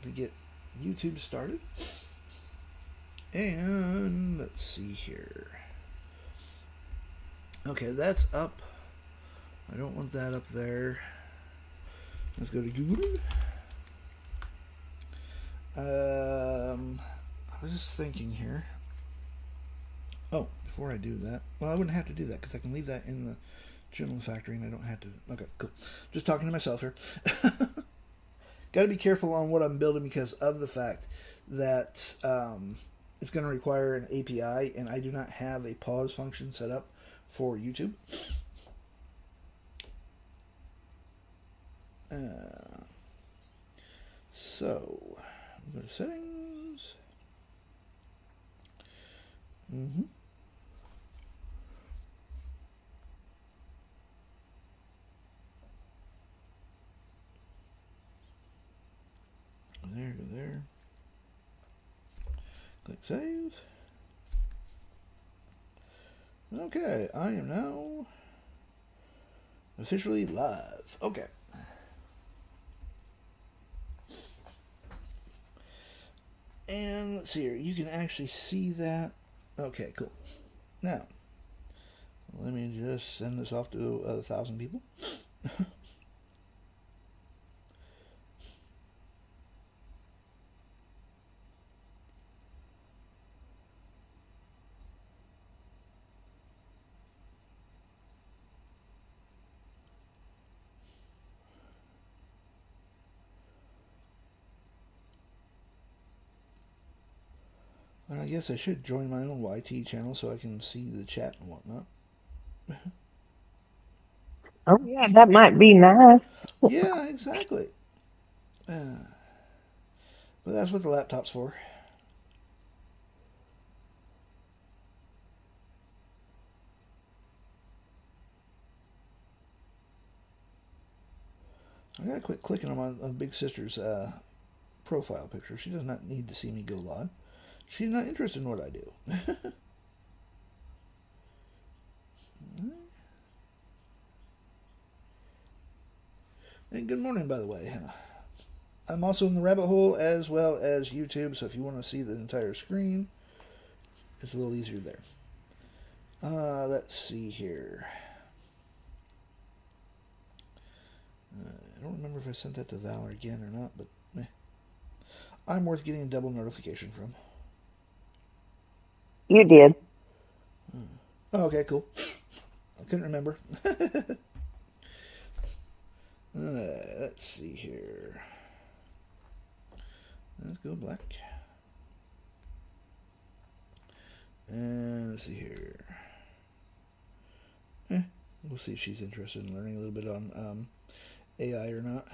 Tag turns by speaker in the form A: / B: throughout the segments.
A: to get YouTube started. And let's see here. Okay, that's up. I don't want that up there. Let's go to Google. I was just thinking here. Oh, before I do that, well, I wouldn't have to do that because I can leave that in the Journal Factory and I don't have to. Okay, cool. Just talking to myself here. Got to be careful on what I'm building because of the fact that it's going to require an API, and I do not have a pause function set up for YouTube. So, go to settings. Go there. Click save. Okay, I am now officially live. Okay. And let's see here. You can actually see that. Okay, cool. Now, let me just send this off to 1,000 people. I guess I should join my own YT channel so I can see the chat and whatnot.
B: Oh, yeah, that might be nice.
A: Yeah, exactly. But that's what the laptop's for. I gotta quit clicking on my big sister's profile picture. She does not need to see me go live. She's not interested in what I do. And good morning, by the way. I'm also in the rabbit hole as well as YouTube, so if you want to see the entire screen, it's a little easier there. Let's see here. I don't remember if I sent that to Val again or not, but I'm worth getting a double notification from.
B: You did.
A: Oh, okay, cool. I couldn't remember. Let's see here. Let's go black. And let's see here. We'll see if she's interested in learning a little bit on AI or not.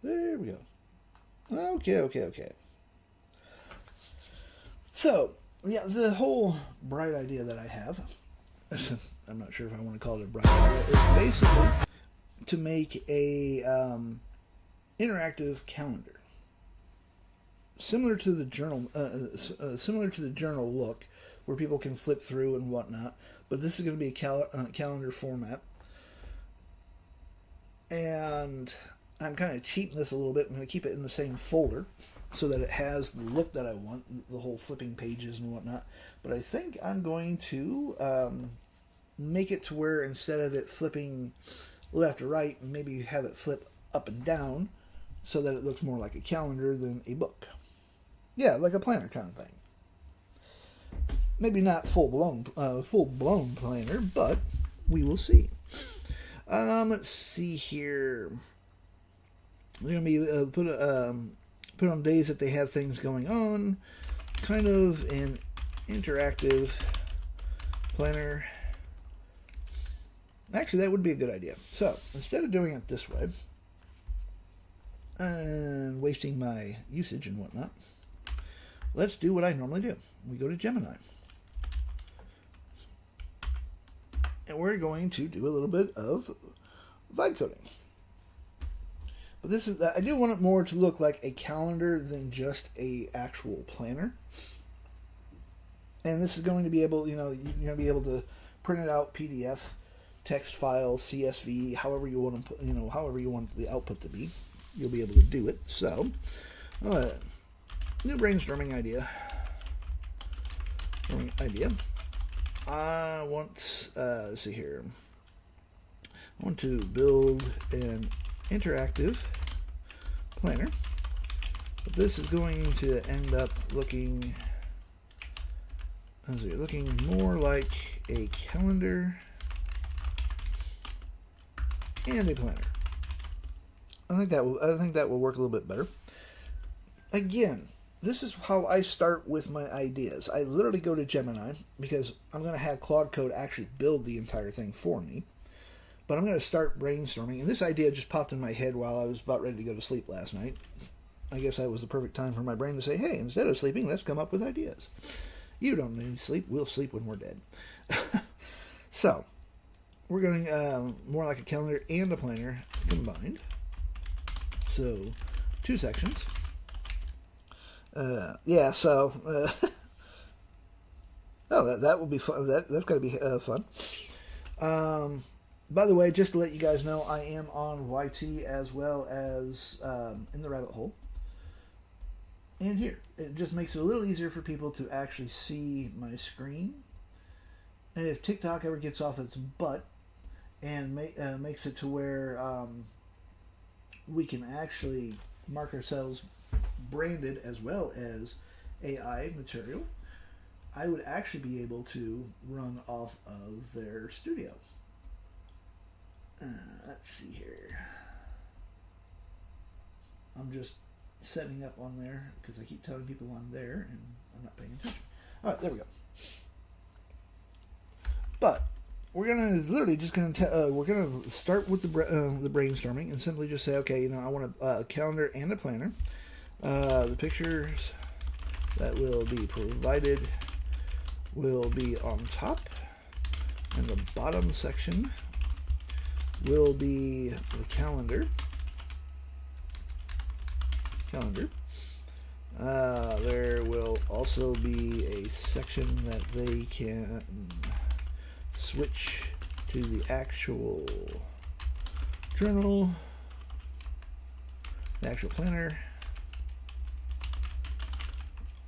A: There we go. Okay. So, yeah, the whole bright idea that I have, I'm not sure if I want to call it a bright idea, is basically to make a interactive calendar. Similar to the journal look, where people can flip through and whatnot, but this is going to be a calendar format. And I'm kind of cheating this a little bit. I'm going to keep it in the same folder so that it has the look that I want, the whole flipping pages and whatnot. But I think I'm going to make it to where instead of it flipping left or right, maybe have it flip up and down so that it looks more like a calendar than a book. Yeah, like a planner kind of thing. Maybe not full blown planner, but we will see. Let's see here. They're gonna be put on days that they have things going on. Kind of an interactive planner. Actually, that would be a good idea. So instead of doing it this way and wasting my usage and whatnot, let's do what I normally do. We go to Gemini. And we're going to do a little bit of vibe coding. But this is, I do want it more to look like a calendar than just a actual planner. And this is going to be able, you're going to be able to print it out PDF, text file, CSV, however you want to, however you want the output to be. you'll be able to do it. So, new brainstorming idea. I want, let's see here. I want to build an interactive planner. But this is going to end up looking more like a calendar and a planner. I think that will work a little bit better. Again, this is how I start with my ideas. I literally go to Gemini because I'm going to have Claude Code actually build the entire thing for me. But I'm going to start brainstorming, and this idea just popped in my head while I was about ready to go to sleep last night. I guess that was the perfect time for my brain to say, hey, instead of sleeping, let's come up with ideas. You don't need sleep. We'll sleep when we're dead. So, we're going more like a calendar and a planner combined. So, 2 sections. Oh, that will be fun. That's got to be fun. By the way, just to let you guys know, I am on YT as well as in the rabbit hole. And here, it just makes it a little easier for people to actually see my screen. And if TikTok ever gets off its butt and makes it to where we can actually mark ourselves branded as well as AI material, I would actually be able to run off of their studio. Let's see here. I'm just setting up on there because I keep telling people I'm there and I'm not paying attention. All right, there we go. But we're gonna start with the brainstorming and simply just say, okay, I want a calendar and a planner. The pictures that will be provided will be on top, and the bottom section will be the calendar. There will also be a section that they can switch to the actual journal, the actual planner.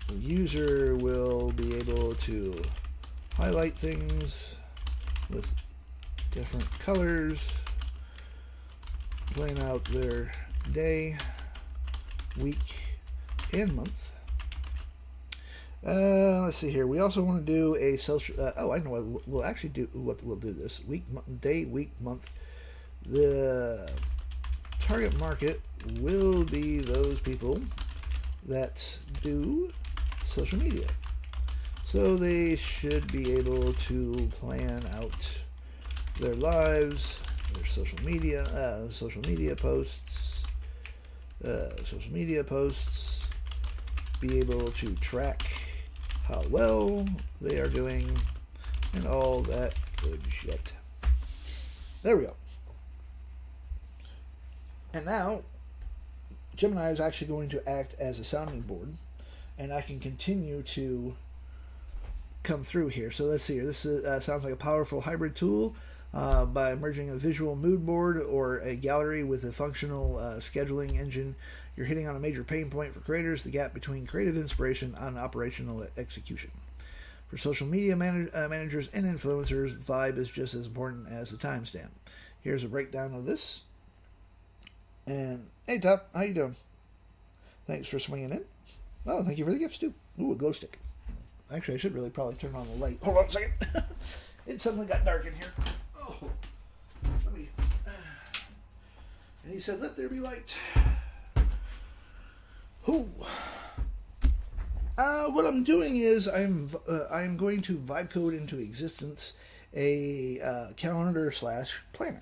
A: The user will be able to highlight things with different colors, plan out their day, week, and month. Let's see here. We also want to do a social. I know what we'll actually do. What we'll do this week, day, week, month. The target market will be those people that do social media. So they should be able to plan out their lives, their social media posts, be able to track how well they are doing, and all that good shit. There we go. And now, Gemini is actually going to act as a sounding board, and I can continue to come through here. So let's see here. This sounds like a powerful hybrid tool by merging a visual mood board or a gallery with a functional scheduling engine. You're hitting on a major pain point for creators, the gap between creative inspiration and operational execution. For social media managers and influencers, vibe is just as important as the timestamp. Here's a breakdown of this. And hey, Top, how you doing? Thanks for swinging in. Oh, thank you for the gifts too. Ooh, a glow stick. Actually, I should really probably turn on the light. Hold on a second. It suddenly got dark in here. Oh, let me. And he said, "Let there be light." Who? What I'm doing is I'm going to vibe code into existence a calendar / planner,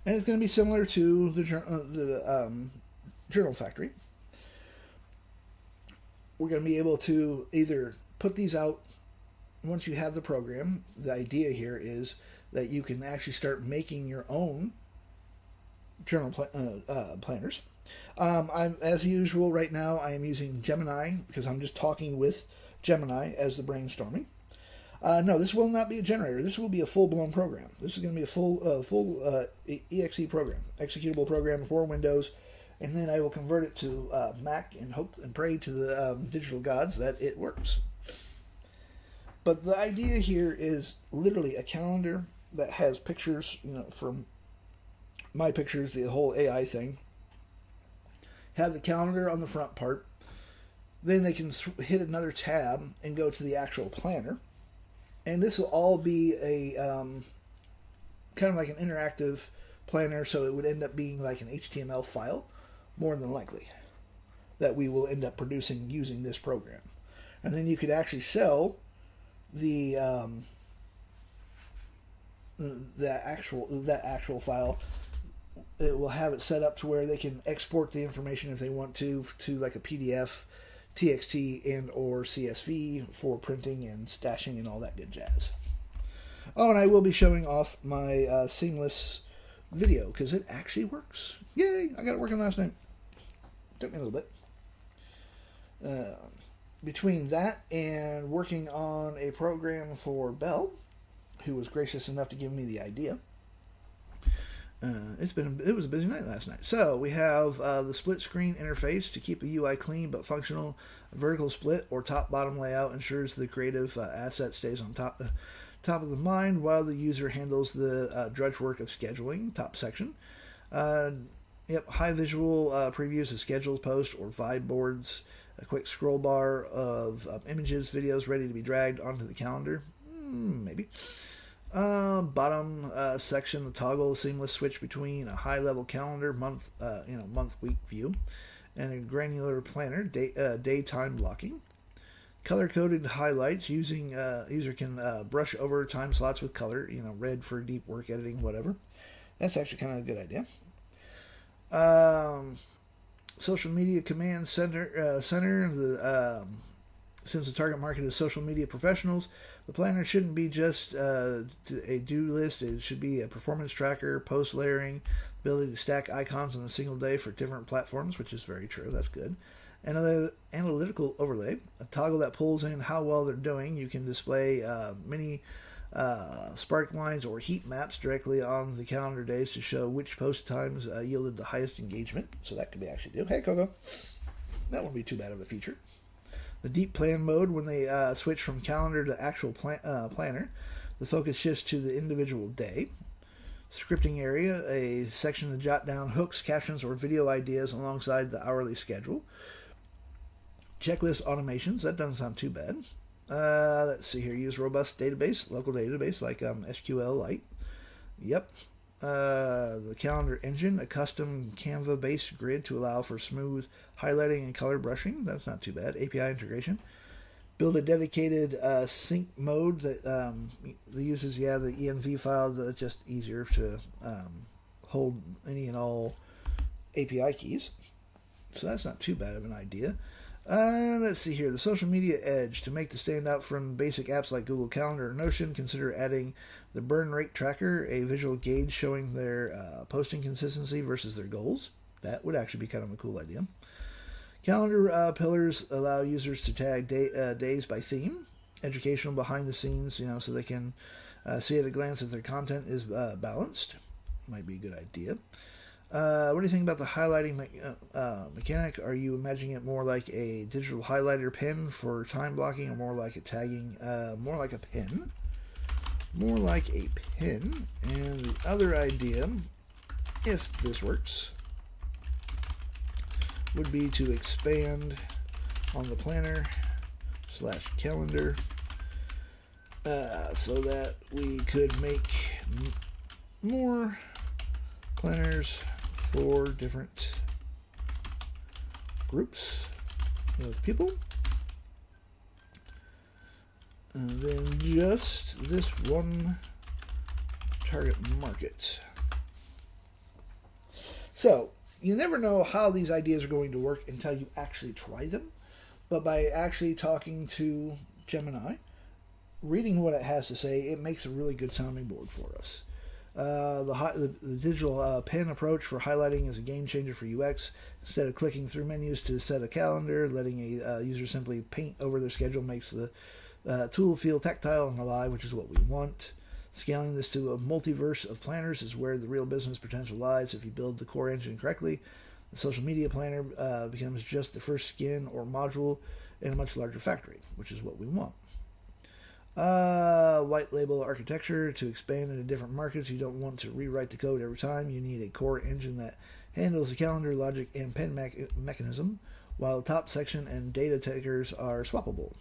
A: and it's going to be similar to the Journal Factory. We're going to be able to either put these out once you have the program. The idea here is that you can actually start making your own journal planners. I'm, as usual, right now I am using Gemini because I'm just talking with Gemini as the brainstorming. No, this will not be a generator. This will be a full-blown program. This is going to be a full EXE program, executable program for Windows and then I will convert it to Mac and hope and pray to the digital gods that it works. But the idea here is literally a calendar that has pictures, from my pictures, the whole AI thing. Have the calendar on the front part. Then they can hit another tab and go to the actual planner. And this will all be a kind of like an interactive planner, so it would end up being like an HTML file, more than likely, that we will end up producing using this program. And then you could actually sell the that actual file. It will have it set up to where they can export the information if they want to like a PDF, TXT, and or CSV for printing and stashing and all that good jazz. Oh, and I will be showing off my seamless video because it actually works. Yay! I got it working last night. Took me a little bit. Between that and working on a program for Bell, who was gracious enough to give me the idea, it was a busy night last night. So we have the split screen interface to keep the UI clean but functional. A vertical split or top bottom layout ensures the creative asset stays on top of the mind while the user handles the drudge work of scheduling. Top section. High visual previews of schedules, posts, or vibe boards. A quick scroll bar of images, videos ready to be dragged onto the calendar. Maybe. Bottom section, the toggle seamless switch between a high-level calendar, month, week view, and a granular planner, daytime blocking. Color-coded highlights. User can brush over time slots with color. Red for deep work editing, whatever. That's actually kind of a good idea. Social media command center. Since the target market is social media professionals, the planner shouldn't be just a do list. It should be a performance tracker, post layering, ability to stack icons on a single day for different platforms, which is very true. That's good. And an analytical overlay, a toggle that pulls in how well they're doing. You can display mini spark lines or heat maps directly on the calendar days to show which post times yielded the highest engagement. So that could be actually do. Hey, Coco. That wouldn't be too bad of a feature. The deep plan mode, when they switch from calendar to actual planner, the focus shifts to the individual day. Scripting area, a section to jot down hooks, captions, or video ideas alongside the hourly schedule. Checklist automations, that doesn't sound too bad. Let's see here, use robust database, local database like SQLite. Yep. The calendar engine, a custom Canva-based grid to allow for smooth highlighting and color brushing. That's not too bad. API integration. Build a dedicated sync mode that uses, the env file that's just easier to hold any and all API keys. So that's not too bad of an idea. Let's see here. The social media edge. To make the stand out from basic apps like Google Calendar or Notion, consider adding the burn rate tracker, a visual gauge showing their posting consistency versus their goals. That would actually be kind of a cool idea. Calendar pillars allow users to tag days by theme. Educational behind the scenes, so they can see at a glance if their content is balanced. Might be a good idea. What do you think about the highlighting mechanic? Are you imagining it more like a digital highlighter pen for time blocking, or more like a tagging? More like a pen. More like a pen. And the other idea, if this works, would be to expand on the planner / calendar so that we could make more planners for different groups of people, and then just this one target market. So you never know how these ideas are going to work until you actually try them, but by actually talking to Gemini, reading what it has to say, it makes a really good sounding board for us. The digital pen approach for highlighting is a game changer for UX. Instead of clicking through menus to set a calendar, letting a user simply paint over their schedule makes the tool feel tactile and alive, which is what we want. Scaling this to a multiverse of planners is where the real business potential lies if you build the core engine correctly. The social media planner becomes just the first skin or module in a much larger factory, which is what we want. White label architecture to expand into different markets. You don't want to rewrite the code every time. You need a core engine that handles the calendar, logic, and pen mechanism, while the top section and data takers are swappable.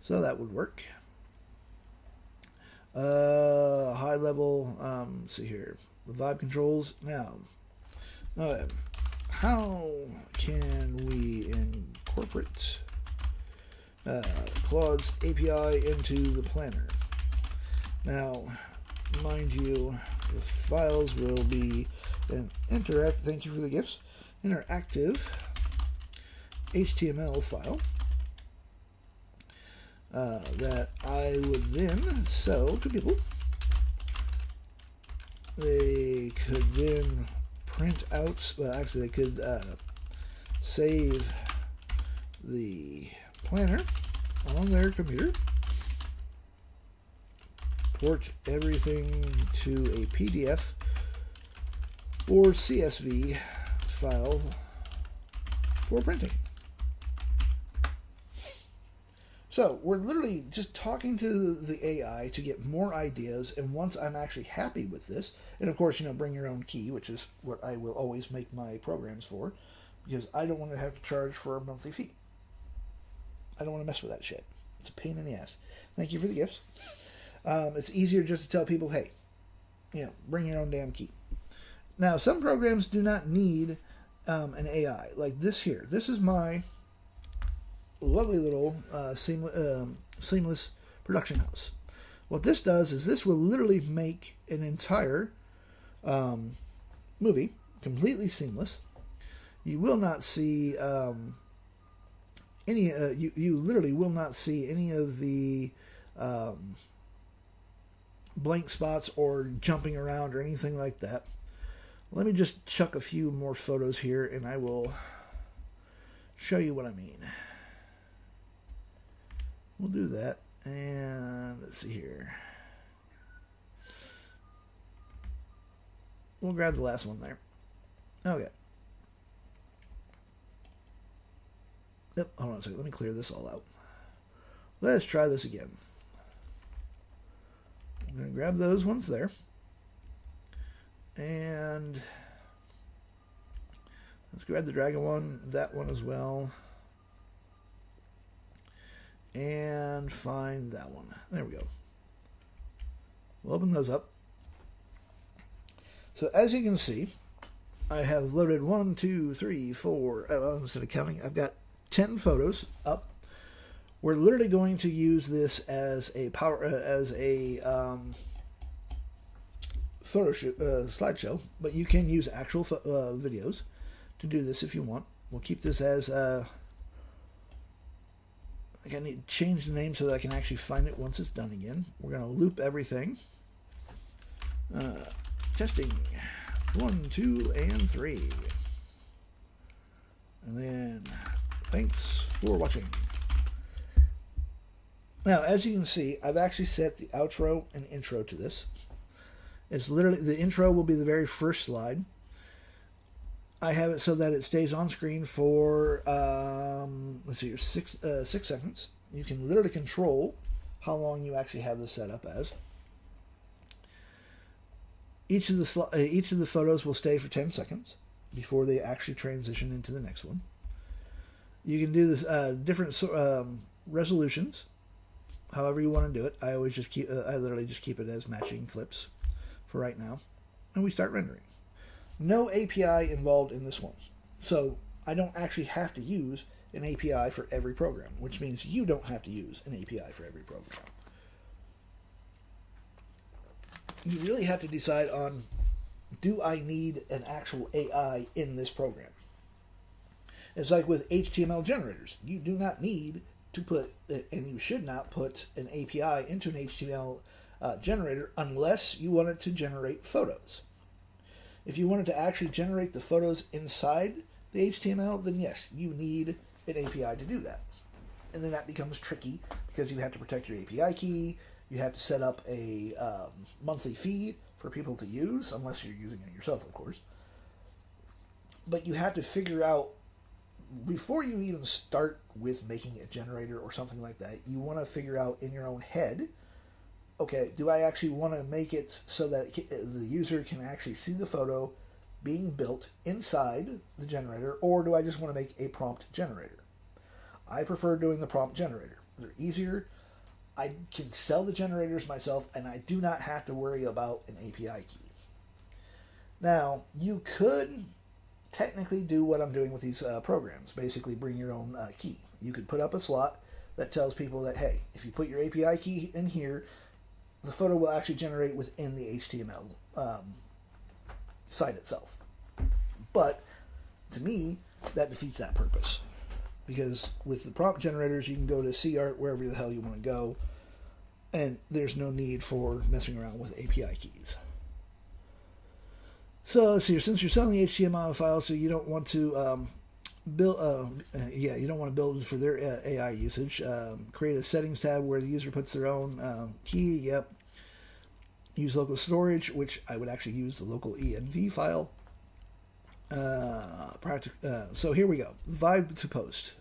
A: So that would work. High level, let's see here. The vibe controls. Now, how can we incorporate Claude's API into the planner? Now, mind you, the files will be an thank you for the gifts, interactive HTML file that I would then sell to people. They could then print out, well, actually they could save the planner on their computer, port everything to a PDF or CSV file for printing. So we're literally just talking to the AI to get more ideas, and once I'm actually happy with this, and of course, bring your own key, which is what I will always make my programs for, because I don't want to have to charge for a monthly fee. I don't want to mess with that shit. It's a pain in the ass. Thank you for the gifts. It's easier just to tell people, hey, bring your own damn key. Now, some programs do not need an AI. Like this here. This is my lovely little seamless production house. What this does is this will literally make an entire movie completely seamless. You will not see any. You literally will not see any of the blank spots or jumping around or anything like that. Let me just chuck a few more photos here, and I will show you what I mean. We'll do that, and let's see here. We'll grab the last one there. Okay. Yep, hold on a second. Let me clear this all out. Let's try this again. I'm going to grab those ones there. And let's grab the dragon one, that one as well. And find that one. There we go. We'll open those up. So as you can see, I have loaded 1, 2, 3, 4. Instead of counting, I've got 10 photos up. We're literally going to use this as a photo shoot, slideshow, but you can use actual videos to do this if you want. We'll keep this as I need to change the name so that I can actually find it once it's done again. We're going to loop everything. Testing 1, 2, and 3. And then thanks for watching. Now, as you can see, I've actually set the outro and intro to this. It's literally, the intro will be the very first slide. I have it so that it stays on screen for, let's see here, 6 seconds. You can literally control how long you actually have this set up as. Each of the photos will stay for 10 seconds before they actually transition into the next one. You can do this different resolutions, however you want to do it. I always just keep, I literally just keep it as matching clips for right now, and we start rendering. No API involved in this one, so I don't actually have to use an API for every program, which means you don't have to use an API for every program. You really have to decide on, do I need an actual AI in this program? It's like with HTML generators. You do not need to put, and you should not put, an API into an HTML generator unless you want it to generate photos. If you wanted to actually generate the photos inside the HTML, then yes, you need an API to do that. And then that becomes tricky because you have to protect your API key. You have to set up a monthly fee for people to use, unless you're using it yourself, of course. but you have to figure out, before you even start with making a generator or something like that, you want to figure out in your own head, okay, do I actually want to make it so that the user can actually see the photo being built inside the generator, or do I just want to make a prompt generator? I prefer doing the prompt generator. They're easier. I can sell the generators myself, and I do not have to worry about an API key. Now, you could technically do what I'm doing with these programs. Basically, bring your own key. You could put up a slot that tells people that, hey, if you put your API key in here, the photo will actually generate within the HTML site itself. But to me, that defeats that purpose. Because with the prompt generators, you can go to CArt, wherever the hell you want to go, and there's no need for messing around with API keys. So let's see here. Since you're selling HTML files, so you don't want to build. You don't want to build for their AI usage. Create a settings tab where the user puts their own key. Yep. Use local storage, which I would actually use the local env file. So here we go. Vibe to post.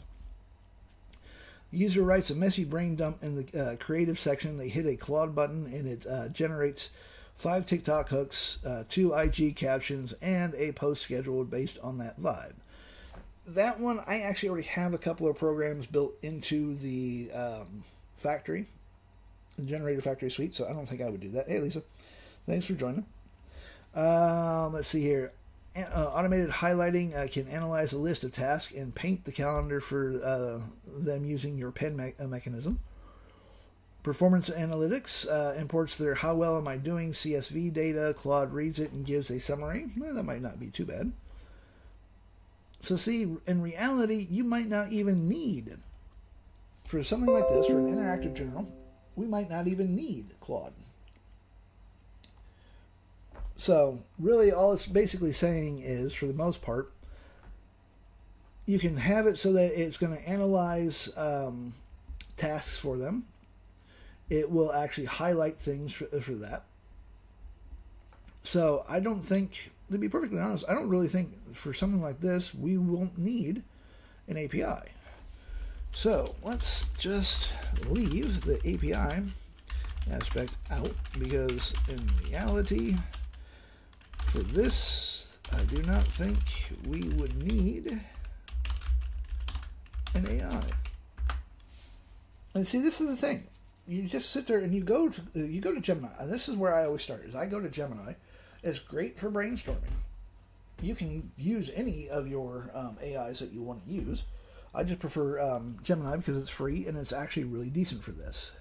A: The user writes a messy brain dump in the creative section. They hit a Claude button and it generates 5 TikTok hooks, 2 IG captions, and a post scheduled based on that vibe. That one, I actually already have a couple of programs built into the factory, the generator factory suite, so I don't think I would do that. Hey, Lisa, thanks for joining. Let's see here. Automated highlighting can analyze a list of tasks and paint the calendar for them using your pen mechanism. Performance analytics imports their how well am I doing CSV data. Claude reads it and gives a summary. Well, that might not be too bad. So see, in reality, you might not even need, for something like this, for an interactive journal, we might not even need Claude. So really all it's basically saying is, for the most part, you can have it so that it's going to analyze tasks for them. It will actually highlight things for that. So I don't think, to be perfectly honest, I don't really think for something like this we won't need an API. So let's just leave the API aspect out, because in reality, for this, I do not think we would need an AI. And see, this is the thing. You just sit there and you go to Gemini. And this is where I always start, is I go to Gemini. It's great for brainstorming. You can use any of your AIs that you want to use. I just prefer Gemini because it's free and it's actually really decent for this.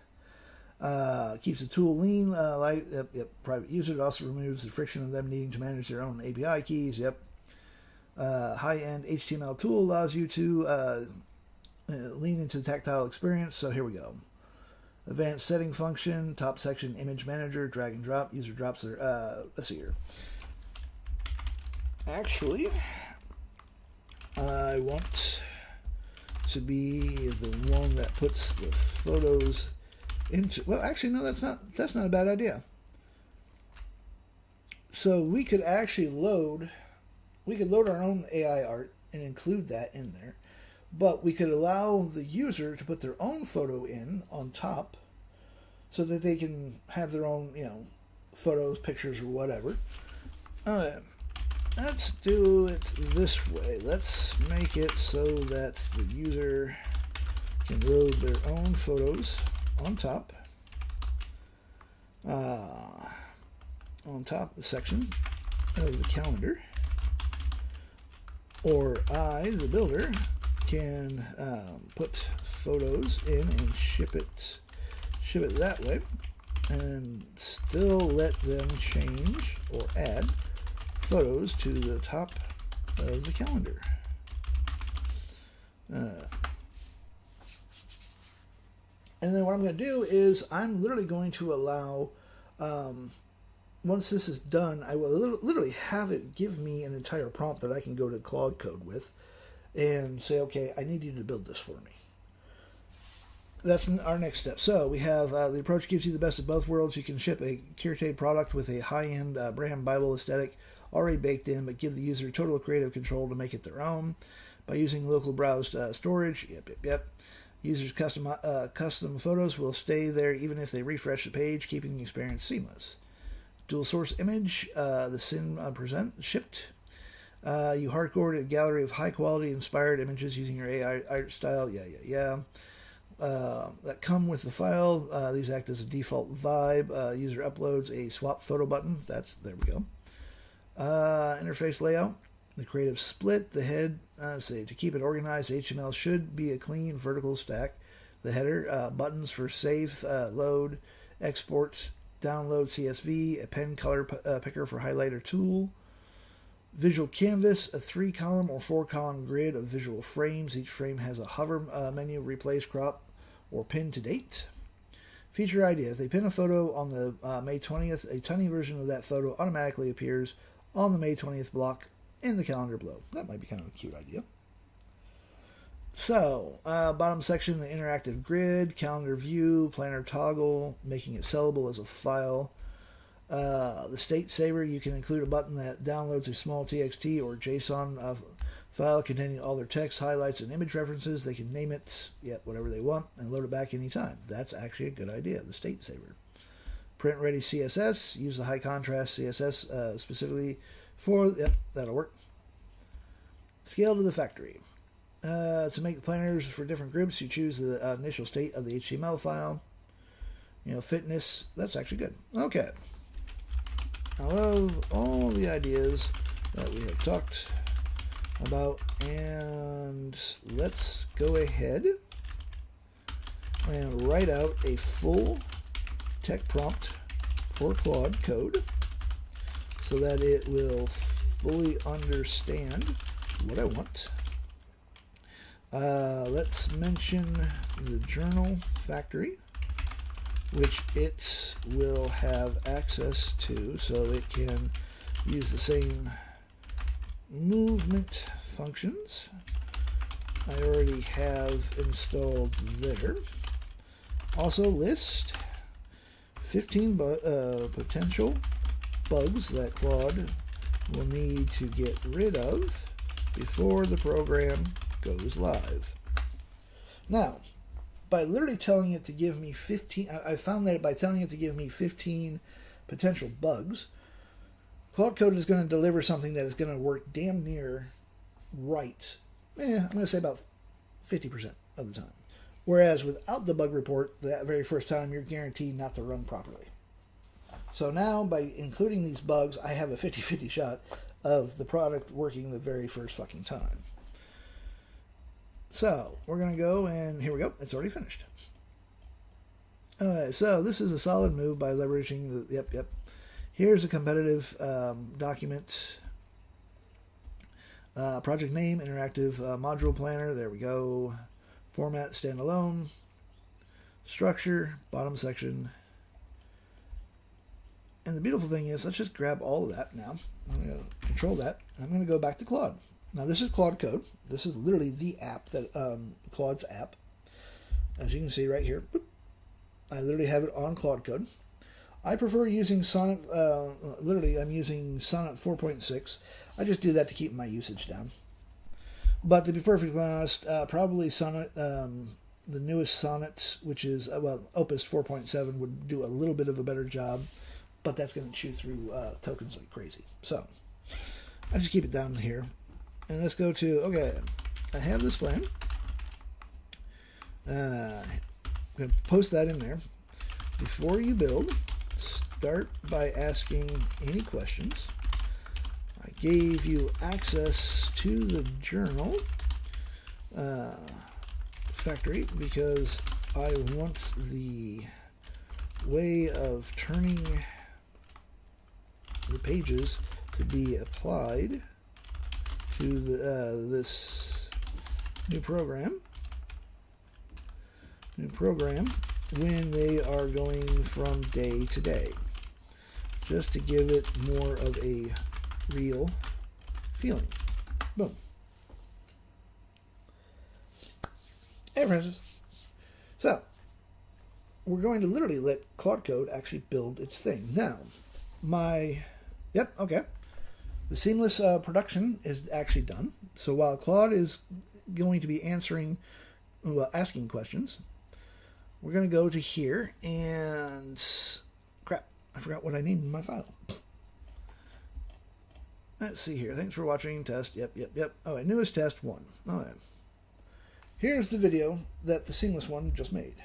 A: Keeps the tool lean, private user. It also removes the friction of them needing to manage their own API keys. Yep. High-end HTML tool allows you to lean into the tactile experience. So here we go. Advanced setting function, top section, image manager, drag and drop. User drops their, let's see here. Actually, I want to be the one that puts the photos into, well, actually, no, that's not a bad idea. So we could actually load our own AI art and include that in there. But we could allow the user to put their own photo in on top so that they can have their own, photos, pictures, or whatever. Let's do it this way. Let's make it so that the user can load their own photos on top. On top section of the calendar. Or I, the builder, can put photos in and ship it that way, and still let them change or add photos to the top of the calendar. And then what I'm going to do is I'm literally going to allow, once this is done, I will literally have it give me an entire prompt that I can go to Claude Code with and say, okay, I need you to build this for me. That's our next step. So we have the approach gives you the best of both worlds. You can ship a curated product with a high-end brand Bible aesthetic, already baked in, but give the user total creative control to make it their own by using local browsed storage. Yep. Users' custom photos will stay there even if they refresh the page, keeping the experience seamless. Dual source image, the Sin present shipped. You hardcored a gallery of high quality inspired images using your AI art style. That come with the file. These act as a default vibe. User uploads a swap photo button. There we go. Interface layout. The creative split. The head. To keep it organized, HTML should be a clean vertical stack. The header. Buttons for save, load, export, download CSV. A pen color picker for highlighter tool. Visual canvas, a 3-column or 4-column grid of visual frames. Each frame has a hover menu, replace, crop, or pin to date. Feature idea. If they pin a photo on the May 20th, a tiny version of that photo automatically appears on the May 20th block in the calendar below. That might be kind of a cute idea. So, bottom section, the interactive grid, calendar view, planner toggle, making it sellable as a file. The state saver, you can include a button that downloads a small TXT or JSON file containing all their text, highlights, and image references. They can name it, whatever they want, and load it back anytime. That's actually a good idea, the state saver. Print ready CSS, use the high contrast CSS specifically for, that'll work. Scale to the factory. To make the planners for different groups, you choose the initial state of the HTML file. Fitness, that's actually good. Okay. I love all the ideas that we have talked about, and let's go ahead and write out a full tech prompt for Claude Code so that it will fully understand what I want. Let's mention the journal factory, which it will have access to, so it can use the same movement functions I already have installed there. Also list 15 potential bugs that Claude will need to get rid of before the program goes live. Now, by literally telling it to give me 15, I found that by telling it to give me 15 potential bugs, Claude Code is going to deliver something that is going to work damn near right. I'm going to say about 50% of the time. Whereas without the bug report, that very first time, you're guaranteed not to run properly. So now, by including these bugs, I have a 50-50 shot of the product working the very first fucking time. So, we're going to go, and here we go. It's already finished. Alright, so this is a solid move by leveraging the... Yep. Here's a competitive document. Project name, interactive module planner. There we go. Format, standalone. Structure, bottom section. And the beautiful thing is, let's just grab all of that now. I'm going to control that. I'm going to go back to Claude. Now, this is Claude Code. This is literally the app, Claude's app. As you can see right here, boop, I literally have it on Claude Code. I prefer using Sonnet, I'm using Sonnet 4.6. I just do that to keep my usage down. But to be perfectly honest, probably Sonnet, the newest Sonnet, which is, Opus 4.7 would do a little bit of a better job, but that's going to chew through tokens like crazy. So, I just keep it down here. And let's go to, okay, I have this plan. I'm going to post that in there. Before you build, start by asking any questions. I gave you access to the journal factory because I want the way of turning the pages to be applied to this new program when they are going from day to day, just to give it more of a real feeling. Boom. Hey, Francis. So, we're going to literally let Claude Code actually build its thing. Now, yep, okay. The seamless production is actually done. So while Claude is going to be asking questions, we're going to go to here and crap, I forgot what I named in my file. Let's see here. Thanks for watching. Test. Yep. Oh, I knew it's test 1. All right. Here's the video that the seamless one just made.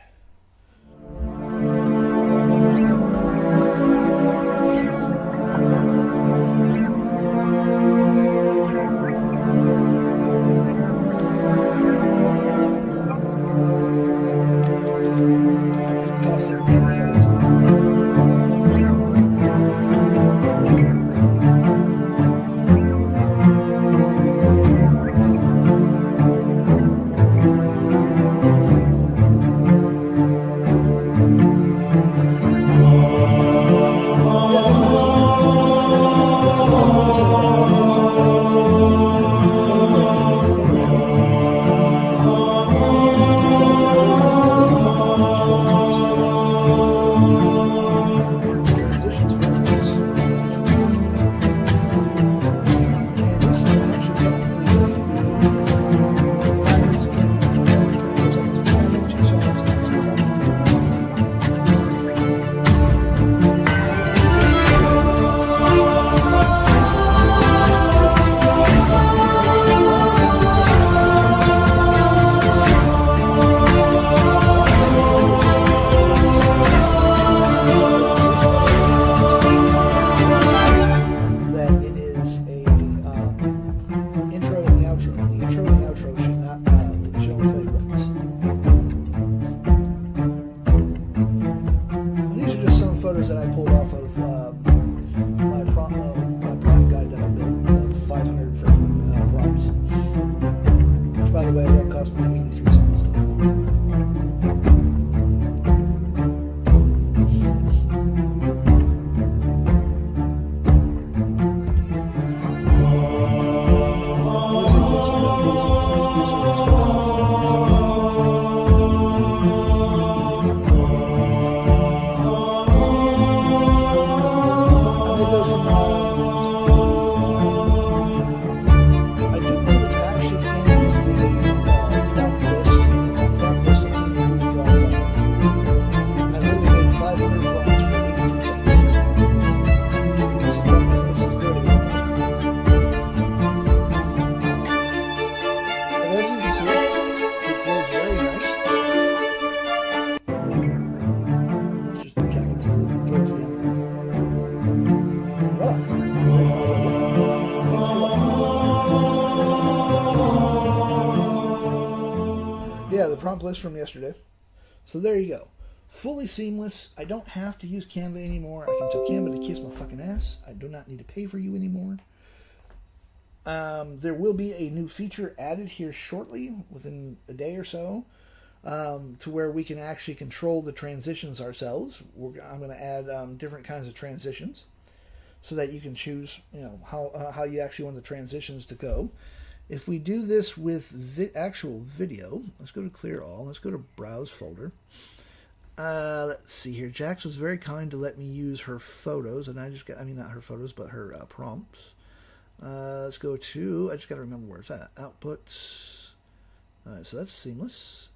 A: Photos that I pulled off of my prompt guide that I built, 500 freaking prompts. Which, by the way, that cost me 83 cents. Yeah, the prompt list from yesterday. So there you go. Fully seamless. I don't have to use Canva anymore. I can tell Canva to kiss my fucking ass. I do not need to pay for you anymore. There will be a new feature added here shortly, within a day or so, to where we can actually control the transitions ourselves. I'm going to add different kinds of transitions so that you can choose, how you actually want the transitions to go. If we do this with actual video, let's go to clear all. Let's go to browse folder. Let's see here. Jax was very kind to let me use her photos, and not her photos, but her prompts. Let's go to, I just got to remember where it's at. Outputs. All right, so that's seamless.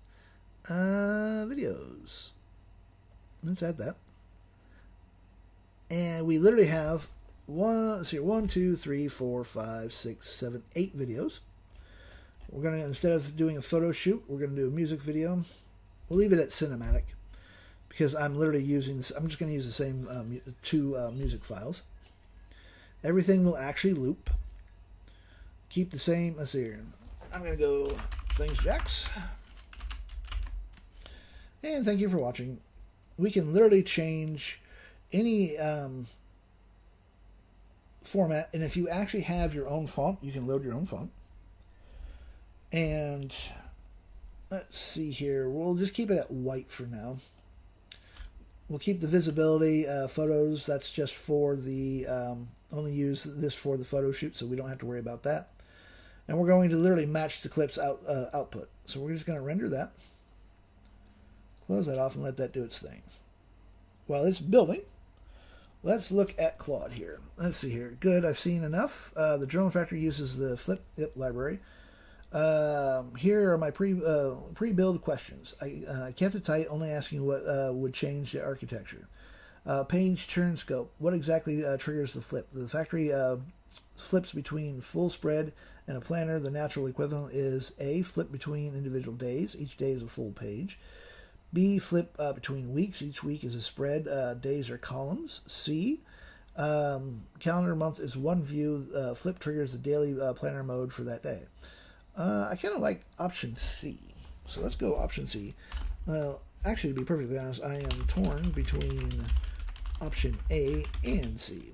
A: Videos. Let's add that. And we literally have 1, 2, 3, 4, 5, 6, 7, 8 videos. We're going to, instead of doing a photo shoot, we're going to do a music video. We'll leave it at cinematic because I'm literally using this. I'm just going to use the same 2 music files. Everything will actually loop. Keep the same. Let's see here. I'm going to go Things Jax. And thank you for watching. We can literally change any format, and if you actually have your own font, you can load your own font. And let's see here, we'll just keep it at white for now. We'll keep the visibility photos. That's just for the only use this for the photo shoot, so we don't have to worry about that. And we're going to literally match the clip's output. So we're just going to render that, close that off, and let that do its thing. While it's building, let's look at Claude here. Let's see here. Good, I've seen enough. The Journal Factory uses the Flip library. Here are my pre-build questions. I kept it tight, only asking what would change the architecture. Page turn scope. What exactly triggers the flip? The factory flips between full spread and a planner. The natural equivalent is A, flip between individual days. Each day is a full page. B, flip between weeks. Each week is a spread. Days are columns. C, calendar month is one view. Flip triggers the daily planner mode for that day. I kind of like option C. So let's go option C. Well, actually, to be perfectly honest, I am torn between option A and C.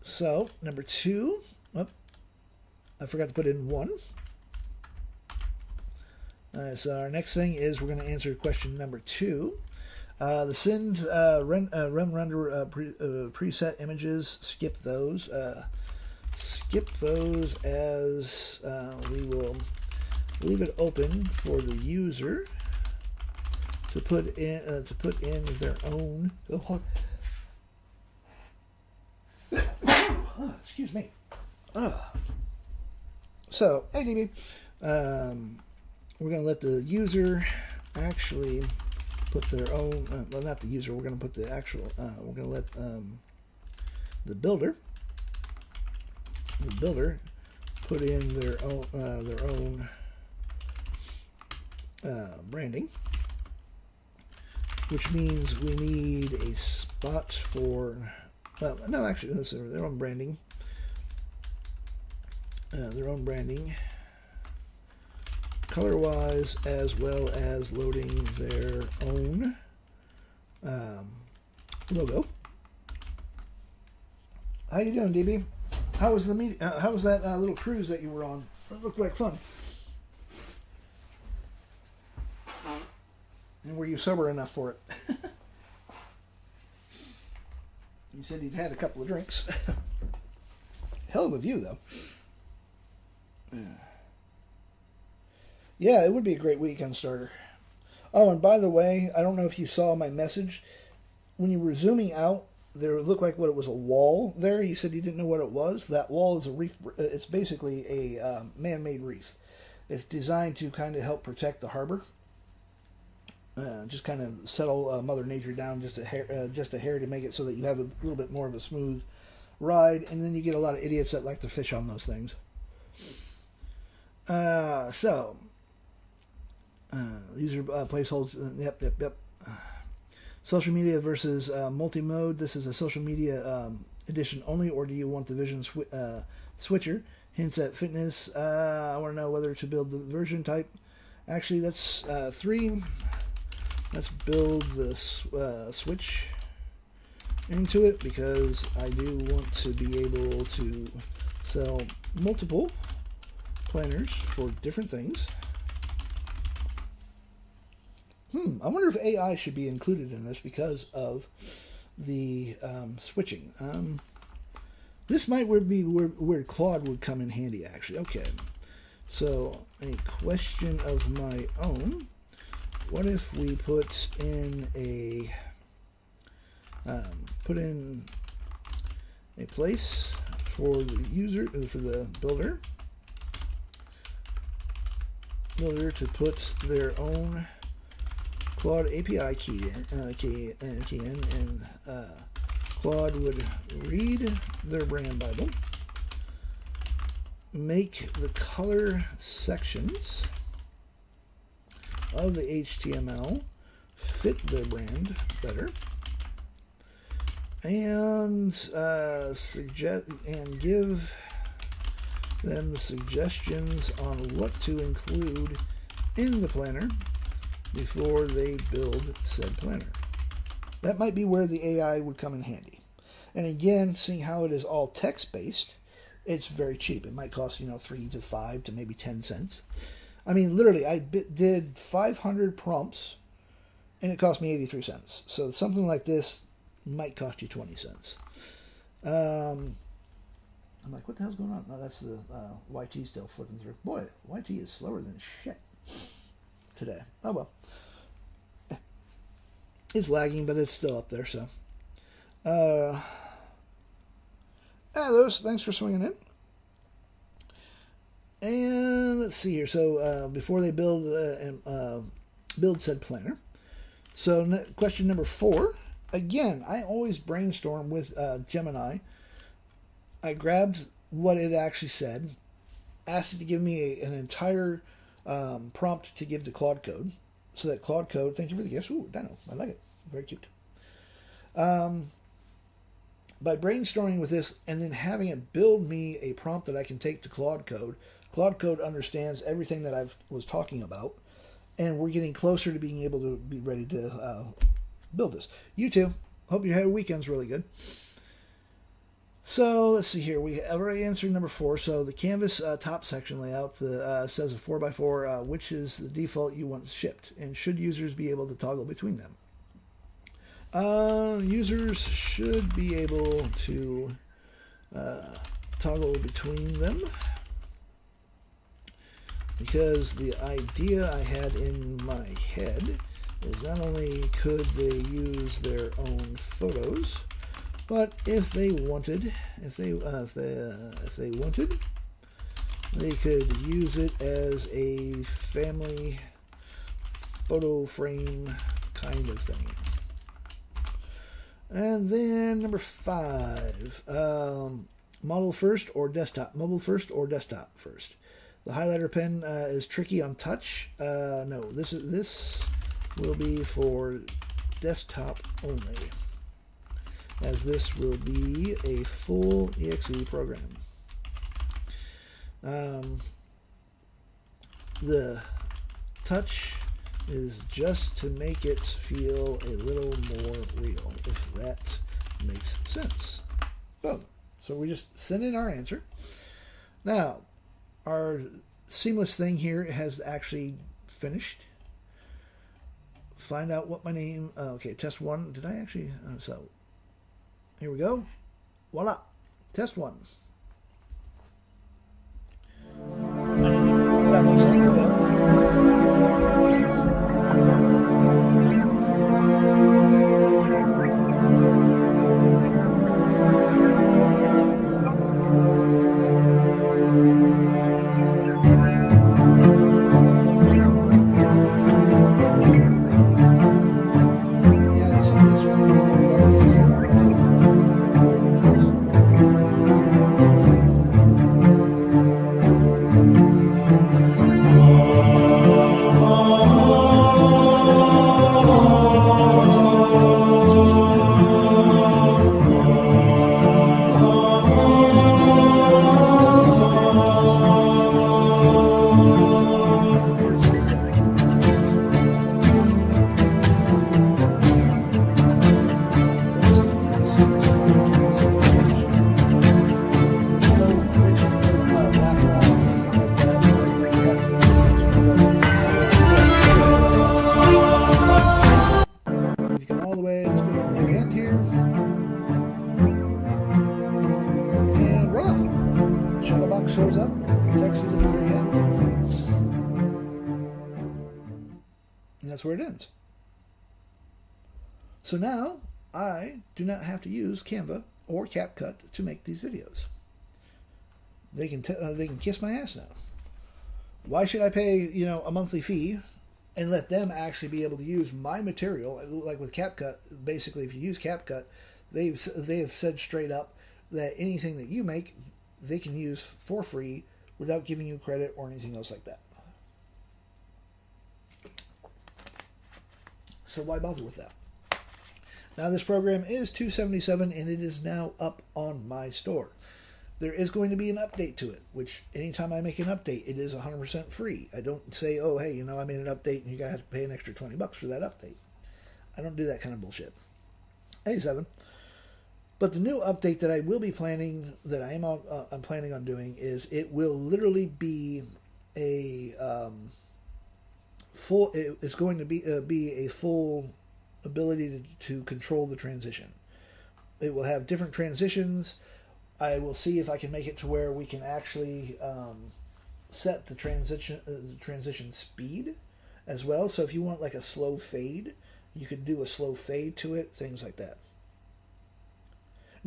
A: So, number 2. Oh, I forgot to put in 1. So our next thing is we're going to answer question number 2. The send render preset images, skip those. Skip those as we will leave it open for the user to put in their own. Excuse me. So, hey DB, we're going to let the user actually put their own. Well, not the user. We're going to put the actual. We're going to let the builder put in their own branding, which means we need a spot for no, actually, their own branding, color wise, as well as loading their own logo. How you doing, DB? How was the meeting? How was that little cruise that you were on? It looked like fun. And were you sober enough for it? You said you'd had a couple of drinks. Hell of a view, though. Yeah, it would be a great weekend starter. Oh, and by the way, I don't know if you saw my message. When you were zooming out, there looked like what it was a wall there. You said you didn't know what it was. That wall is a reef. It's basically a man-made reef. It's designed to kind of help protect the harbor. Just kind of settle Mother Nature down just a hair to make it so that you have a little bit more of a smooth ride, and then you get a lot of idiots that like to fish on those things. User placeholds. Yep. Social media versus multi-mode. This is a social media edition only, or do you want the vision switcher? Hints at fitness. I want to know whether to build the version type. Actually, that's 3. Let's build the switch into it because I do want to be able to sell multiple planners for different things. I wonder if AI should be included in this because of the switching. This might be where Claude would come in handy, actually. Okay, so a question of my own. What if we put in a place for the user, for the builder to put their own Claude API key in, and Claude would read their brand Bible, make the color sections of the HTML fit their brand better, and give them suggestions on what to include in the planner before they build said planner. That might be where the AI would come in handy. And again, seeing how it is all text-based, it's very cheap. It might cost 3 to 5 to maybe 10 cents. I mean, literally, I did 500 prompts, and it cost me 83 cents. So something like this might cost you 20 cents. I'm like, what the hell's going on? No, that's the YT still flipping through. Boy, YT is slower than shit today. Oh, well. It's lagging, but it's still up there, so Those, thanks for swinging in. And let's see here. So before they build said planner. So question number 4. Again, I always brainstorm with Gemini. I grabbed what it actually said, asked it to give me an entire prompt to give to Claude Code, so that Claude Code, thank you for the gifts. Ooh, Dino, I like it. Very cute. By brainstorming with this and then having it build me a prompt that I can take to Claude Code, Claude Code understands everything that I was talking about, and we're getting closer to being able to be ready to build this. You too. Hope your weekend's really good. So let's see here. We already answered number 4. So the canvas top section layout says a 4x4, which is the default you want shipped, and should users be able to toggle between them? Users should be able to toggle between them, because the idea I had in my head is not only could they use their own photos, but if they wanted, they could use it as a family photo frame kind of thing. And then number 5, model first or desktop, mobile first or desktop first. The highlighter pen is tricky on touch. No, this will be for desktop only, as this will be a full exe program. The touch is just to make it feel a little more real, if that makes sense. Boom. So we just send in our answer. Now, our seamless thing here has actually finished. Find out what my name, okay, test 1, did I actually, so here we go. Voila, test 1. Shows up, text is at the very end, and that's where it ends. So now I do not have to use Canva or CapCut to make these videos. They can kiss my ass now. Why should I pay a monthly fee and let them actually be able to use my material? Like with CapCut, basically, if you use CapCut, they have said straight up that anything that you make, they can use for free without giving you credit or anything else like that. So why bother with that? Now this program is $277 and it is now up on my store. There is going to be an update to it, which anytime I make an update, it is 100% free. I don't say, oh, hey, I made an update and you're going to have to pay an extra $20 for that update. I don't do that kind of bullshit. A7. But the new update that I will be planning, that I'm planning on doing, is it will literally be a full. It's going to be a full ability to control the transition. It will have different transitions. I will see if I can make it to where we can actually set the transition speed as well. So if you want like a slow fade, you could do a slow fade to it, things like that.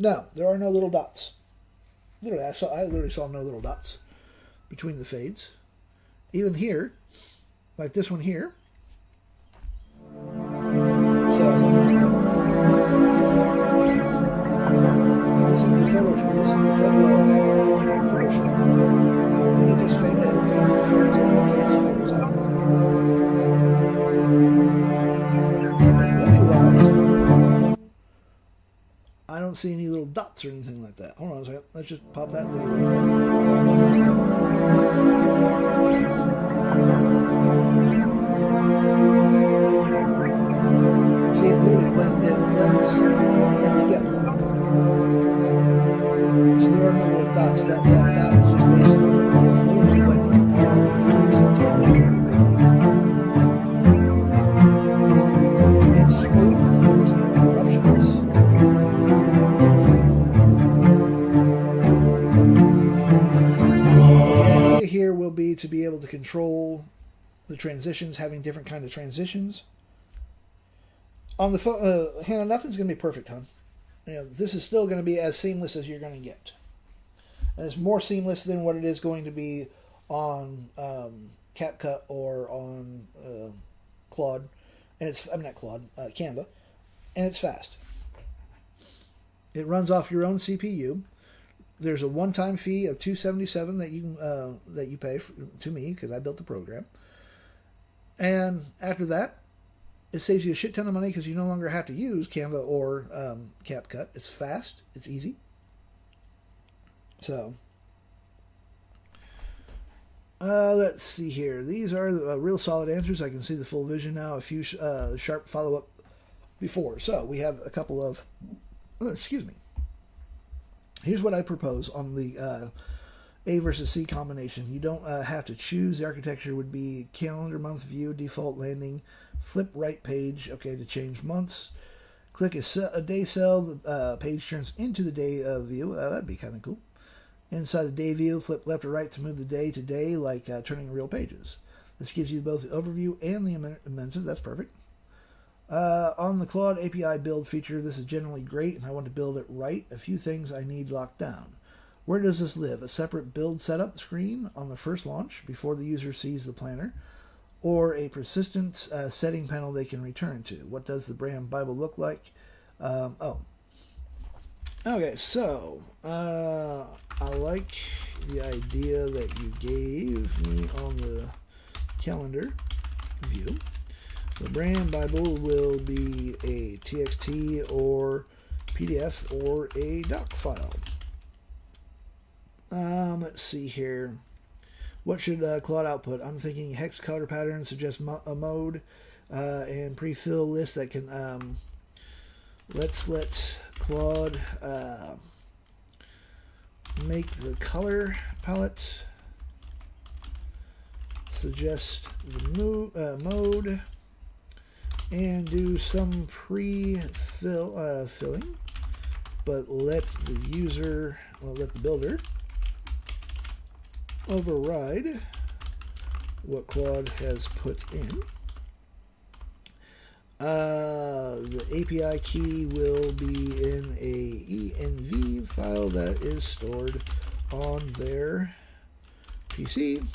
A: No, there are no little dots. Literally, I literally saw no little dots between the fades. Even here, like this one here. So this is the Photoshop. This is the Photoshop. And it just fades the photos in, fades the photos out. Movie-wise, I don't see any little dots or anything like that. Hold on a second. Let's just pop that video up. See, it literally blends in together. So there are no little dots. That dot is just basically, it's literally blending all of the things together. It's smooth. There's no interruptions. The idea here will be to be able to control the transitions, having different kind of transitions. On the phone, Hannah, nothing's going to be perfect, hon. This is still going to be as seamless as you're going to get. And it's more seamless than what it is going to be on CapCut or on Claude. And not Claude, Canva. And it's fast. It runs off your own CPU. There's a one-time fee of $277 that you pay to me because I built the program. And after that, it saves you a shit ton of money because you no longer have to use Canva or CapCut. It's fast. It's easy. So, let's see here. These are real solid answers. I can see the full vision now. A few sharp follow-up before. So, we have a couple of... excuse me. Here's what I propose on the A versus C combination. You don't have to choose. The architecture would be calendar month view, default landing, flip right page, okay, to change months. Click a day cell, the page turns into the day view. That'd be kind of cool. Inside the day view, flip left or right to move the day to day, like turning real pages. This gives you both the overview and the immersive. That's perfect. On the Claude API build feature, this is generally great, and I want to build it right. A few things I need locked down. Where does this live? A separate build setup screen on the first launch before the user sees the planner, or a persistent setting panel they can return to? What does the brand Bible look like? Okay, so I like the idea that you gave me on the calendar view. The brand Bible will be a TXT or PDF or a doc file. Let's see here. What should Claude output? I'm thinking hex color pattern, suggest a mode, and pre-fill list that can... let's let Claude make the color palette, suggest the mode, and do some pre-filling, but let the builder override what Claude has put in. The API key will be in a env file that is stored on their PC.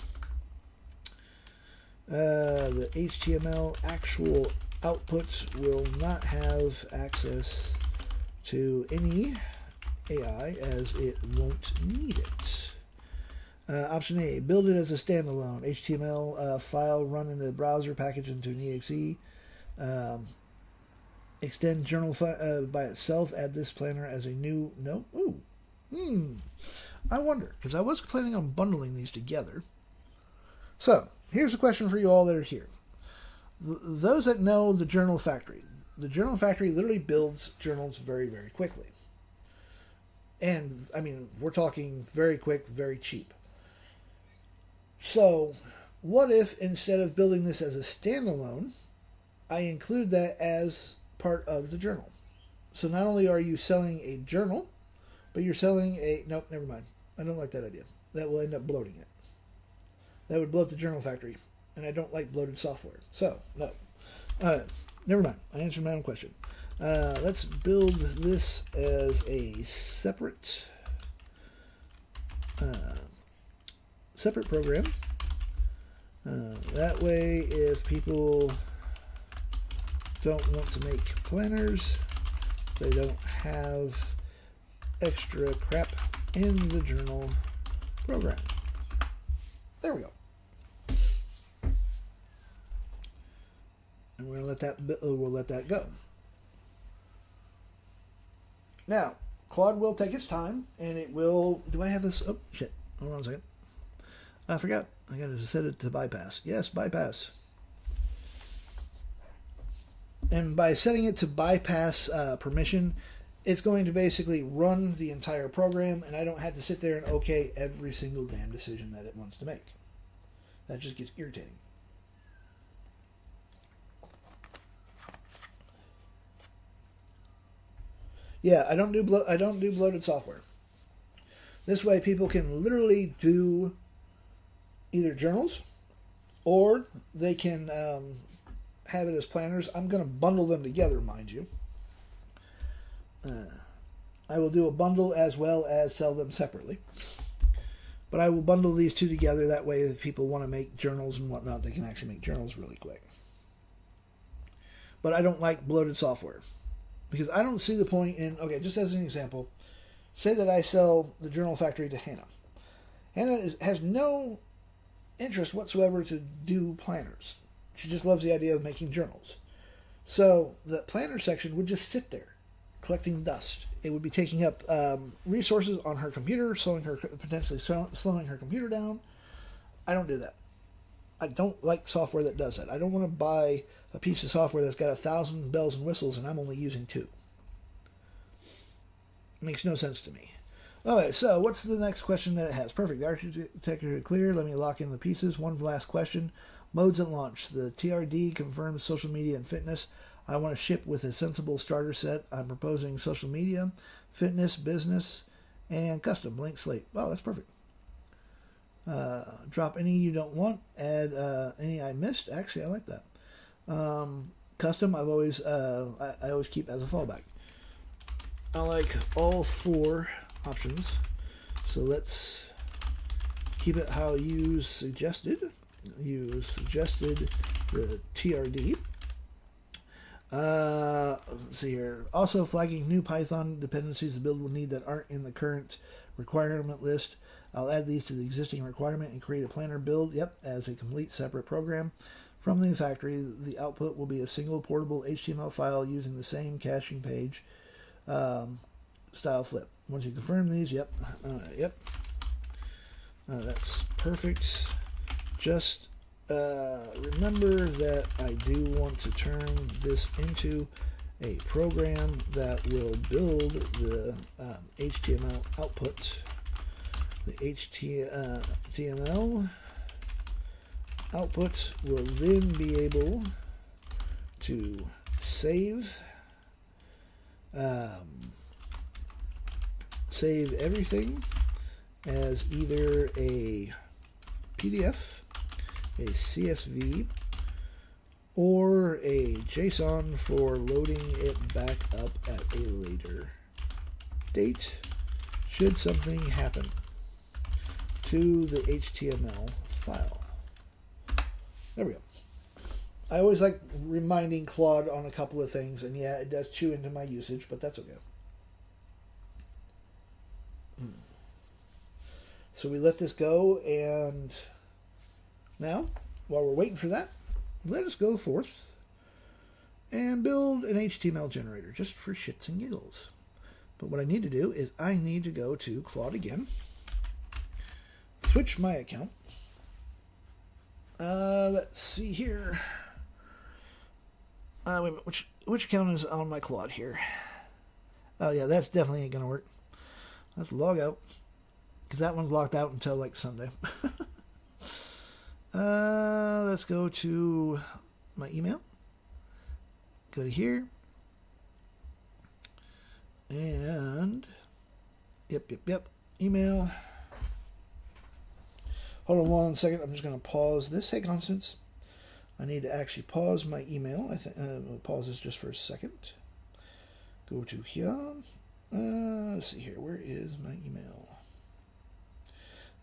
A: The HTML actual outputs will not have access to any AI as it won't need it. Option A, build it as a standalone HTML file, run in the browser, package into an exe. Extend journal by itself, add this planner as a new note. I wonder, because I was planning on bundling these together. So, here's a question for you all that are here. Those that know the Journal Factory literally builds journals very, very quickly. And, I mean, we're talking very quick, very cheap. So, what if instead of building this as a standalone, I include that as part of the journal? So not only are you selling a journal, but you're selling a... Nope, never mind. I don't like that idea. That will end up bloating it. That would bloat the Journal Factory. And I don't like bloated software. So, no. Never mind. I answered my own question. Let's build this as a separate program. That way, if people don't want to make planners, they don't have extra crap in the journal program. There we go. And we'll let that go. Now, Claude will take its time, and it will. Do I have this? Oh shit! Hold on a second. I forgot. I got to set it to bypass. Yes, bypass. And by setting it to bypass permission, it's going to basically run the entire program, and I don't have to sit there and okay every single damn decision that it wants to make. That just gets irritating. Yeah, I don't do bloated software. This way, people can literally do either journals, or they can have it as planners. I'm going to bundle them together, mind you. I will do a bundle as well as sell them separately. But I will bundle these two together. That way, if people want to make journals and whatnot, they can actually make journals really quick. But I don't like bloated software. Because I don't see the point in... Okay, just as an example, say that I sell the Journal Factory to Hannah. Hannah has no interest whatsoever to do planners. She just loves the idea of making journals. So the planner section would just sit there, collecting dust. It would be taking up resources on her computer, potentially slowing her computer down. I don't do that. I don't like software that does that. I don't want to buy a piece of software that's got 1,000 bells and whistles and I'm only using 2. It makes no sense to me. Okay, so what's the next question that it has? Perfect. The architecture is clear. Let me lock in the pieces. One last question. Modes at launch. The TRD confirms social media and fitness. I want to ship with a sensible starter set. I'm proposing social media, fitness, business, and custom. Blank slate. Wow, that's perfect. Drop any you don't want. Add any I missed. Actually, I like that. Custom, I always keep as a fallback. I like all 4 options. So let's keep it how you suggested. You suggested the TRD. Let's see here. Also flagging new Python dependencies the build will need that aren't in the current requirement list. I'll add these to the existing requirement and create a planner build, as a complete separate program. From the factory, the output will be a single portable HTML file using the same caching page style flip. Once you confirm these, that's perfect. Just remember that I do want to turn this into a program that will build the HTML output. The HTML output will then be able to save everything as either a PDF, a CSV, or a JSON for loading it back up at a later date should something happen to the HTML file. There we go. I always like reminding Claude on a couple of things, and yeah, it does chew into my usage, but that's okay. So we let this go, and now, while we're waiting for that, let us go forth and build an HTML generator, just for shits and giggles. But what I need to do is I need to go to Claude again, switch my account. Let's see here. Wait a minute, which account is on my Claude here? Oh yeah, that's definitely ain't gonna work. Let's log out, because that one's locked out until like Sunday. Let's go to my email. Go to here. And yep. Email. Hold on 1 second. I'm just going to pause this. Hey, I need to actually pause my email. I think I'll pause this just for a second. Go to here. Let's see here. Where is my email?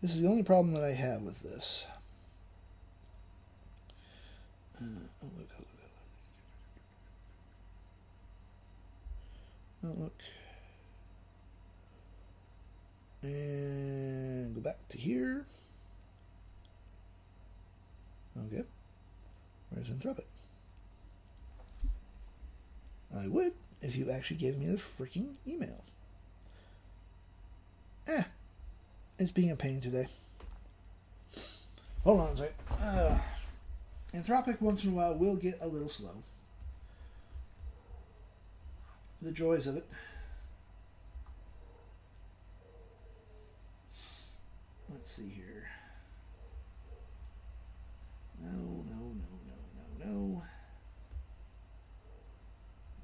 A: This is the only problem that I have with this. Outlook. And go back to here. Okay. Where's Anthropic? I would if you actually gave me the freaking email. It's being a pain today. Hold on a second. Anthropic once in a while will get a little slow. The joys of it. Let's see here. No.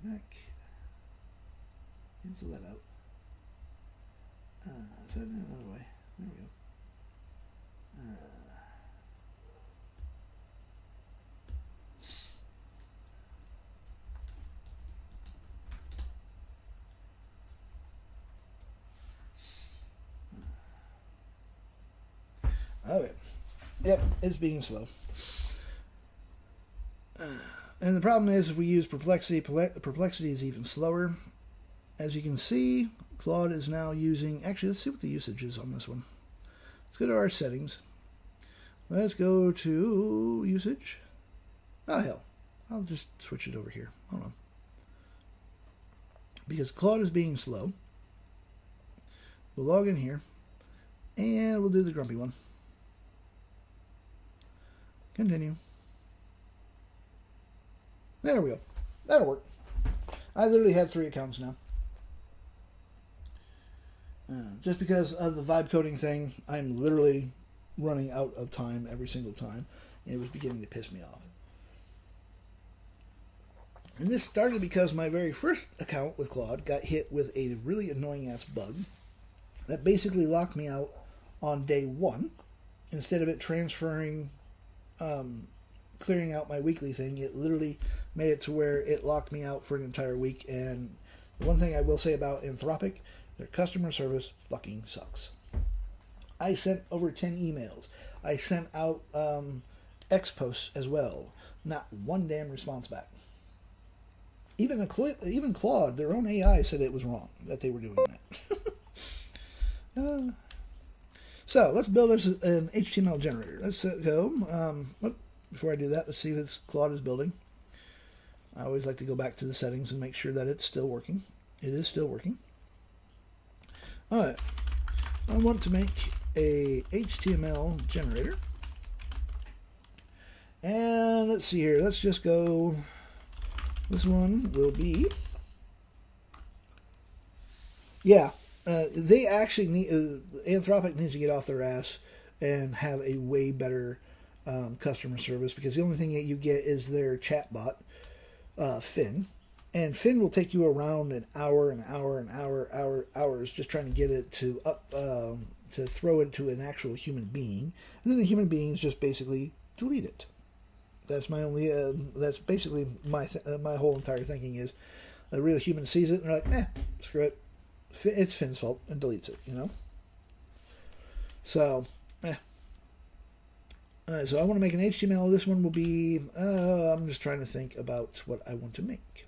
A: Back. Cancel that out. Set it another way. There we go. Okay. Yep, it's being slow. And the problem is if we use Perplexity, Perplexity is even slower. As you can see, Claude is now using... Actually, let's see what the usage is on this one. Let's go to our settings. Let's go to usage. Oh, hell. I'll just switch it over here. Hold on. Because Claude is being slow. We'll log in here. And we'll do the grumpy one. Continue. There we go. That'll work. I literally have 3 accounts now. Just because of the vibe coding thing, I'm literally running out of time every single time. And it was beginning to piss me off. And this started because my very first account with Claude got hit with a really annoying ass bug that basically locked me out on day 1. Instead of it transferring, clearing out my weekly thing, it literally made it to where it locked me out for an entire week. And the one thing I will say about Anthropic, their customer service fucking sucks. I sent over 10 emails. I sent out X posts as well. Not one damn response back. Even Claude, their own AI, said it was wrong that they were doing that. So let's build us an HTML generator. Let's go. Before I do that, let's see if this Claude is building. I always like to go back to the settings and make sure that it's still working. It is still working. All right. I want to make a HTML generator. And let's see here. Let's just go. This one will be. Yeah. They actually need. Anthropic needs to get off their ass and have a way better customer service, because the only thing that you get is their chatbot, Finn. And Finn will take you around hours just trying to get it to to throw it to an actual human being, and then the human beings just basically delete it. That's my only. That's basically my whole entire thinking is, a real human sees it and they're like, screw it, it's Finn's fault, and deletes it. You know. So, so I want to make an HTML. This one will be. I'm just trying to think about what I want to make.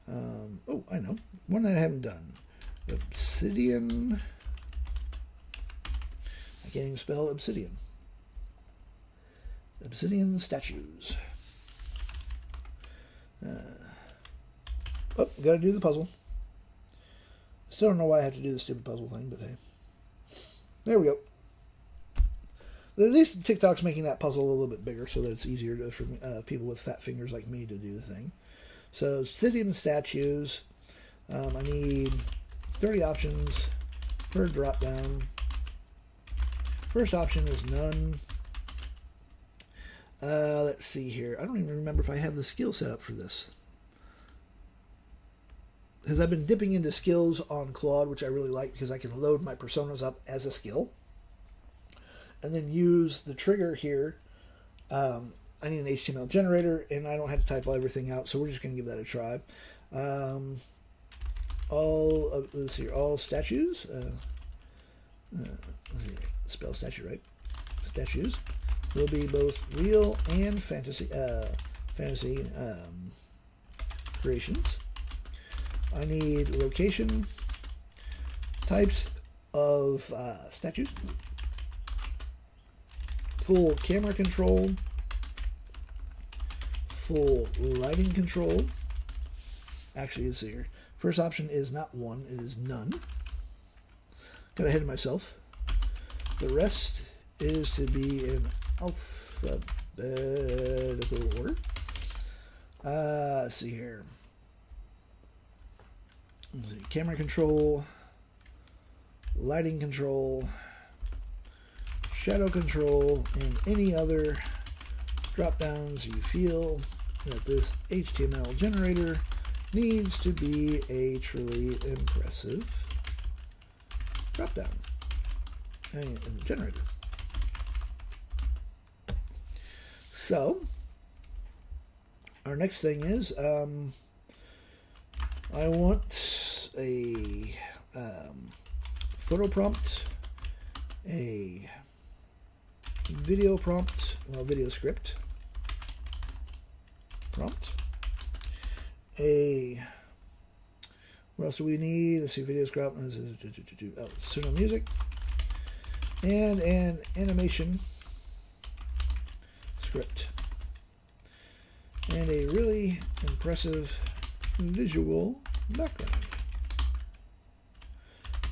A: Oh, I know. One that I haven't done. Obsidian. I can't even spell obsidian. Obsidian statues. Gotta do the puzzle. Still don't know why I have to do the stupid puzzle thing, but hey. There we go. At least TikTok's making that puzzle a little bit bigger so that it's easier for people with fat fingers like me to do the thing. So, obsidian statues. I need 30 options per drop down. First option is none. Let's see here. I don't even remember if I have the skill set up for this. Because I've been dipping into skills on Claude, which I really like because I can load my personas up as a skill. And then use the trigger here. I need an HTML generator, and I don't have to type everything out, so we're just going to give that a try. let's see, all statues. Let's see, spell statue right. Statues will be both real and fantasy creations. I need location, types of statues, full camera control, full lighting control. Actually, let's see here. First option is not one, it is none. Got ahead of myself. The rest is to be in alphabetical order. Let's see here. Let's see. Camera control, lighting control, shadow control, and any other drop downs you feel that this HTML generator needs to be a truly impressive drop down and generator. So our next thing is I want a photo prompt, a video prompt, well, video script prompt, what else do we need? Let's see, video script, Suno music, and an animation script, and a really impressive visual background.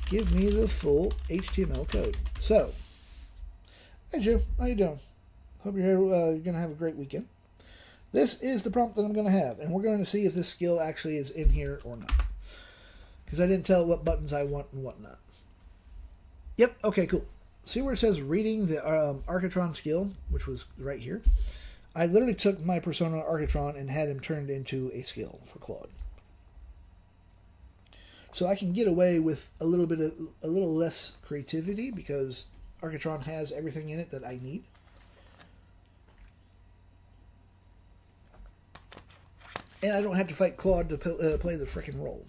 A: Give me the full HTML code. So, hey Joe, how you doing? Hope you're going to have a great weekend. This is the prompt that I'm going to have, and we're going to see if this skill actually is in here or not. Because I didn't tell what buttons I want and what not. Yep, okay, cool. See where it says reading the Architron skill, which was right here? I literally took my persona Architron and had him turned into a skill for Claude. So I can get away with a little less creativity because Architron has everything in it that I need. And I don't have to fight Claude to play the frickin' role.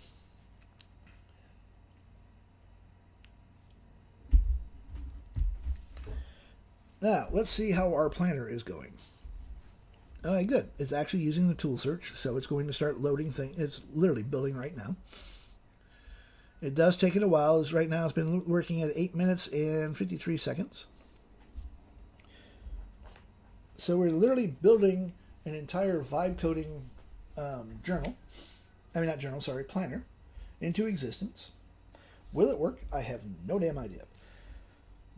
A: Now, let's see how our planner is going. Alright, good. It's actually using the tool search, so it's going to start loading things. It's literally building right now. It does take it a while. Right now it's been working at 8 minutes and 53 seconds. So we're literally building an entire vibe coding planner into existence. Will it work? I have no damn idea.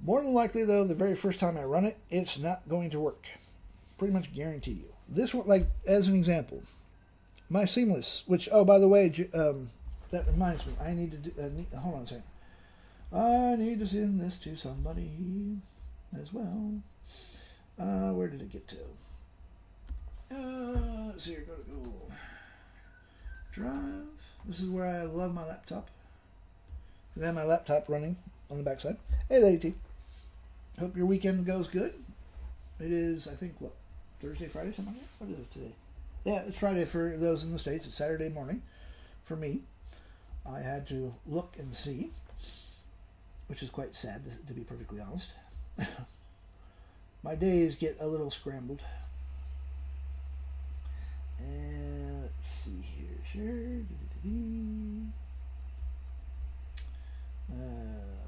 A: More than likely, though, the very first time I run it, it's not going to work. Pretty much guarantee you. This one, like, as an example, my Seamless, which, oh, by the way, that reminds me, I need to do, hold on a second. I need to send this to somebody as well. Where did it get to? Let's see here, go to Google Drive. This is where I love my laptop. And then my laptop running on the backside. Hey, Lady T. Hope your weekend goes good. It is, I think, what, Thursday, Friday, something like that? What is it today? Yeah, it's Friday for those in the States. It's Saturday morning for me. I had to look and see, which is quite sad, to be perfectly honest. My days get a little scrambled. And let's see here. Sure.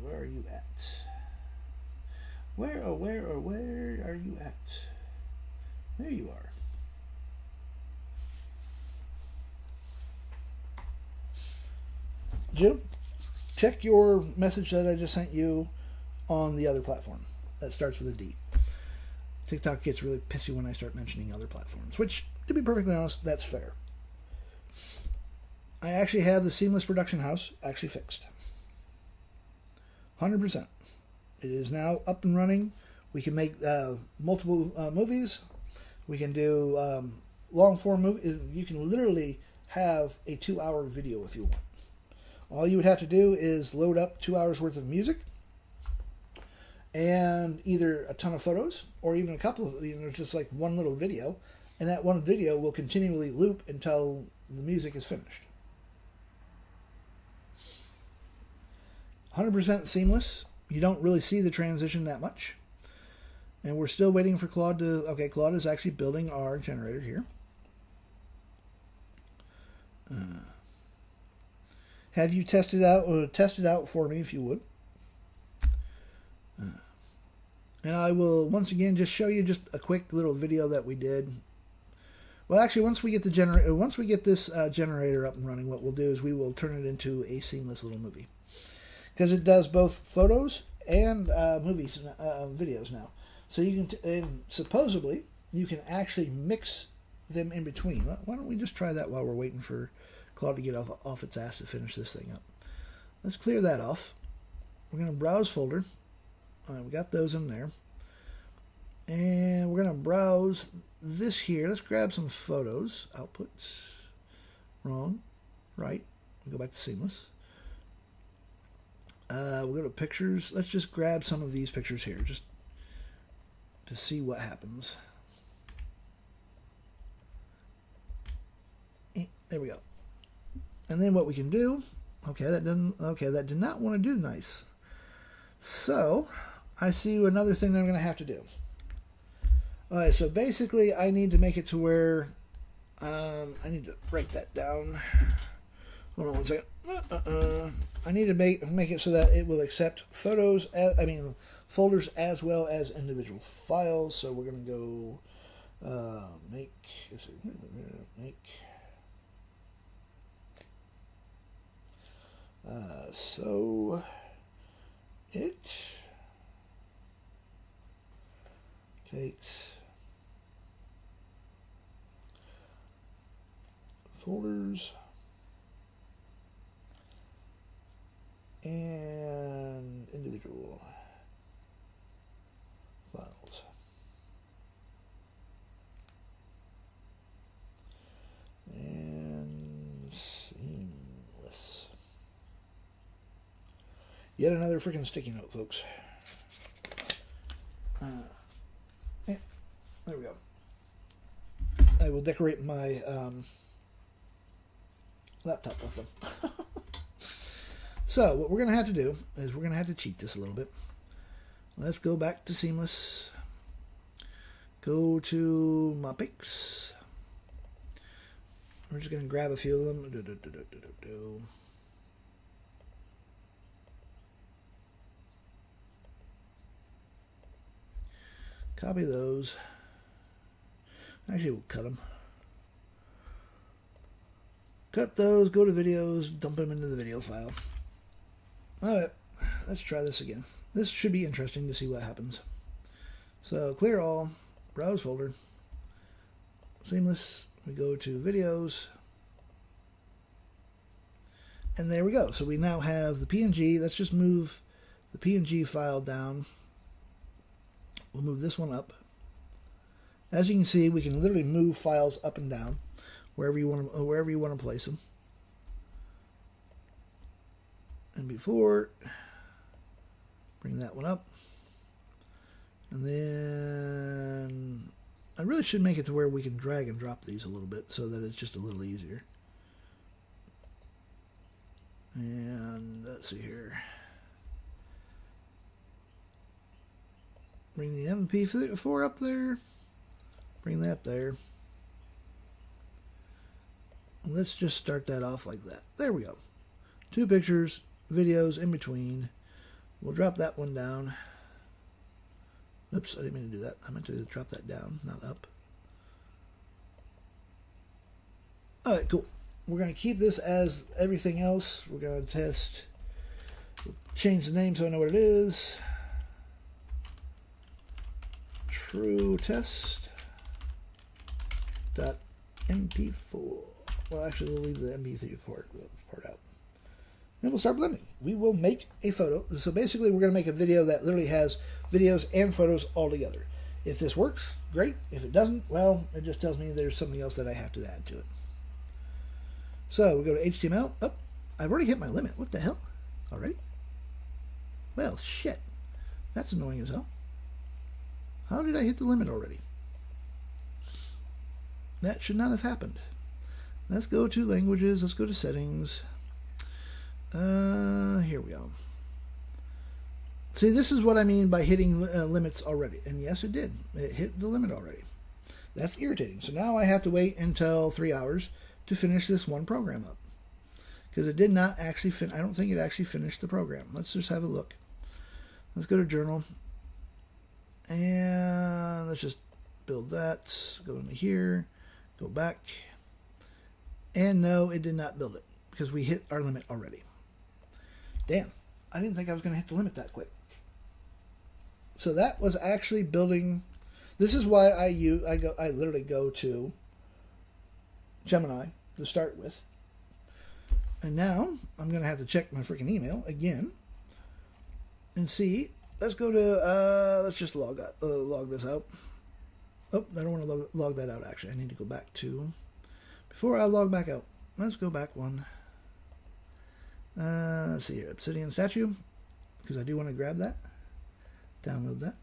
A: Where are you at? Where are you at? There you are. Jim, check your message that I just sent you on the other platform. That starts with a D. TikTok gets really pissy when I start mentioning other platforms, which, to be perfectly honest, that's fair. I actually have the Seamless Production House actually fixed. 100%. It is now up and running. We can make multiple movies. We can do long-form movies. You can literally have a 2-hour video if you want. All you would have to do is load up 2 hours worth of music and either a ton of photos or even a couple of, just like one little video, and that one video will continually loop until the music is finished. 100% seamless. You don't really see the transition that much. And we're still waiting for Claude to... Okay, Claude is actually building our generator here. Have you tested out? Test it out for me if you would. And I will once again just show you just a quick little video that we did. Well, actually, once we get this generator up and running, what we'll do is we will turn it into a seamless little movie, because it does both photos and videos now. So you can and supposedly you can actually mix them in between. Why don't we just try that while we're waiting for Claude to get off its ass to finish this thing up? Let's clear that off. We're going to browse folder. All right, we got those in there. And we're going to browse this here. Let's grab some photos. Outputs. Wrong. Right. We go back to seamless. We'll go to pictures. Let's just grab some of these pictures here just to see what happens. There we go. And then what we can do, that did not want to do nice. So I see another thing that I'm going to have to do. All right, so basically I need to make it to where I need to break that down. Hold on one second. I need to make it so that it will accept photos, folders as well as individual files. So we're going to go make so it takes folders and individual files. And seamless. Yet another freaking sticky note, folks. There we go. I will decorate my laptop with them. So what we're going to have to do is we're going to have to cheat this a little bit. Let's go back to Seamless. Go to my pics. We're just going to grab a few of them. Copy those. Actually, we'll cut them. Cut those, go to videos, dump them into the video file. Alright, let's try this again. This should be interesting to see what happens. So, clear all, browse folder, seamless, we go to videos, and there we go. So we now have the PNG. Let's just move the PNG file down. We'll move this one up. As you can see, we can literally move files up and down wherever you want to place them. And before, bring that one up. And then I really should make it to where we can drag and drop these a little bit so that it's just a little easier. And let's see here. Bring the MP4 up there. Bring that there. Let's just start that off like that. There we go. 2 pictures, videos in between. We'll drop that one down. Oops, I didn't mean to do that. I meant to drop that down, not up. Alright, cool. We're going to keep this as everything else. We're going to test. We'll change the name so I know what it is. True test. .mp4. Well, actually, we'll leave the MP3 part out. And we'll start blending. We will make a photo. So basically, we're going to make a video that literally has videos and photos all together. If this works, great. If it doesn't, well, it just tells me there's something else that I have to add to it. So we go to HTML. Oh, I've already hit my limit. What the hell? Already? Well, shit. That's annoying as hell. How did I hit the limit already? That should not have happened. Let's go to languages. Let's go to settings. Here we go. See, this is what I mean by hitting limits already. And yes, it did. It hit the limit already. That's irritating. So now I have to wait until 3 hours to finish this one program up. Because it did not actually I don't think it actually finished the program. Let's just have a look. Let's go to journal. And let's just build that. Go into here. Go back. And no, it did not build it. Because we hit our limit already. Damn. I didn't think I was going to hit the limit that quick. So that was actually building. This is why I literally go to Gemini to start with. And now I'm going to have to check my freaking email again and see. Let's go to, let's just log this out. Oh, I don't want to log that out, actually. I need to go back to, before I log back out, let's go back one. Let's see here, Obsidian statue, because I do want to grab that. Download that.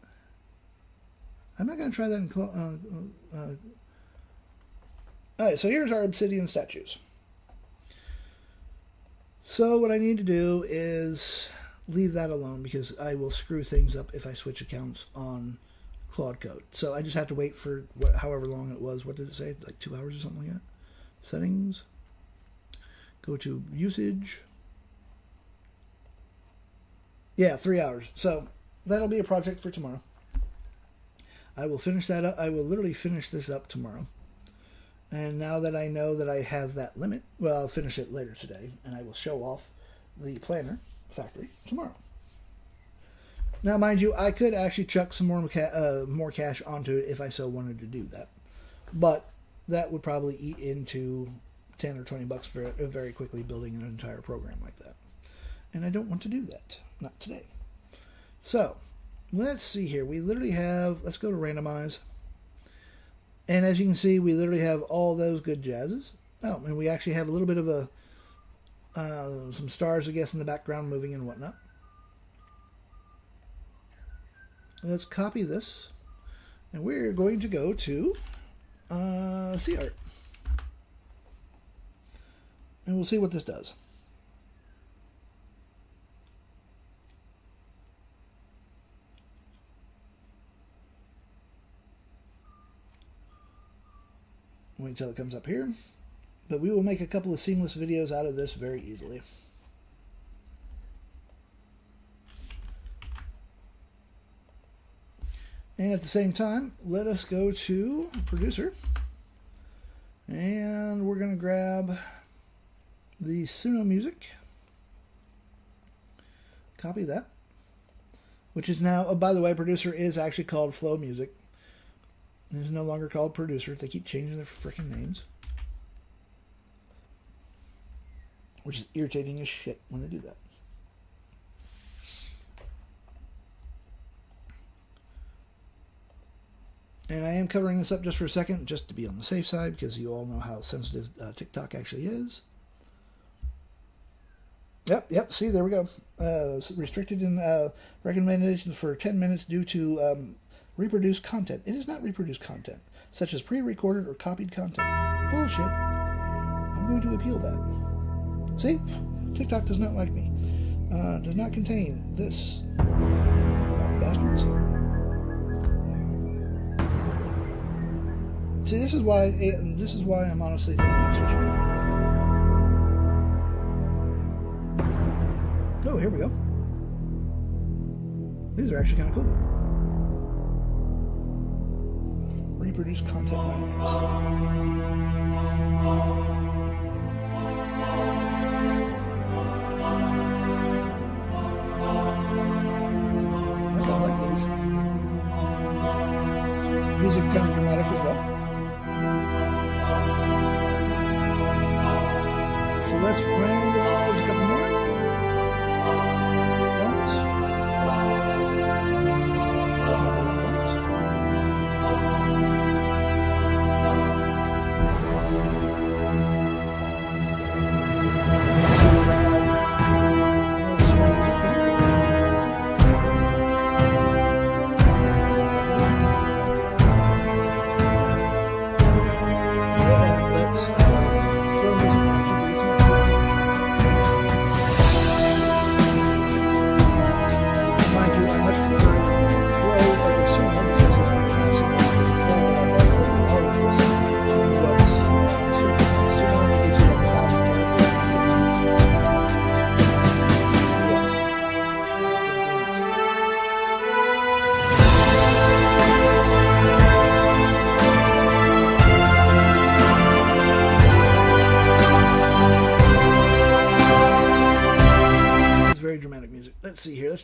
A: I'm not going to try that in Alright, so here's our Obsidian statues. So what I need to do is leave that alone because I will screw things up if I switch accounts on Claude Code. So I just have to wait for however long it was. What did it say? Like 2 hours or something like that? Settings. Go to usage. Yeah, 3 hours. So that'll be a project for tomorrow. I will finish that up. I will literally finish this up tomorrow. And now that I know that I have that limit, well, I'll finish it later today, and I will show off the planner factory tomorrow. Now, mind you, I could actually chuck some more cash onto it if I so wanted to do that. But that would probably eat into 10 or 20 bucks for very quickly building an entire program like that. And I don't want to do that. Not today. So, let's see here. We literally have, let's go to randomize. And as you can see, we literally have all those good jazzes. Oh, and we actually have a little bit of some stars, I guess, in the background moving and whatnot. Let's copy this. And we're going to go to CArt. And we'll see what this does. Wait until it comes up here. But we will make a couple of seamless videos out of this very easily. And at the same time, let us go to producer. And we're going to grab the Suno music. Copy that. Which is now, oh, by the way, producer is actually called Flow Music. It is no longer called producer. They keep changing their freaking names. Which is irritating as shit when they do that. And I am covering this up just for a second, just to be on the safe side, because you all know how sensitive TikTok actually is. Yep, see, there we go. Restricted in recommendations for 10 minutes due to reproduced content. It is not reproduced content, such as pre-recorded or copied content. Bullshit. I'm going to appeal that. See? TikTok does not like me. Does not contain this. Bastards. See, this is why I'm honestly thinking of switching it. Oh, here we go. These are actually kind of cool. Reproduce content languages. I kind of like these. Music kind of dramatic as well. So let's randomize a couple more.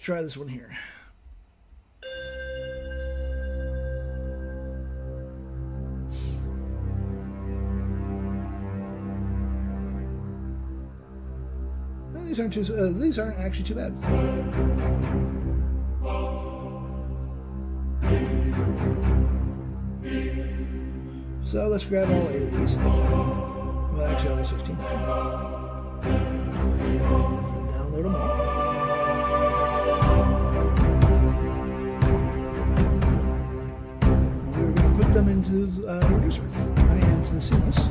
A: try this one here. Well, these aren't actually too bad. So let's grab all 8 of these. Well, actually all 16. Download them all. And we're going to put them into the reducer. I mean, into the seamless.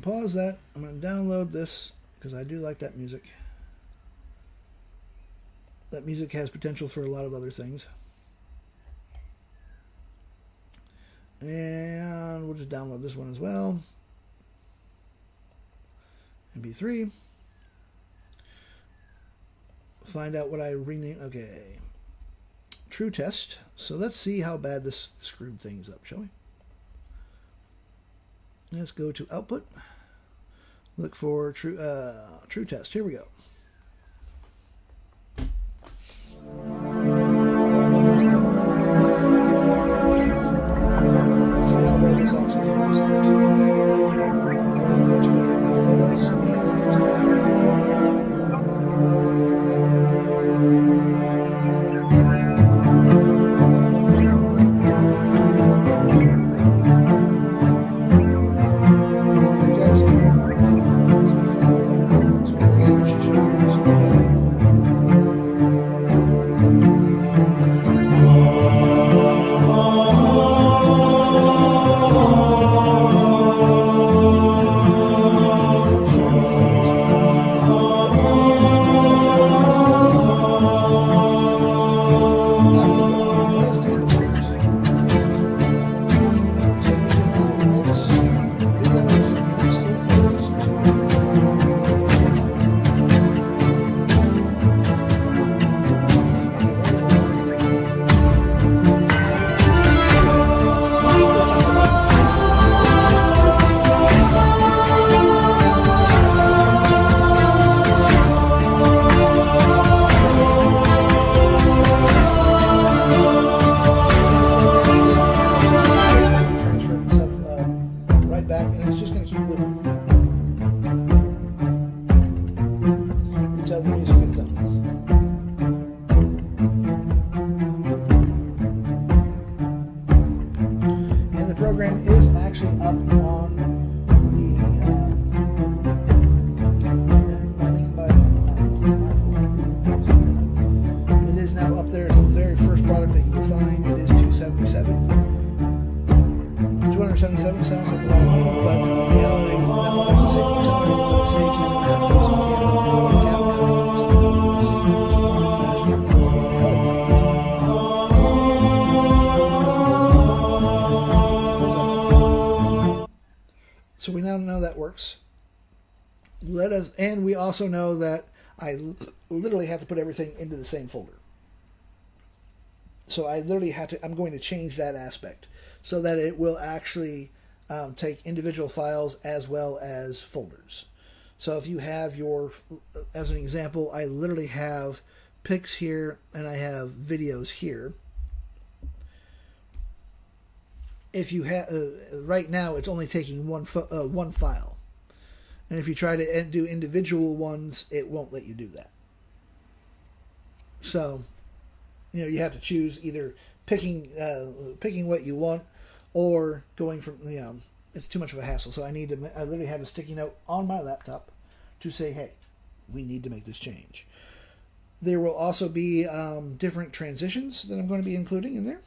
A: Pause that. I'm going to download this because I do like that music. That music has potential for a lot of other things. And we'll just download this one as well. MP3. Find out what I rename. Okay. True test. So let's see how bad this screwed things up, shall we? Let's go to output. Look for true test. Here we go. Let's see how well this actually handles So we now know that works. And we also know that I literally have to put everything into the same folder. So I literally I'm going to change that aspect so that it will actually take individual files as well as folders. So if you have as an example, I literally have pics here and I have videos here. If you have right now, it's only taking one file, and if you try to do individual ones, it won't let you do that. So, you have to choose either picking what you want, or going from it's too much of a hassle. So I literally have a sticky note on my laptop to say, hey, we need to make this change. There will also be different transitions that I'm going to be including in there.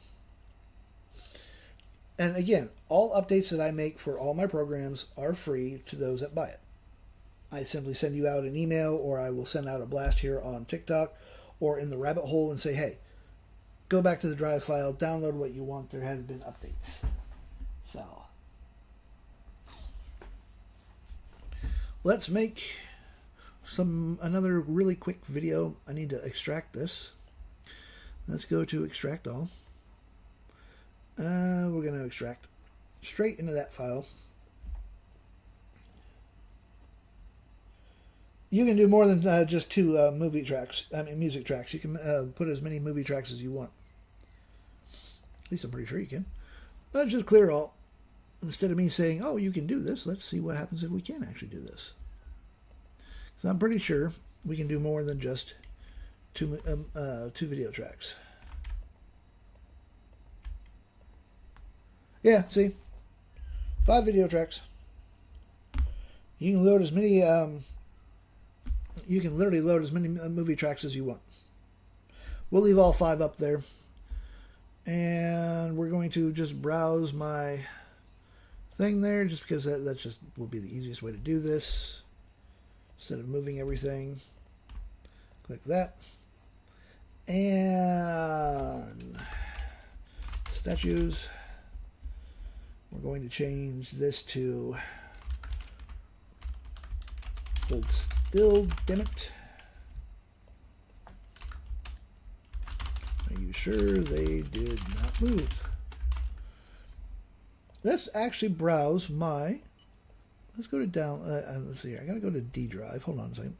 A: And again, all updates that I make for all my programs are free to those that buy it. I simply send you out an email, or I will send out a blast here on TikTok or in the rabbit hole and say, hey, go back to the drive file, download what you want. There has been updates. So let's make another really quick video. I need to extract this. Let's go to extract all. We're going to extract straight into that file. You can do more than just 2 music tracks. You can put as many movie tracks as you want. At least I'm pretty sure you can. Let's just clear all. Instead of me saying, oh, you can do this, let's see what happens if we can actually do this. So I'm pretty sure we can do more than just 2 video tracks. Yeah, see? 5 video tracks. You can load as many... you can literally load as many movie tracks as you want. We'll leave all 5 up there. And we're going to just browse my thing there, just because that just will be the easiest way to do this. Instead of moving everything. Click that. And statues. We're going to change this to hold still, dim it. Are you sure they did not move? Let's actually browse my... Let's go to down... let's see here. I got to go to D drive. Hold on a second.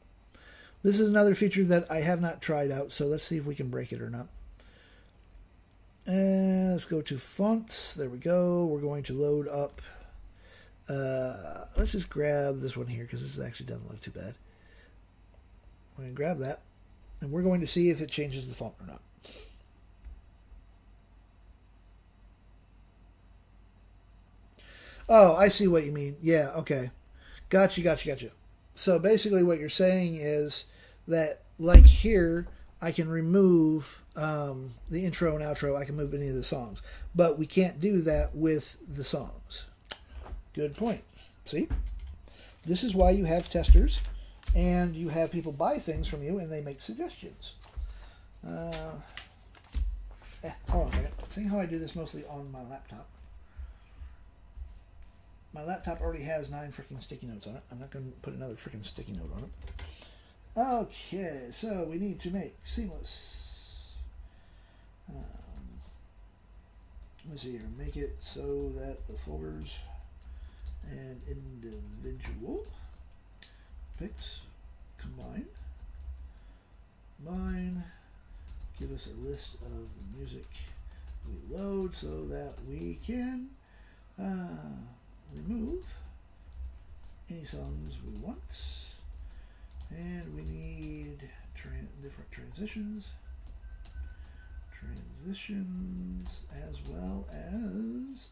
A: This is another feature that I have not tried out, so let's see if we can break it or not. And let's go to fonts. There we go. We're going to load up... let's just grab this one here, because this actually doesn't look too bad. We're going to grab that, and we're going to see if it changes the font or not. Oh, I see what you mean. Yeah, okay. Gotcha. So basically what you're saying is that, like here, I can remove the intro and outro. I can move any of the songs. But we can't do that with the songs. Good point. See? This is why you have testers, and you have people buy things from you, and they make suggestions. Hold on a second. Seeing how I do this mostly on my laptop. My laptop already has 9 freaking sticky notes on it. I'm not going to put another freaking sticky note on it. Okay, so we need to make seamless. Let me see here. Make it so that the folders and individual pics combine. Give us a list of the music we load so that we can remove any songs we want, and we need different transitions as well as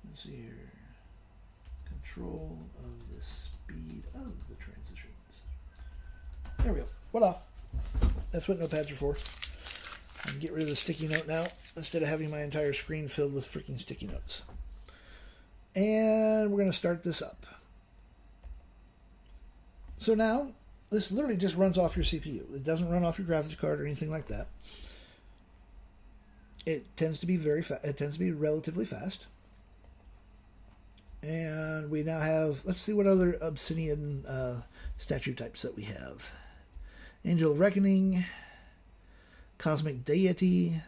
A: let's see here, control of the speed of the transitions. There we go. Voila. That's what notepads are for. I can get rid of the sticky note now instead of having my entire screen filled with freaking sticky notes. And we're going to start this up. So now, this literally just runs off your CPU. It doesn't run off your graphics card or anything like that. It tends to be relatively fast. And we now have, let's see what other Obsidian statue types that we have. Angel of Reckoning, Cosmic Deity,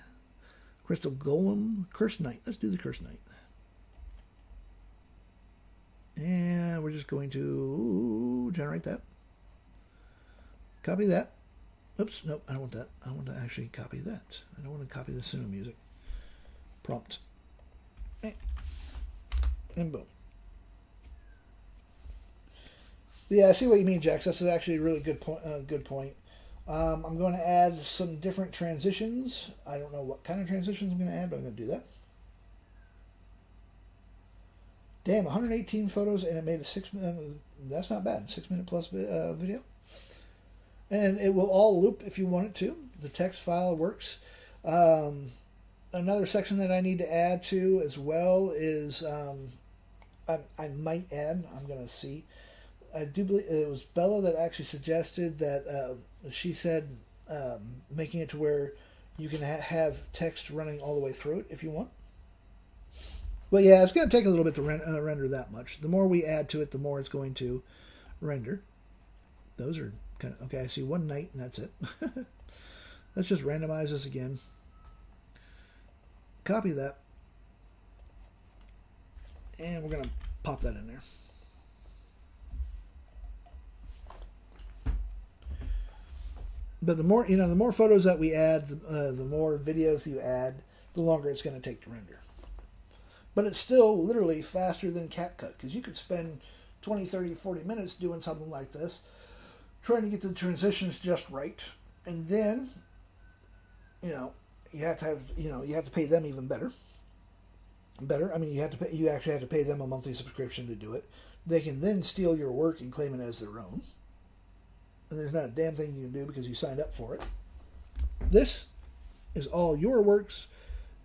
A: Crystal Golem, Curse Knight. Let's do the Curse Knight. And we're just going to generate that. Copy that. Oops, nope, I don't want that. I want to actually copy that. I don't want to copy the Suno music. Prompt. And boom. Yeah, I see what you mean, Jax. That's actually a really good point. I'm going to add some different transitions. I don't know what kind of transitions I'm going to add, but I'm going to do that. Damn, 118 photos, and it made a 6 minute. That's not bad. 6 minute plus video. And it will all loop if you want it to. The text file works. Another section that I need to add to as well is I I might add, I'm going to see. I do believe it was Bella that actually suggested that she said making it to where you can have text running all the way through it if you want. But yeah, it's going to take a little bit to render that much. The more we add to it, the more it's going to render. Those are kind of... Okay, I see one night and that's it. Let's just randomize this again. Copy that. And we're going to pop that in there. But the more, the more photos that we add, the more videos you add, the longer it's going to take to render. But it's still literally faster than CapCut, because you could spend 20, 30, 40 minutes doing something like this, trying to get the transitions just right. And then, you have to have, you have to pay them even better. I mean, you actually have to pay them a monthly subscription to do it. They can then steal your work and claim it as their own. And there's not a damn thing you can do because you signed up for it. This is all your works.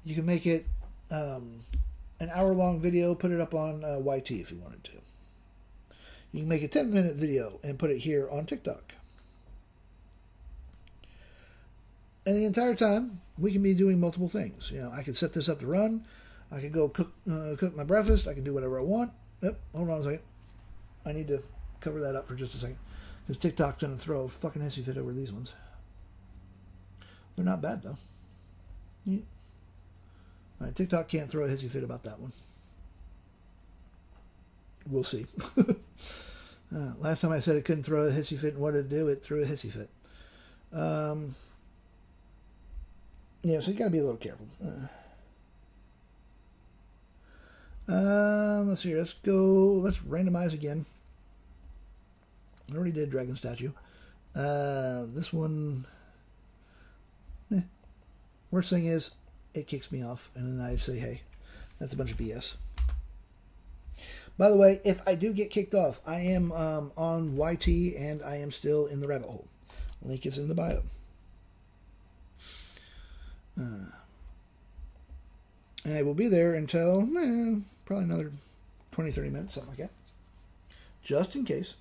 A: You can make it an hour-long video, put it up on YT if you wanted to. You can make a 10-minute video and put it here on TikTok. And the entire time, we can be doing multiple things. I could set this up to run. I could go cook my breakfast. I can do whatever I want. Yep, hold on a second. I need to cover that up for just a second. Because TikTok's going to throw a fucking hissy fit over these ones. They're not bad, though. Yeah. All right, TikTok can't throw a hissy fit about that one. We'll see. Last time I said it couldn't throw a hissy fit, and what did it do? It threw a hissy fit. Yeah, so you got to be a little careful. Let's see here. Let's go. Let's randomize again. I already did Dragon Statue. This one... Worst thing is, it kicks me off, and then I say, hey, that's a bunch of BS. By the way, if I do get kicked off, I am on YT, and I am still in the rabbit hole. Link is in the bio. And I will be there until probably another 20, 30 minutes, something like that. Just in case.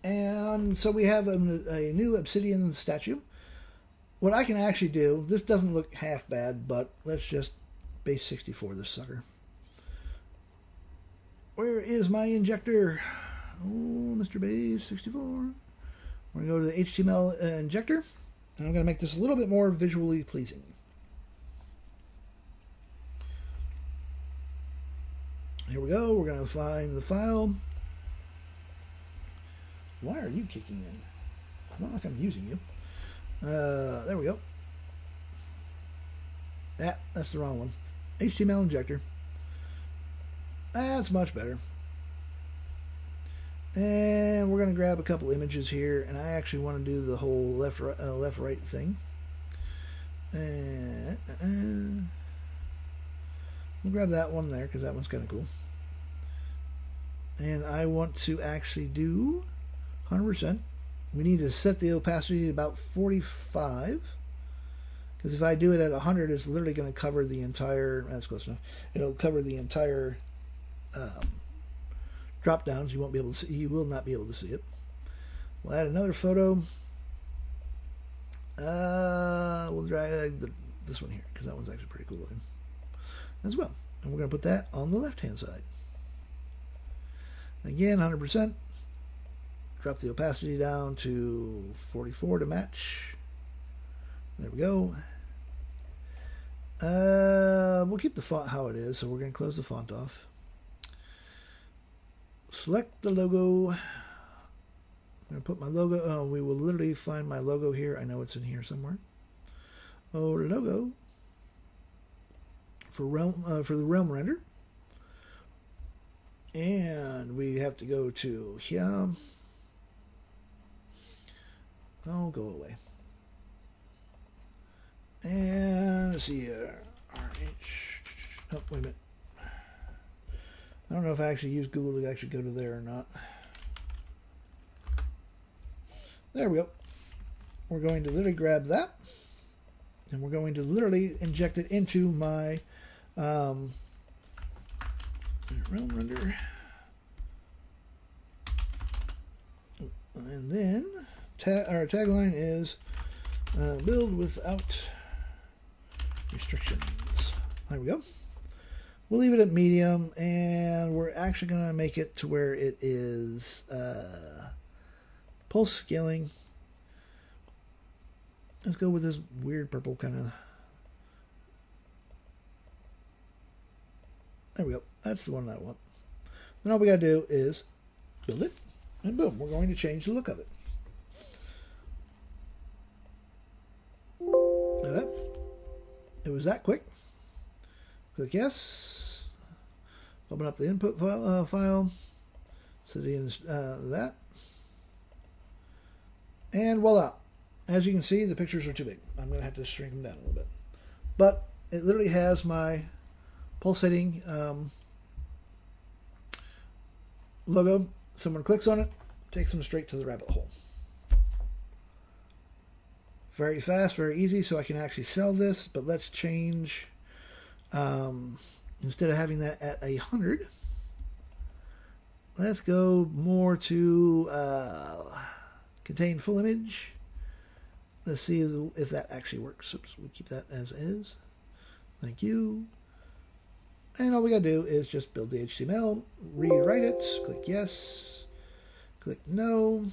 A: And so we have a new obsidian statue. What I can actually do, this doesn't look half bad, but let's just base 64 this sucker. Where is my injector? Oh, Mr. Base 64. We're going to go to the HTML injector, and I'm going to make this a little bit more visually pleasing. Here we go. We're going to find the file. Why are you kicking in? Not like I'm using you. There we go. That's the wrong one. HTML injector. That's much better. And we're going to grab a couple images here, and I actually want to do the whole left-right thing. We'll grab that one there because that one's kind of cool. And I want to actually do 100%. We need to set the opacity to about 45. Because if I do it at 100, it's literally going to cover the entire... That's close enough. It'll cover the entire drop downs. You won't be able to see. You will not be able to see it. We'll add another photo. We'll drag this one here because that one's actually pretty cool looking as well. And we're going to put that on the left-hand side. Again, 100%. Drop the opacity down to 44 to match. There we go. We'll keep the font how it is, so we're going to close the font off. Select the logo. I'm going to put my logo. Oh, we will literally find my logo here. I know it's in here somewhere. Oh, logo for the realm render. And we have to go to here. Oh, go away. And let's see here. Oh, wait a minute. I don't know if I actually use Google to actually go to there or not. There we go. We're going to literally grab that. And we're going to literally inject it into my Realm Render. And then our tagline is build without restrictions. There we go. We'll leave it at medium, and we're actually going to make it to where it is pulse scaling. Let's go with this weird purple kind of. There we go. That's the one I want. Then all we got to do is build it, and boom, we're going to change the look of it. It was that quick. Click yes. Open up the input file. Set in that. And voila. As you can see, the pictures are too big. I'm going to have to shrink them down a little bit. But it literally has my pulsating logo. Someone clicks on it, takes them straight to the rabbit hole. Very fast, very easy, so I can actually sell this. But let's change, instead of having that at 100, let's go more to contain full image. Let's see if that actually works. Oops, we keep that as is. Thank you. And all we got to do is just build the HTML, rewrite it, click yes, click no,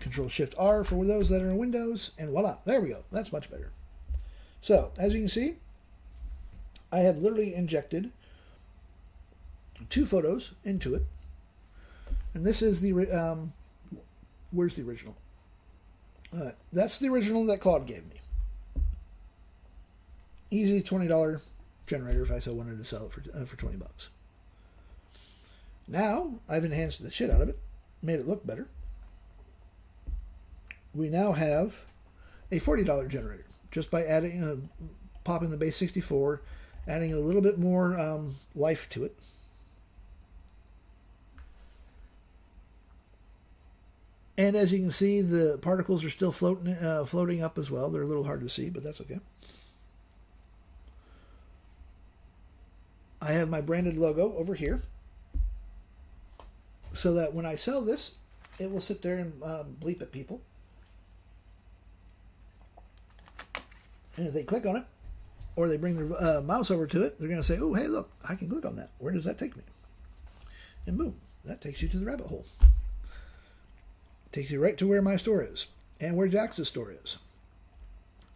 A: Control-Shift-R for those that are in Windows, and voila, there we go. That's much better. So, as you can see, I have literally injected 2 photos into it. And this is the, where's the original? That's the original that Claude gave me. Easy $20 generator if I so wanted to sell it for 20 bucks. Now, I've enhanced the shit out of it, made it look better. We now have a $40 generator just by adding, popping the base 64, adding a little bit more life to it. And as you can see, the particles are still floating up as well. They're a little hard to see, but that's okay. I have my branded logo over here, so that when I sell this, it will sit there and bleep at people. And if they click on it, or they bring their mouse over to it, they're going to say, oh, hey, look, I can click on that. Where does that take me? And boom, that takes you to the rabbit hole. Takes you right to where my store is, and where Jax's store is,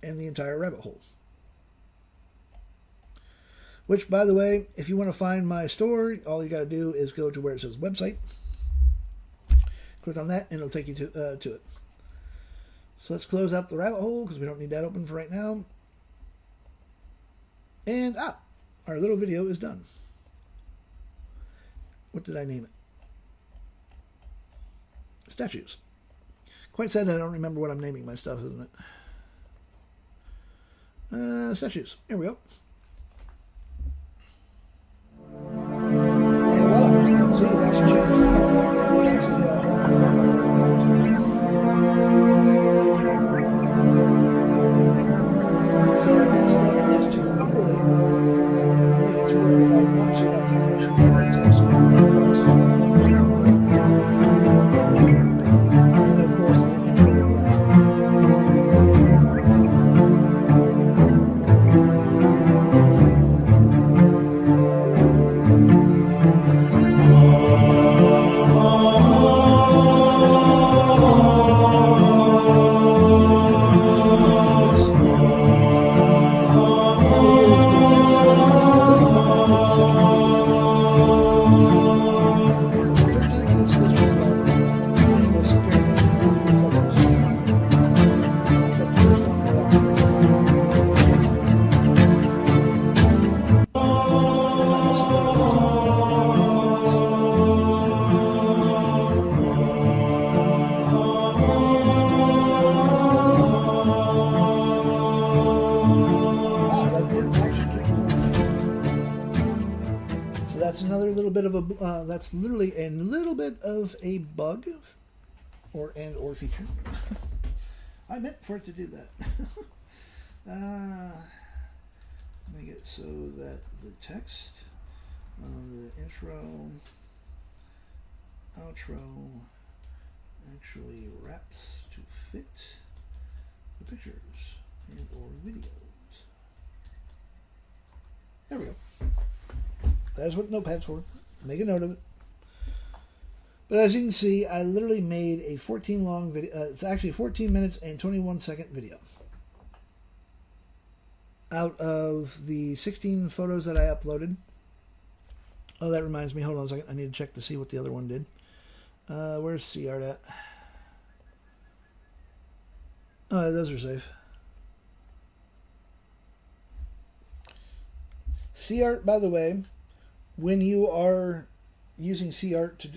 A: and the entire rabbit hole. Which, by the way, if you want to find my store, all you got to do is go to where it says website. Click on that, and it'll take you to it. So let's close out the rabbit hole, because we don't need that open for right now. And, our little video is done. What did I name it? Statues. Quite sad I don't remember what I'm naming my stuff, isn't it? Statues. Here we go. And voila. See, it actually changed the font. It actually, so the next step is to literally make it to where if I want to, I can actually add text across. And of course, the intro and the that's literally a little bit of a bug or feature. I meant for it to do that. Make it so that the text The intro, outro actually wraps to fit the pictures and or videos. There we go. That's what Notepad's for. Make a note of it. But as you can see, I literally made a 14 long video. It's actually 14 minutes and 21 second video. Out of the 16 photos that I uploaded. Oh, that reminds me. Hold on a second. I need to check to see what the other one did. Where's CArt at? Oh, those are safe. CArt, by the way, when you are using CArt to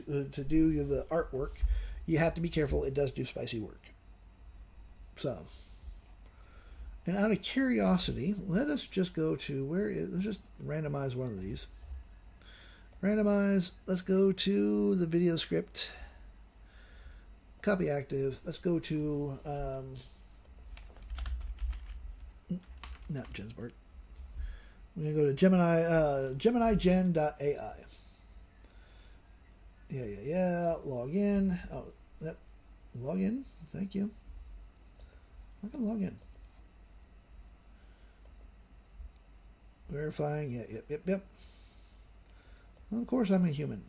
A: do the artwork, you have to be careful. It does do spicy work. So, and out of curiosity, let us just go to let's just randomize one of these. Randomize. Let's go to the video script. Copy active. Let's go to not Genspark. We're gonna go to GeminiGen.ai. Yeah. Log in. Oh, yep. Log in. Thank you. I can log in. Verifying. Yeah. Yep. Well, of course, I'm a human.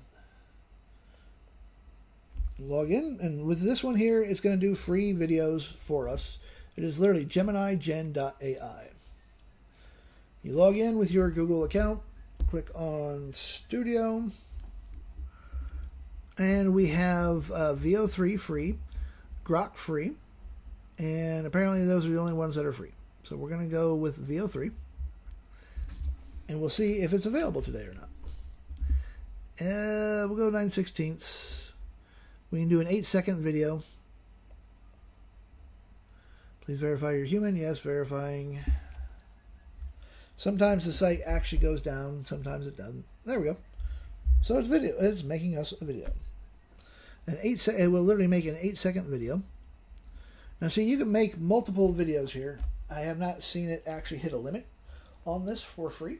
A: Log in, and with this one here, it's going to do free videos for us. It is literally GeminiGen.ai. You log in with your Google account, click on Studio, and we have VO3 free, Grok free, and apparently those are the only ones that are free. So we're going to go with VO3, and we'll see if it's available today or not. We'll go 9/16. We can do an 8-second video. Please verify you're human. Yes, verifying. Sometimes the site actually goes down. Sometimes it doesn't. There we go. So it's video. It's making us a video. It will literally make an 8-second video. Now, see, you can make multiple videos here. I have not seen it actually hit a limit on this for free.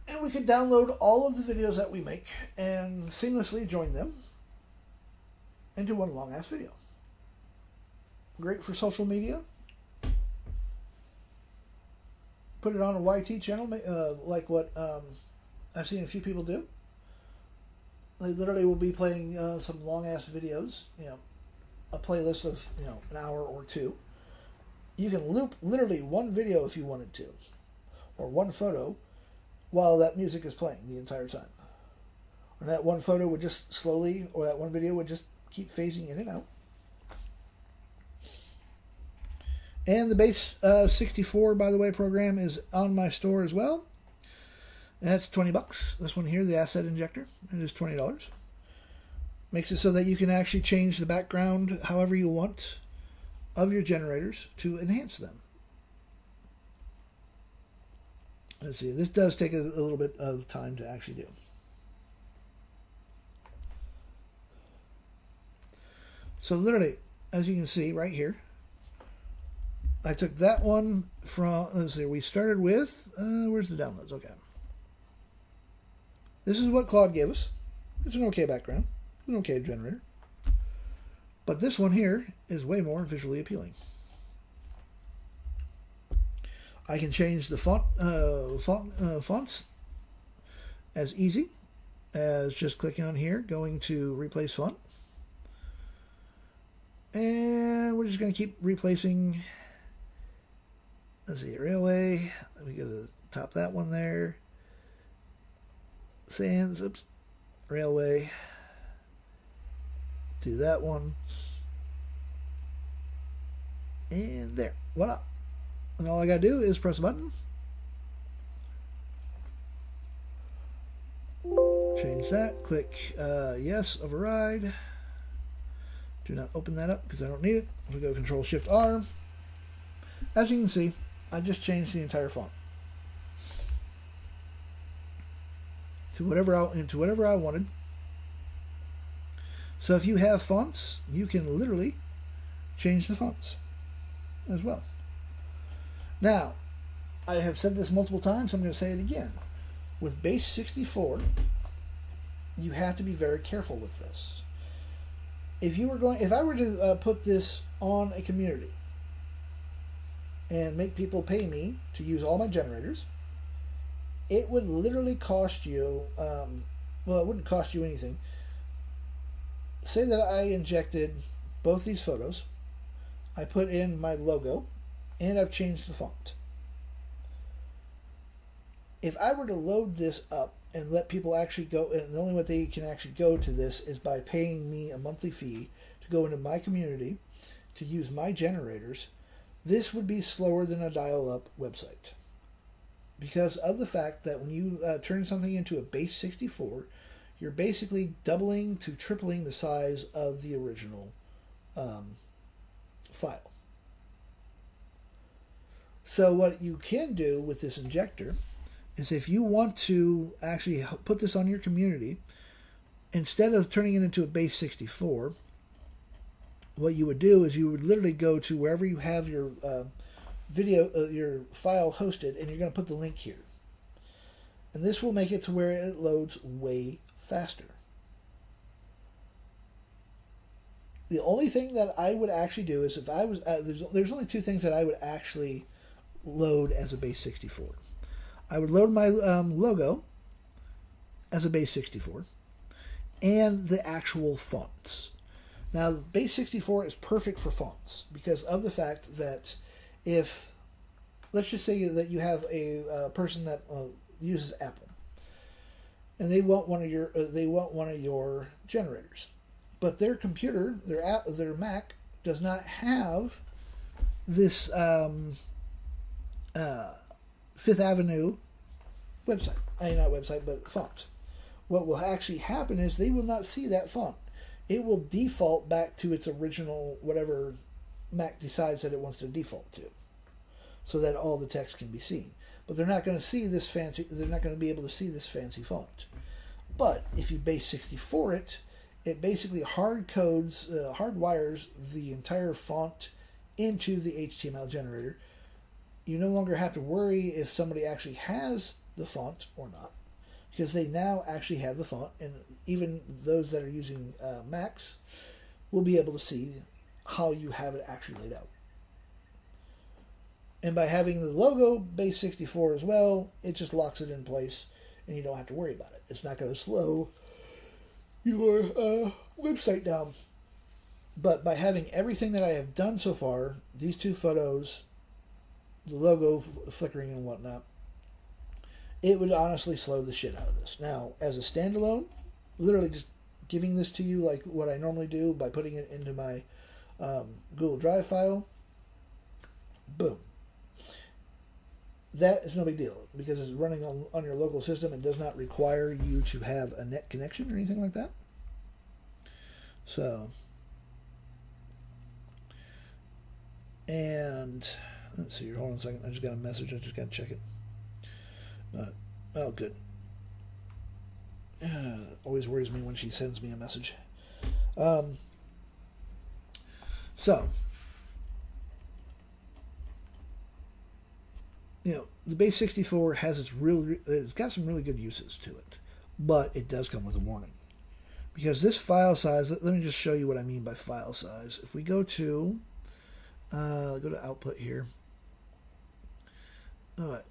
A: And we can download all of the videos that we make and seamlessly join them into one long-ass video. Great for social media. Put it on a YT channel, like what I've seen a few people do. They literally will be playing some long-ass videos, a playlist of, an hour or two. You can loop literally one video if you wanted to, or one photo, while that music is playing the entire time. Or that one photo would just slowly, or that one video would just keep phasing in and out. And the Base 64, by the way, program is on my store as well. That's $20. This one here, the Asset Injector, it is $20. Makes it so that you can actually change the background however you want of your generators to enhance them. Let's see, this does take a little bit of time to actually do. So literally, as you can see right here, I took that one from, let's see, we started with, where's the downloads? Okay. This is what Claude gave us. It's an okay background, an okay generator. But this one here is way more visually appealing. I can change the fonts as easy as just clicking on here, going to replace font. And we're just going to keep replacing. Let's see, Railway. We go to top that one there. Sans, oops, Railway. Do that one. And there, voila. And all I gotta do is press a button. Change that, click yes, override. Do not open that up because I don't need it. If we go Control-Shift-R, as you can see, I just changed the entire font to whatever I wanted. So if you have fonts, you can literally change the fonts as well. Now, I have said this multiple times, so I'm going to say it again. With base 64, you have to be very careful with this. If I were to put this on a community and make people pay me to use all my generators, it would literally cost you, well, it wouldn't cost you anything. Say that I injected both these photos, I put in my logo, and I've changed the font. If I were to load this up and let people actually go, and the only way they can actually go to this is by paying me a monthly fee to go into my community to use my generators, this would be slower than a dial-up website. Because of the fact that when you turn something into a base 64, you're basically doubling to tripling the size of the original file. So what you can do with this injector is, if you want to actually put this on your community, instead of turning it into a base 64, what you would do is you would literally go to wherever you have your your file hosted, and you're going to put the link here. And this will make it to where it loads way faster. The only thing that I would actually do is, if I was there's only two things that I would actually load as a base 64. I would load my logo as a base 64 and the actual fonts. Now, base 64 is perfect for fonts because of the fact that if, let's just say that you have a person that uses Apple, and they want one of your generators, but their computer, their Mac, does not have this Fifth Avenue website. Not website, but font. What will actually happen is they will not see that font. It will default back to its original, whatever Mac decides that it wants to default to, so that all the text can be seen. But they're not going to see this fancy. They're not going to be able to see this fancy font. But if you base 64 it, it basically hardwires the entire font into the HTML generator. You no longer have to worry if somebody actually has the font or not, because they now actually have the font, and even those that are using Macs will be able to see how you have it actually laid out. And by having the logo base 64 as well, it just locks it in place, and you don't have to worry about it. It's not going to slow your website down. But by having everything that I have done so far, these two photos, the logo flickering and whatnot, it would honestly slow the shit out of this. Now, as a standalone, literally just giving this to you like what I normally do by putting it into my Google Drive file, boom. That is no big deal because it's running on your local system and does not require you to have a net connection or anything like that. So, and let's see here. Hold on a second. I just got a message. I just got to check it. Oh, good. Always worries me when she sends me a message. So, the base 64 has it's got some really good uses to it, but it does come with a warning. Because this file size, let me just show you what I mean by file size. If we go to output here. All right.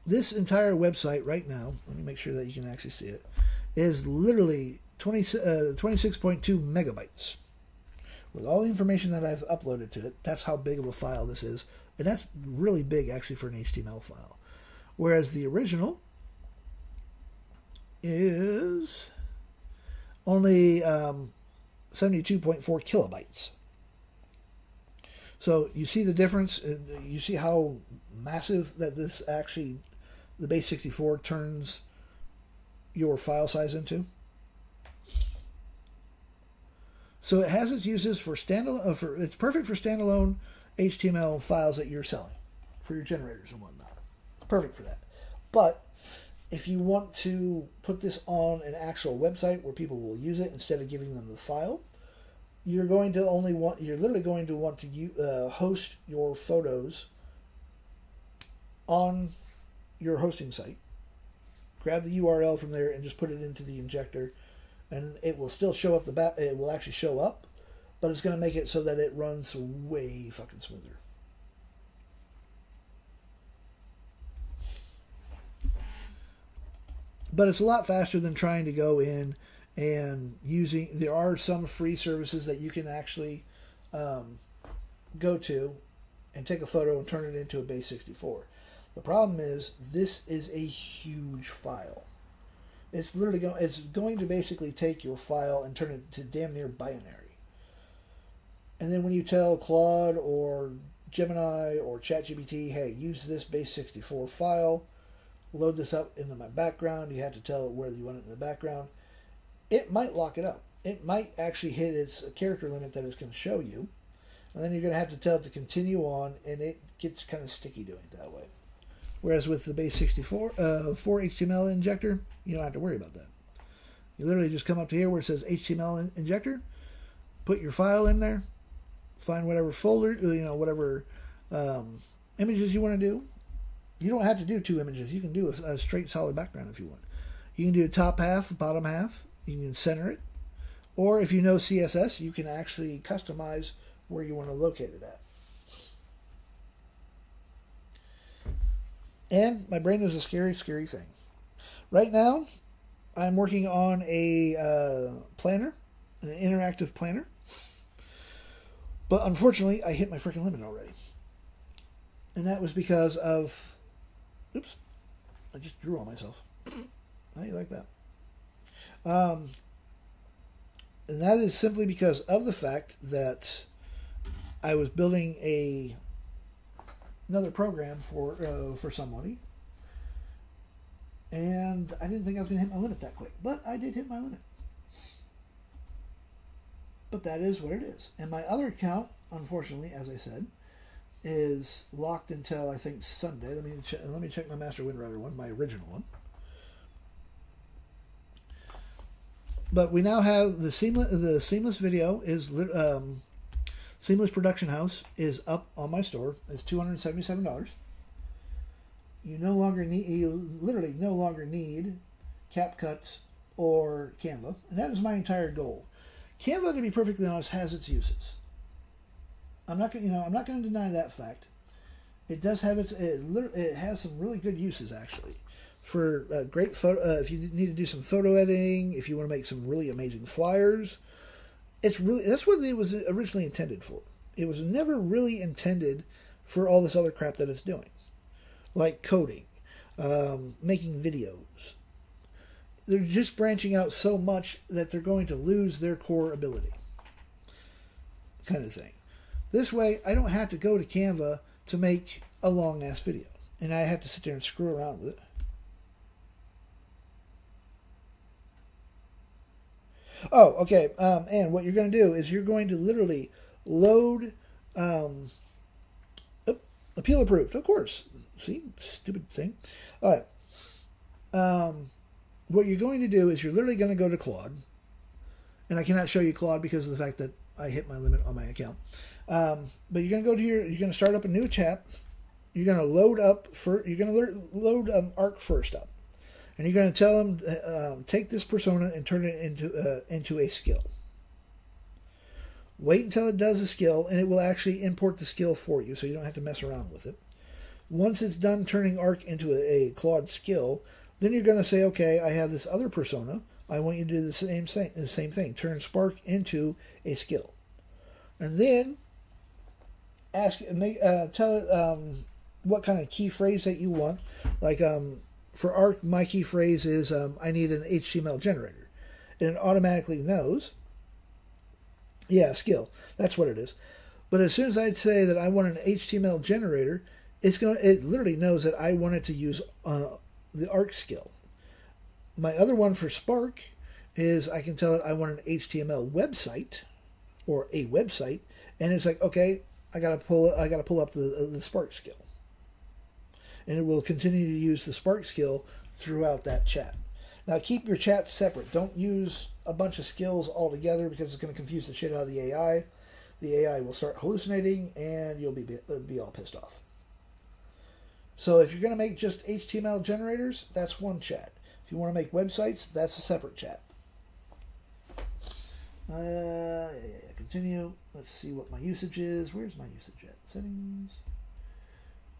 A: This entire website right now, let me make sure that you can actually see it, is literally 26.2 megabytes. With all the information that I've uploaded to it, that's how big of a file this is. And that's really big, actually, for an HTML file. Whereas the original is only 72.4 kilobytes. So you see the difference? You see how massive that this actually, the base 64 turns your file size into? So it has its uses for standalone. It's perfect for standalone HTML files that you're selling for your generators and whatnot. It's perfect for that. But if you want to put this on an actual website where people will use it instead of giving them the file, you're literally going to want to host your photos on your hosting site, grab the URL from there, and just put it into the injector, and it will still show up it will actually show up, but it's going to make it so that it runs way fucking smoother. But it's a lot faster than trying to go in and using. There are some free services that you can actually go to and take a photo and turn it into a base 64. The problem is this is a huge file. It's literally going to basically take your file and turn it to damn near binary. And then when you tell Claude or Gemini or ChatGPT, hey, use this base 64 file, load this up into my background, you have to tell it where you want it in the background, it might lock it up. It might actually hit its character limit that it's going to show you, and then you're going to have to tell it to continue on, and it gets kind of sticky doing it that way. Whereas with the base 64 for HTML injector, you don't have to worry about that. You literally just come up to here where it says HTML injector, put your file in there, find whatever folder, whatever images you want to do. You don't have to do 2 images. You can do a straight solid background if you want. You can do top half, bottom half. You can center it. Or if you know CSS, you can actually customize where you want to locate it at. And my brain is a scary, scary thing. Right now, I'm working on a planner, an interactive planner. But unfortunately, I hit my freaking limit already. And that was because of... Oops. I just drew on myself. How do you like that? And that is simply because of the fact that I was building another program for somebody, and I didn't think I was going to hit my limit that quick, but I did hit my limit. But that is what it is. And my other account, unfortunately, as I said, is locked until I think Sunday. Let me check my Master Windrider one, my original one. But we now have the Seamless video is Seamless Production House is up on my store. It's $277. You literally no longer need CapCut or Canva, and that is my entire goal. Canva, to be perfectly honest, has its uses. I'm not going to deny that fact. It does have it has some really good uses actually. For great photo, if you need to do some photo editing, if you want to make some really amazing flyers, that's what it was originally intended for. It was never really intended for all this other crap that it's doing, like coding, making videos. They're just branching out so much that they're going to lose their core ability, kind of thing. This way, I don't have to go to Canva to make a long ass video, and I have to sit there and screw around with it. Oh, okay. And what you're going to do is you're going to literally load appeal approved, of course. See, stupid thing. All right. What you're going to do is you're literally going to go to Claude, and I cannot show you Claude because of the fact that I hit my limit on my account. But you're going to go to you're going to start up a new chat. You're going to load Arc first up. And you're going to tell them, take this persona and turn it into a skill. Wait until it does a skill, and it will actually import the skill for you, so you don't have to mess around with it. Once it's done turning Arc into a Claude skill, then you're going to say, okay, I have this other persona. I want you to do the same thing. Turn Spark into a skill. And then tell it what kind of key phrase that you want. Like, for Arc, my key phrase is, I need an HTML generator. And it automatically knows. Yeah, skill. That's what it is. But as soon as I say that I want an HTML generator, it literally knows that I want it to use the Arc skill. My other one for Spark is I can tell it I want an HTML website or a website, and it's like, okay, I gotta pull up the Spark skill. And it will continue to use the Spark skill throughout that chat. Now, keep your chat separate. Don't use a bunch of skills all together because it's going to confuse the shit out of the AI. The AI will start hallucinating, and you'll be all pissed off. So if you're going to make just HTML generators, that's one chat. If you want to make websites, that's a separate chat. Continue. Let's see what my usage is. Where's my usage at? Settings.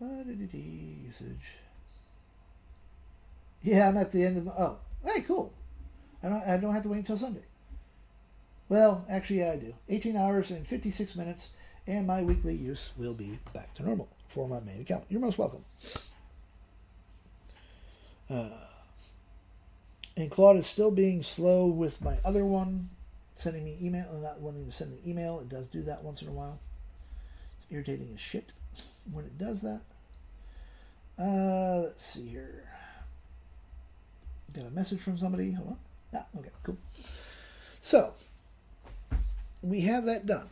A: Usage. Yeah, I'm at the end of my... Oh, hey, cool. I don't have to wait until Sunday. Well, actually, yeah, I do. 18 hours and 56 minutes, and my weekly use will be back to normal for my main account. You're most welcome. And Claude is still being slow with my other one, sending me email, not wanting to send me email. It does do that once in a while. It's irritating as shit when it does that. Let's see here. Got a message from somebody. Hold on. Ah, okay, cool. So, we have that done.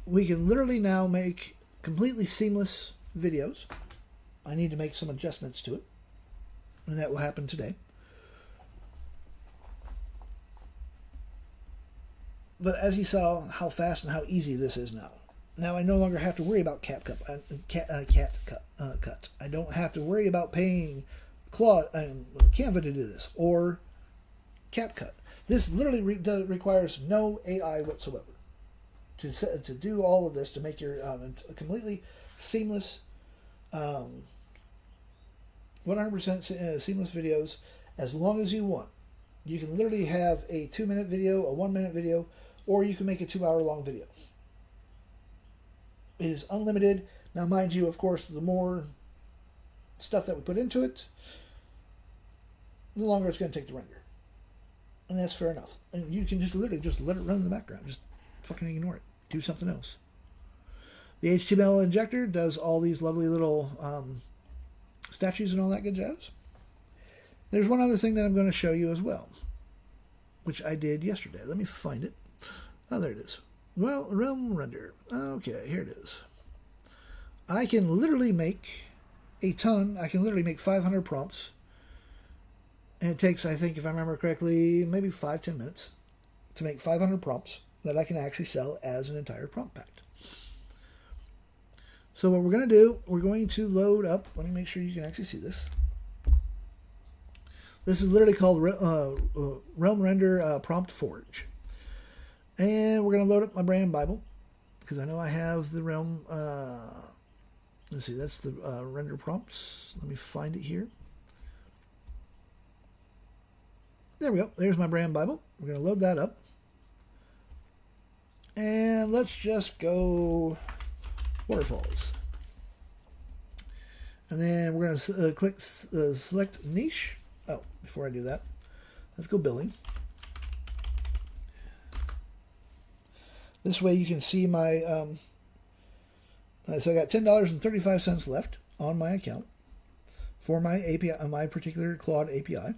A: We can literally now make completely seamless videos. I need to make some adjustments to it, and that will happen today. But as you saw, how fast and how easy this is now. Now I no longer have to worry about CapCut. I don't have to worry about paying Canva to do this, or CapCut. This literally requires no AI whatsoever to do all of this, to make your completely seamless, 100% seamless videos as long as you want. You can literally have a 2-minute video, a 1-minute video, or you can make a 2-hour-long video. It is unlimited. Now, mind you, of course, the more stuff that we put into it, the longer it's going to take to render. And that's fair enough. And you can just literally just let it run in the background. Just fucking ignore it. Do something else. The HTML injector does all these lovely little statues and all that good jazz. There's one other thing that I'm going to show you as well, which I did yesterday. Let me find it. Oh, there it is. Well, Realm Render. Okay, here it is. I can literally make a ton. I can literally make 500 prompts. And it takes, I think, if I remember correctly, maybe 5-10 minutes to make 500 prompts that I can actually sell as an entire prompt pack. So what we're going to do, we're going to load up. Let me make sure you can actually see this. This is literally called Realm Render Prompt Forge. And we're going to load up my brand Bible, because I know I have the Realm. Let's see, that's the render prompts. Let me find it here. There we go. There's my brand Bible. We're going to load that up. And let's just go waterfalls. And then we're going to click select niche. Oh, before I do that, let's go billing. This way you can see my, so I got $10.35 left on my account for my API, my particular Claude API.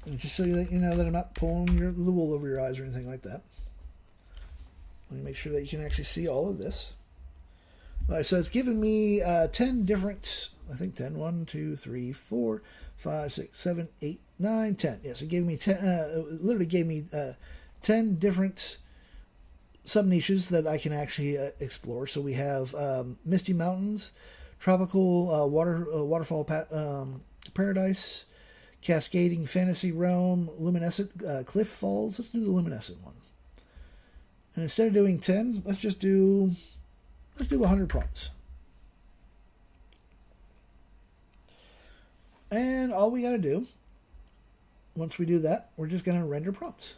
A: And just so you know that I'm not pulling the wool over your eyes or anything like that. Let me make sure that you can actually see all of this. All right, so it's given me 10 different, I think 10, 1, 2, 3, 4, 5, 6, 7, 8, 9, 10. Yes, it gave me 10, it literally gave me 10 different sub-niches that I can actually explore. So we have Misty Mountains, Tropical Waterfall Paradise, Cascading Fantasy Realm, Luminescent Cliff Falls. Let's do the Luminescent one. And instead of doing 10, let's do 100 prompts. And all we got to do, once we do that, we're just going to render prompts.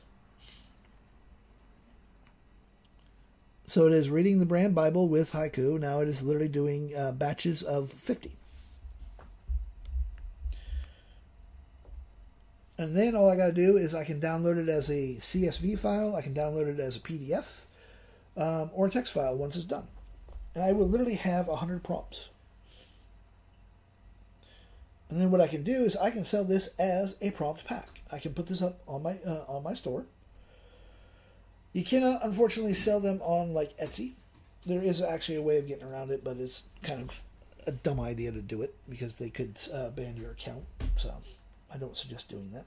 A: So it is reading the brand Bible with haiku. Now it is literally doing batches of 50. And then all I got to do is I can download it as a CSV file. I can download it as a PDF or a text file once it's done. And I will literally have 100 prompts. And then what I can do is I can sell this as a prompt pack. I can put this up on my store. You cannot, unfortunately, sell them on like Etsy. There is actually a way of getting around it, but it's kind of a dumb idea to do it because they could ban your account. So I don't suggest doing that.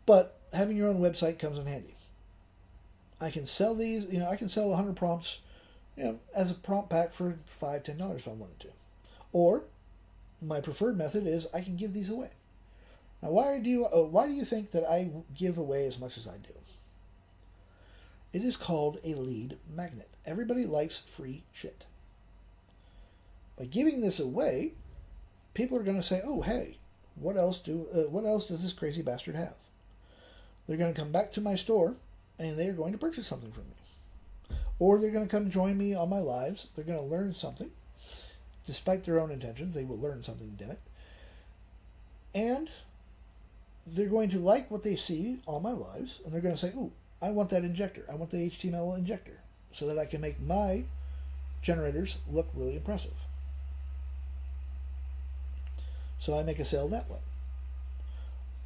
A: But having your own website comes in handy. I can sell these, I can sell 100 prompts, as a prompt pack for $5, $10 if I wanted to. Or my preferred method is I can give these away. Now, why do you think that I give away as much as I do? It is called a lead magnet. Everybody likes free shit. By giving this away, people are going to say, "Oh, hey, what else does this crazy bastard have?" They're going to come back to my store, and they're going to purchase something from me, or they're going to come join me on my lives. They're going to learn something, despite their own intentions. They will learn something, damn it, and they're going to like what they see on my lives, and they're going to say, "Ooh, I want that injector. I want the HTML injector, so that I can make my generators look really impressive." So I make a sale that way.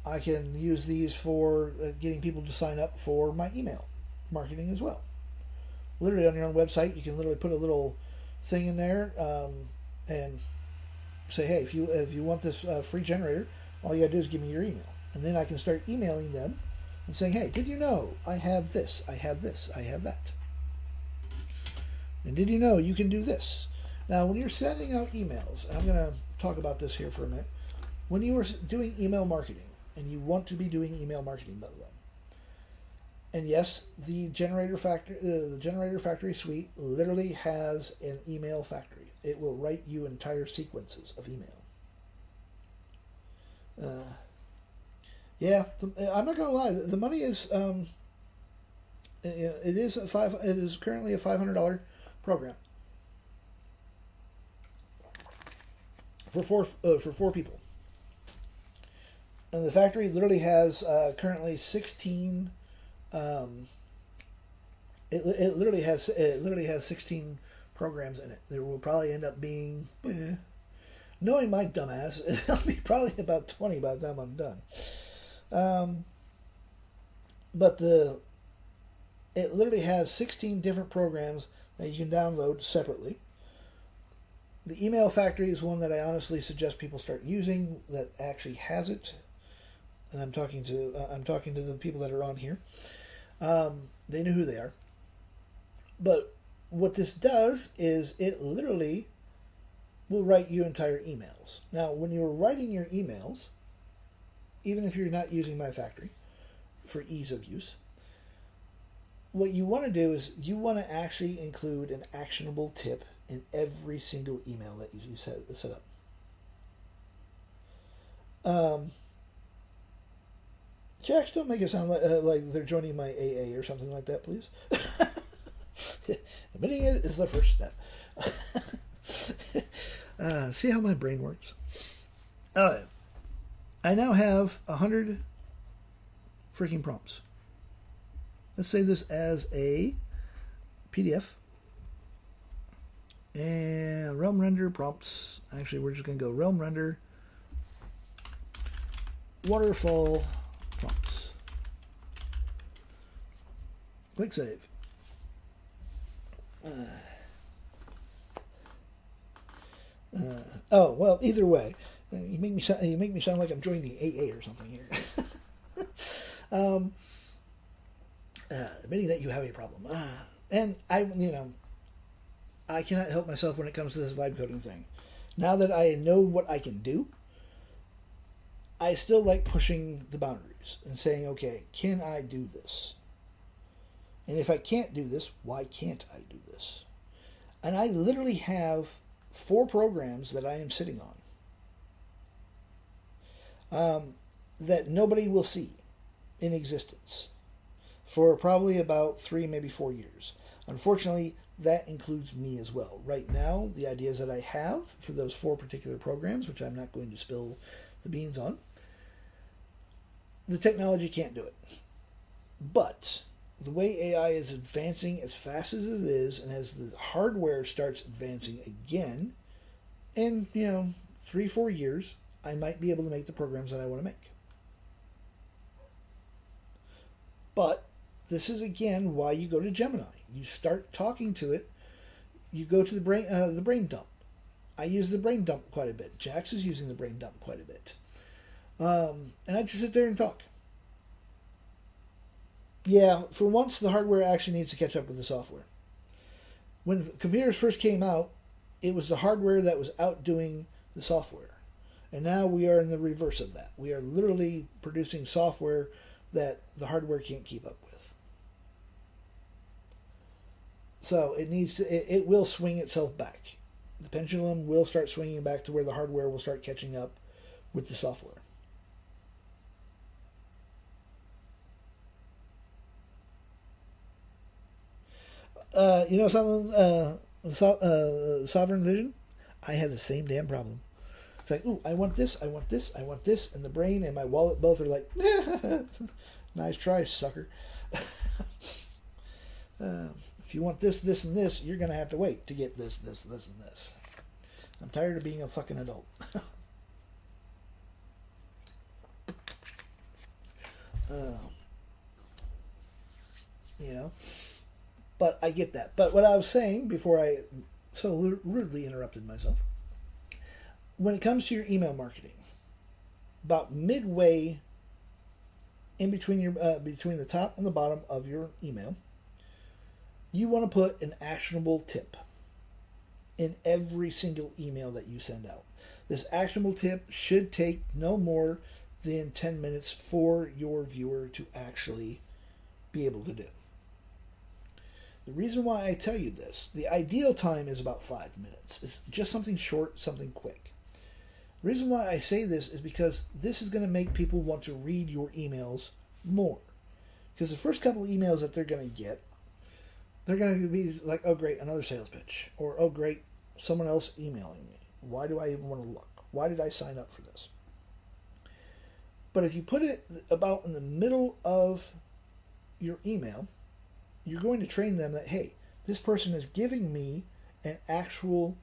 A: I can use these for getting people to sign up for my email marketing as well. Literally on your own website, you can literally put a little thing in there and say, "Hey, if you want this free generator, all you gotta do is give me your email," and then I can start emailing them and saying, "Hey, did you know I have this? I have this. I have that. And did you know you can do this?" Now, when you're sending out emails, and I'm going to talk about this here for a minute, when you are doing email marketing, and you want to be doing email marketing, by the way, and yes, the Generator Factory suite literally has an email factory. It will write you entire sequences of email. I'm not going to lie. The money is it is currently a $500 program for four people. And the factory literally has currently 16. It literally has 16 programs in it. There will probably end up being, knowing my dumbass, it'll be probably about 20 by the time I'm done. But it literally has 16 different programs that you can download separately. The Email Factory is one that I honestly suggest people start using that actually has it. And I'm talking to the people that are on here. They know who they are. But what this does is it literally will write you entire emails. Now, when you're writing your emails, even if you're not using my factory for ease of use, what you want to do is you want to actually include an actionable tip in every single email that you set up. Jax, don't make it sound like they're joining my AA or something like that, please. Admitting it is the first step. See how my brain works? I now have 100 freaking prompts. Let's save this as a PDF. And Realm Render prompts. Actually, we're just going to go Realm Render Waterfall prompts. Click Save. Well, either way, you make me sound like I'm joining the AA or something here. Admitting that you have a problem, and I cannot help myself when it comes to this vibe coding thing. Now that I know what I can do, I still like pushing the boundaries and saying, okay, can I do this? And if I can't do this, why can't I do this? And I literally have 4 programs that I am sitting on that nobody will see in existence for probably about 3, maybe 4 years. Unfortunately, that includes me as well. Right now, the ideas that I have for those 4 particular programs, which I'm not going to spill the beans on, the technology can't do it. But the way AI is advancing as fast as it is, and as the hardware starts advancing again, in 3-4 years, I might be able to make the programs that I want to make. But this is again why you go to Gemini. You start talking to it. You go to the brain dump. I use the brain dump quite a bit. Jax is using the brain dump quite a bit. And I just sit there and talk. Yeah, for once, the hardware actually needs to catch up with the software. When computers first came out, it was the hardware that was outdoing the software. And now we are in the reverse of that. We are literally producing software that the hardware can't keep up with. So it will swing itself back. The pendulum will start swinging back to where the hardware will start catching up with the software. You know something? Sovereign Vision? I have the same damn problem. It's like, ooh, I want this, I want this, I want this, and the brain and my wallet both are like, nice try, sucker. If you want this, this, and this, you're going to have to wait to get this, this, this, and this. I'm tired of being a fucking adult. You know? But I get that. But what I was saying before I so rudely interrupted myself, when it comes to your email marketing, about midway in between between the top and the bottom of your email, you want to put an actionable tip in every single email that you send out. This actionable tip should take no more than 10 minutes for your viewer to actually be able to do. The reason why I tell you this, the ideal time is about 5 minutes. It's just something short, something quick. The reason why I say this is because this is going to make people want to read your emails more. Because the first couple of emails that they're going to get, they're going to be like, oh great, another sales pitch. Or, oh great, someone else emailing me. Why do I even want to look? Why did I sign up for this? But if you put it about in the middle of your email, you're going to train them that, hey, this person is giving me an actual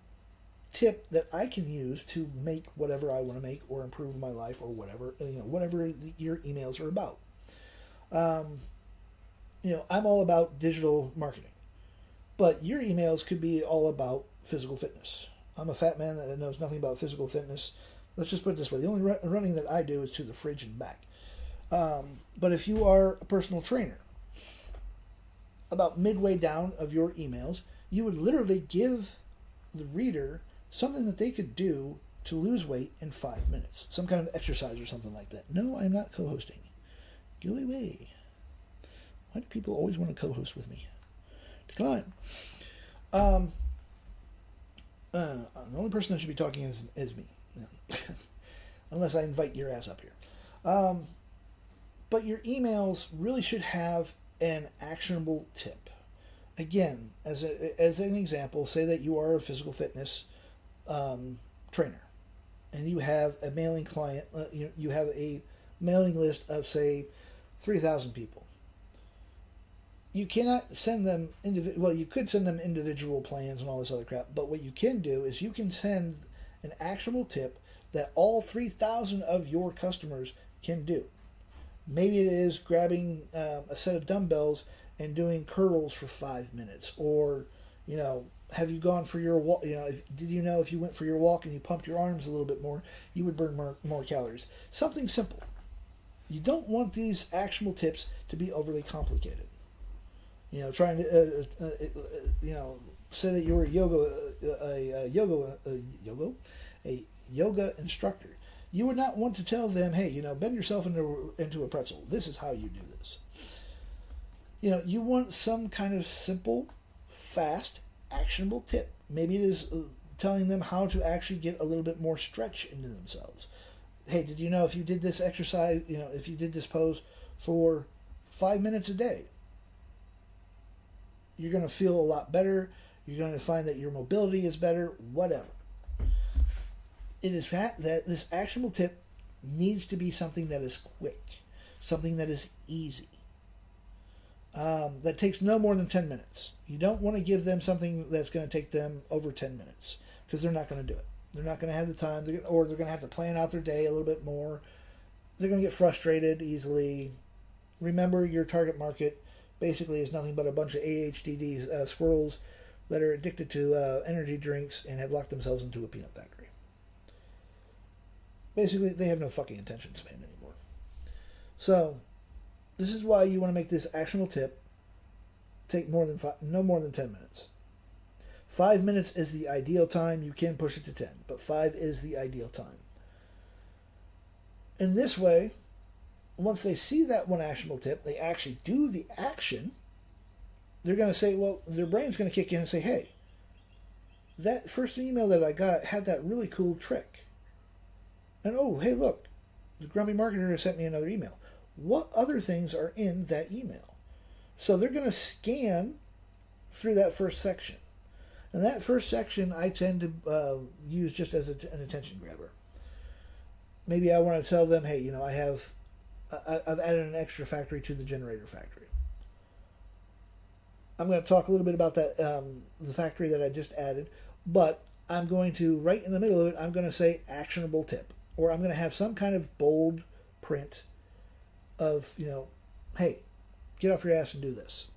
A: tip that I can use to make whatever I want to make or improve my life or whatever, whatever your emails are about. I'm all about digital marketing, but your emails could be all about physical fitness. I'm a fat man that knows nothing about physical fitness. Let's just put it this way. The only running that I do is to the fridge and back. But if you are a personal trainer, about midway down of your emails, you would literally give the reader something that they could do to lose weight in 5 minutes. Some kind of exercise or something like that. No, I'm not co-hosting. Go away. Why do people always want to co-host with me? Decline. The only person that should be talking is me. Yeah. Unless I invite your ass up here. But your emails really should have an actionable tip. Again, as an example, say that you are a physical fitness trainer, and you have a mailing client. You have a mailing list of say 3,000 people. You cannot send them you could send them individual plans and all this other crap. But what you can do is you can send an actionable tip that all 3,000 of your customers can do. Maybe it is grabbing a set of dumbbells and doing curls for 5 minutes, or have you gone for your walk? Did you know if you went for your walk and you pumped your arms a little bit more, you would burn more calories? Something simple. You don't want these actionable tips to be overly complicated. Trying to say that you're a yoga instructor. You would not want to tell them, hey, bend yourself into a pretzel. This is how you do this. You want some kind of simple, fast, actionable tip. Maybe it is telling them how to actually get a little bit more stretch into themselves. Hey, did you know if you did this exercise, if you did this pose for 5 minutes a day, you're going to feel a lot better. You're going to find that your mobility is better, whatever. It is that this actionable tip needs to be something that is quick, something that is easy, that takes no more than 10 minutes. You don't want to give them something that's going to take them over 10 minutes because they're not going to do it. They're not going to have the time, or they're going to have to plan out their day a little bit more. They're going to get frustrated easily. Remember, your target market basically is nothing but a bunch of ADHD squirrels that are addicted to energy drinks and have locked themselves into a peanut factory. Basically, they have no fucking attention span anymore. So, this is why you want to make this actionable tip take no more than 10 minutes. 5 minutes is the ideal time. You can push it to 10, but 5 is the ideal time. In this way, once they see that one actionable tip, they actually do the action, they're going to say, well, their brain's going to kick in and say, hey, that first email that I got had that really cool trick. And oh, hey, look, the grumpy marketer has sent me another email. What other things are in that email? So they're going to scan through that first section. And that first section I tend to use just as an attention grabber. Maybe I want to tell them, hey, I've added an extra factory to the generator factory. I'm going to talk a little bit about that, the factory that I just added, but I'm going to, right in the middle of it, I'm going to say actionable tip. Or I'm going to have some kind of bold print of, hey, get off your ass and do this.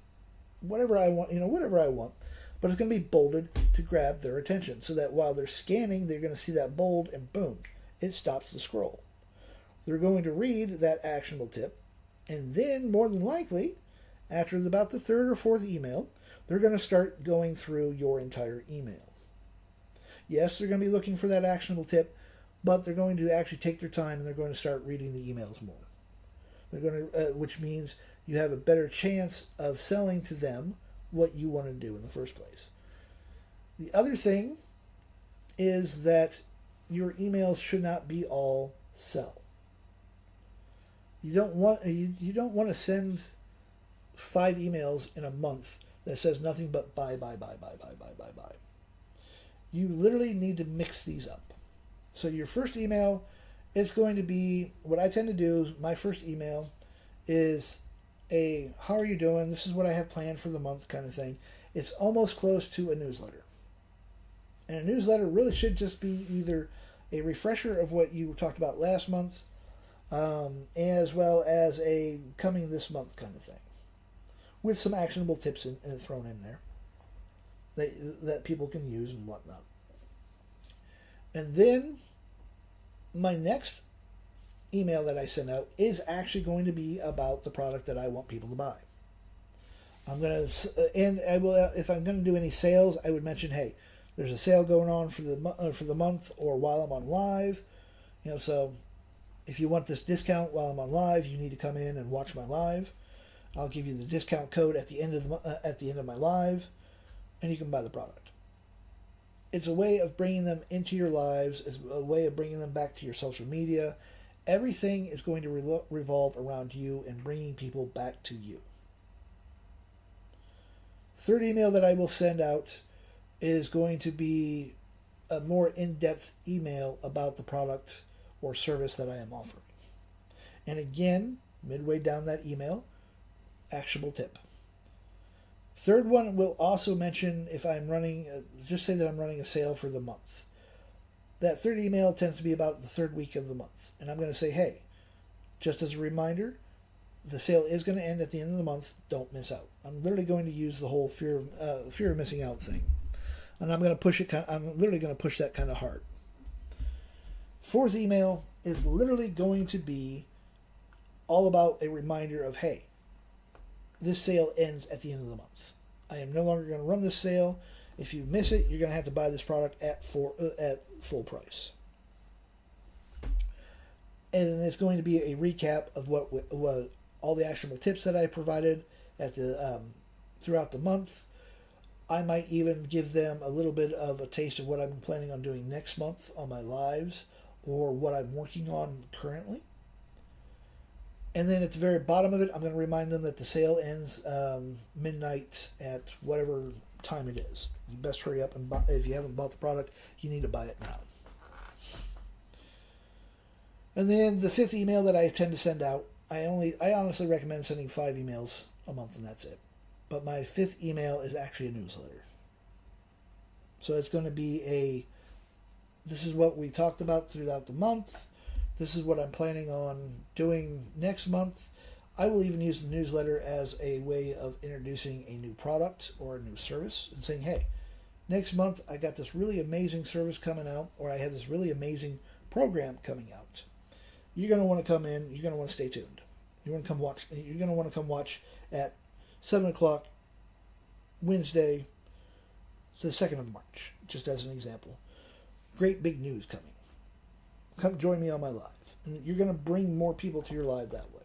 A: Whatever I want, whatever I want. But it's going to be bolded to grab their attention so that while they're scanning, they're going to see that bold and boom, it stops the scroll. They're going to read that actionable tip, and then more than likely, after about the third or fourth email, they're going to start going through your entire email. Yes, they're going to be looking for that actionable tip, but they're going to actually take their time and they're going to start reading the emails more. They're going to, which means you have a better chance of selling to them what you want to do in the first place. The other thing is that your emails should not be all sell. You don't want to send 5 emails in a month that says nothing but buy. You literally need to mix these up. So your first email is going to be, what I tend to do, my first email is a how are you doing? This is what I have planned for the month kind of thing. It's almost close to a newsletter. And a newsletter really should just be either a refresher of what you talked about last month, as well as a coming this month kind of thing, with some actionable tips thrown in there that people can use and whatnot. And then my next email that I send out is actually going to be about the product that I want people to buy. I'm going to, and I will, if I'm going to do any sales, I would mention, hey, there's a sale going on for the month or while I'm on live. So if you want this discount while I'm on live, you need to come in and watch my live. I'll give you the discount code at the end of my live, and you can buy the product. It's a way of bringing them into your lives. It's a way of bringing them back to your social media. Everything is going to revolve around you and bringing people back to you. Third email that I will send out is going to be a more in-depth email about the product or service that I am offering. And again, midway down that email, actionable tip. Third one will also mention if I'm running, just say that I'm running a sale for the month. That third email tends to be about the third week of the month. And I'm going to say, hey, just as a reminder, the sale is going to end at the end of the month. Don't miss out. I'm literally going to use the whole fear of missing out thing. And I'm going to push it. I'm literally going to push that kind of hard. Fourth email is literally going to be all about a reminder of, hey, this sale ends at the end of the month. I am no longer going to run this sale. If you miss it, you're going to have to buy this product at full price. And it's going to be a recap of what all the actionable tips that I provided at throughout the month. I might even give them a little bit of a taste of what I'm planning on doing next month on my lives or what I'm working on currently. And then at the very bottom of it, I'm going to remind them that the sale ends midnight at whatever time it is. You best hurry up and buy. If you haven't bought the product, you need to buy it now. And then the fifth email that I tend to send out, I honestly recommend sending 5 emails a month, and that's it. But my fifth email is actually a newsletter. So it's going to be this is what we talked about throughout the month. This is what I'm planning on doing next month. I will even use the newsletter as a way of introducing a new product or a new service and saying, hey, next month I got this really amazing service coming out, or I have this really amazing program coming out. You're going to want to come in. You're going to want to stay tuned. You're going to want to come watch at 7 o'clock Wednesday the 2nd of March, just as an example. Great big news coming. Come join me on my live. And you're going to bring more people to your live that way.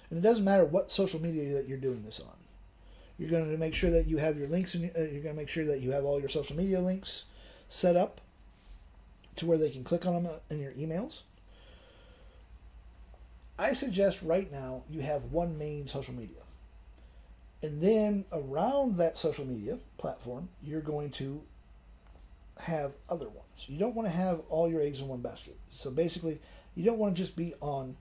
A: And it doesn't matter what social media that you're doing this on. You're going to make sure that you have your links, you're going to make sure that you have all your social media links set up to where they can click on them in your emails. I suggest right now you have one main social media. And then around that social media platform, you're going to have other ones. You don't want to have all your eggs in one basket. So basically, you don't want to just be on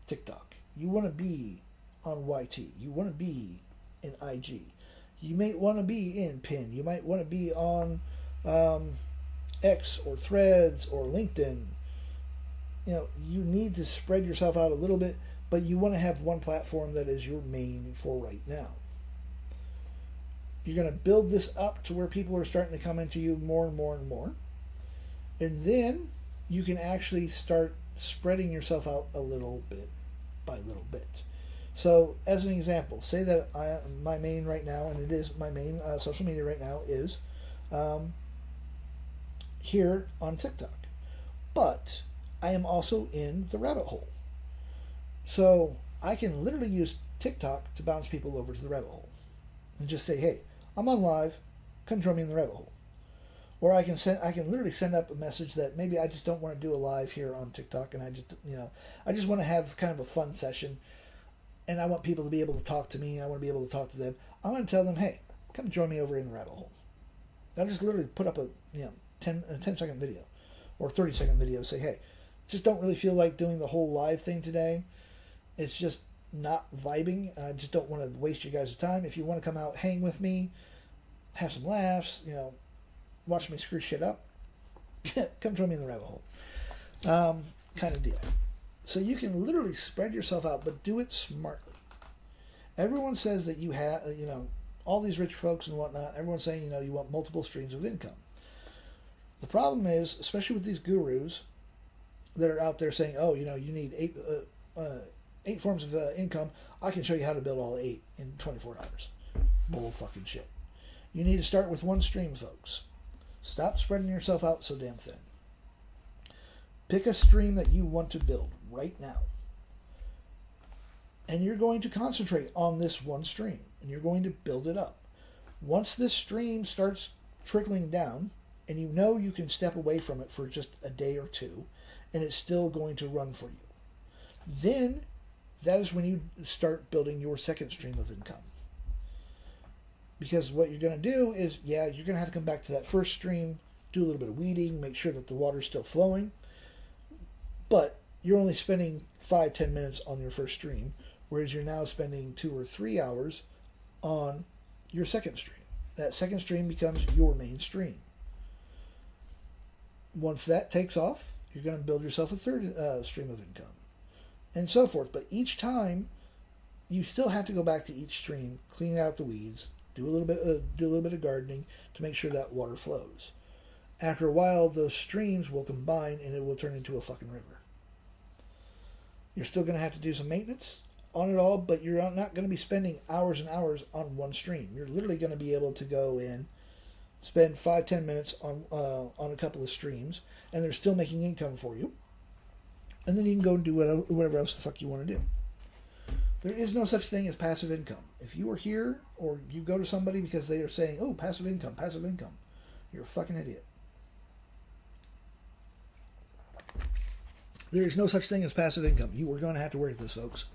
A: TikTok. You want to be on YT. You want to be in IG. You may want to be in PIN. You might want to be on X or Threads or LinkedIn. You need to spread yourself out a little bit, but you want to have one platform that is your main for right now. You're going to build this up to where people are starting to come into you more and more and more. And then you can actually start spreading yourself out a little bit by little bit. So, as an example, say that my main right now, and it is my main social media right now, is here on TikTok. But I am also in the rabbit hole. So, I can literally use TikTok to bounce people over to the rabbit hole. And just say, hey, I'm on live, come join me in the rabbit hole. Or I can literally send up a message that maybe I just don't want to do a live here on TikTok, and I just want to have kind of a fun session, and I want people to be able to talk to me, and I want to be able to talk to them. I want to tell them, hey, come join me over in the rabbit hole. I'll just literally put up a 10-second video or 30-second video, say, hey, just don't really feel like doing the whole live thing today. It's just not vibing, and I just don't want to waste you guys' time. If you want to come out, hang with me, have some laughs, watch me screw shit up, come join me in the rabbit hole. Kind of deal. So you can literally spread yourself out, but do it smartly. Everyone says that you have, all these rich folks and whatnot, everyone's saying, you want multiple streams of income. The problem is, especially with these gurus that are out there saying, oh, you need eight forms of income. I can show you how to build all 8 in 24 hours. Bull fucking shit. You need to start with one stream, folks. Stop spreading yourself out so damn thin. Pick a stream that you want to build right now. And you're going to concentrate on this one stream. And you're going to build it up. Once this stream starts trickling down, and you can step away from it for just a day or two, and it's still going to run for you, then that is when you start building your second stream of income. Because what you're going to do is, you're going to have to come back to that first stream, do a little bit of weeding, make sure that the water's still flowing. But you're only spending 5-10 minutes on your first stream, whereas you're now spending 2 or 3 hours on your second stream. That second stream becomes your main stream. Once that takes off, you're going to build yourself a third stream of income, and so forth. But each time, you still have to go back to each stream, clean out the weeds, do a little bit of gardening to make sure that water flows. After a while, those streams will combine and it will turn into a fucking river. You're still going to have to do some maintenance on it all, but you're not going to be spending hours and hours on one stream. You're literally going to be able to go in, spend 5-10 minutes on a couple of streams, and they're still making income for you. And then you can go and do whatever else the fuck you want to do. There is no such thing as passive income. If you are here or you go to somebody because they are saying, oh, passive income, you're a fucking idiot. There is no such thing as passive income. You are going to have to work at this, folks.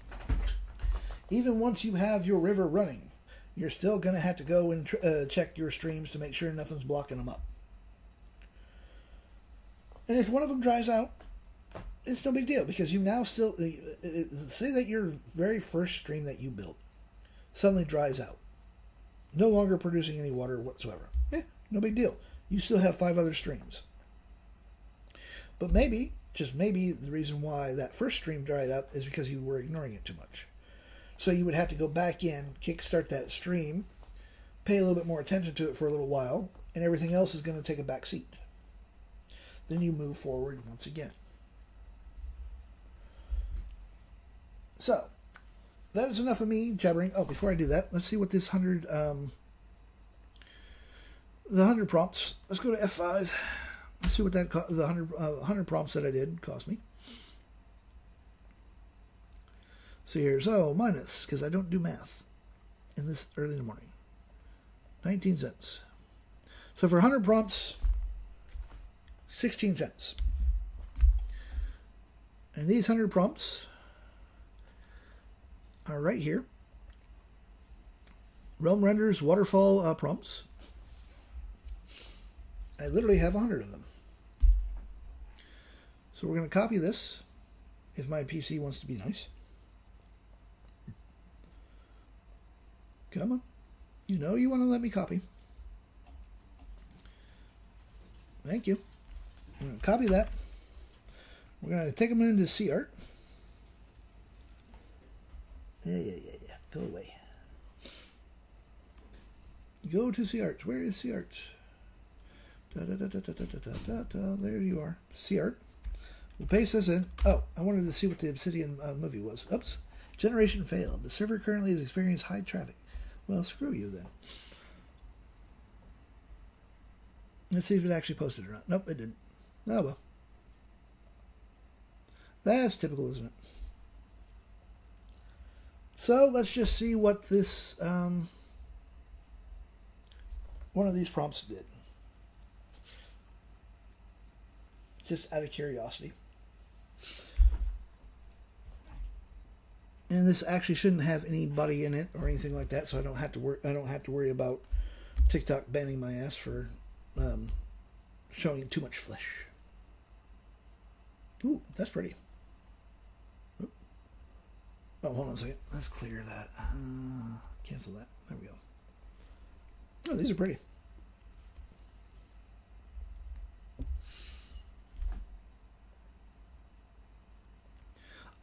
A: Even once you have your river running, you're still going to have to go and check your streams to make sure nothing's blocking them up. And if one of them dries out, it's no big deal, because you now still, say that your very first stream that you built suddenly dries out, no longer producing any water whatsoever. No big deal. You still have 5 other streams. But maybe, just maybe, the reason why that first stream dried up is because you were ignoring it too much. So you would have to go back in, kickstart that stream, pay a little bit more attention to it for a little while, and everything else is going to take a back seat. Then you move forward once again. So, that is enough of me jabbering. Oh, before I do that, let's see what this 100 the 100 prompts. Let's go to F5. Let's see what that the 100 prompts that I did cost me. So here's, minus, because I don't do math in this early in the morning. 19 cents. So for 100 prompts, 16 cents. And these 100 prompts are right here. Realm Renders waterfall prompts. I literally have 100 of them. So we're going to copy this if my PC wants to be nice. Come on. You know you want to let me copy. Thank you. I'm going to copy that. We're going to take them into CArt. Yeah. Go away. Go to CArt. Where is CArt? There you are. CArt. We'll paste this in. Oh, I wanted to see what the Obsidian movie was. Oops. Generation failed. The server currently has experienced high traffic. Well, screw you then. Let's see if it actually posted or not. Nope, it didn't. Oh, well. That's typical, isn't it? So let's just see what this one of these prompts did. Just out of curiosity. And this actually shouldn't have anybody in it or anything like that, so I don't have to worry about TikTok banning my ass for showing too much flesh. Ooh, that's pretty. Oh, hold on a second. Let's clear that. Cancel that. There we go. Oh, these are pretty.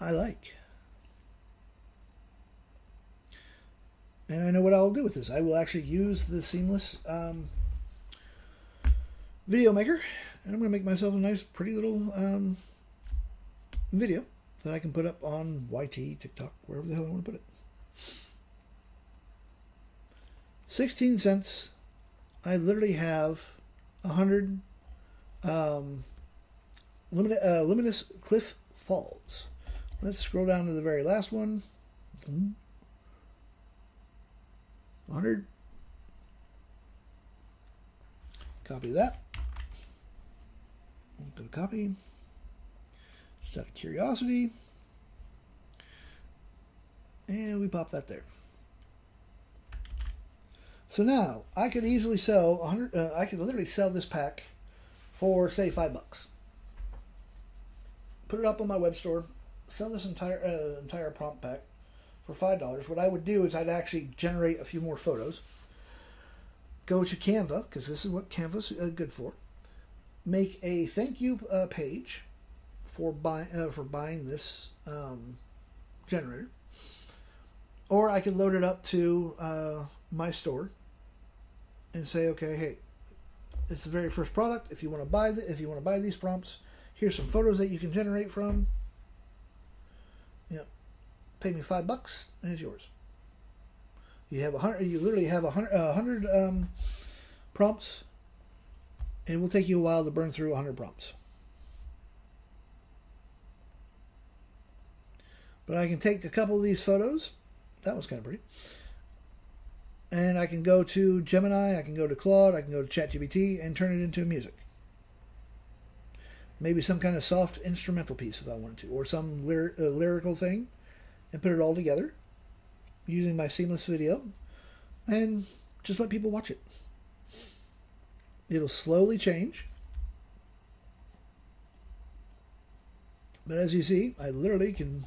A: I like. And I know what I'll do with this. I will actually use the Seamless video maker, and I'm going to make myself a nice, pretty little video that I can put up on YT, TikTok, wherever the hell I want to put it. 16 cents. I literally have 100 Luminous Cliff Falls. Let's scroll down to the very last one. 100. Copy that. I'm going to copy. Just out of curiosity. And we pop that there. So now I could easily sell 100. I could literally sell this pack for say $5. Put it up on my web store. Sell this entire prompt pack for $5. What I would do is I'd actually generate a few more photos. Go to Canva, because this is what Canva's good for. Make a thank you page for buying this generator. Or I could load it up to my store and say, okay, hey, it's the very first product. If you want to buy these prompts, here's some photos that you can generate from. Pay me $5 and it's yours. You have 100. You literally have 100 prompts, and it will take you a while to burn through 100 prompts. But I can take a couple of these photos. That was kind of pretty. And I can go to Gemini, I can go to Claude, I can go to ChatGPT and turn it into music. Maybe some kind of soft instrumental piece if I wanted to, or some lyrical thing, and put it all together using my Seamless video and just let people watch it. It'll slowly change. But as you see, I literally can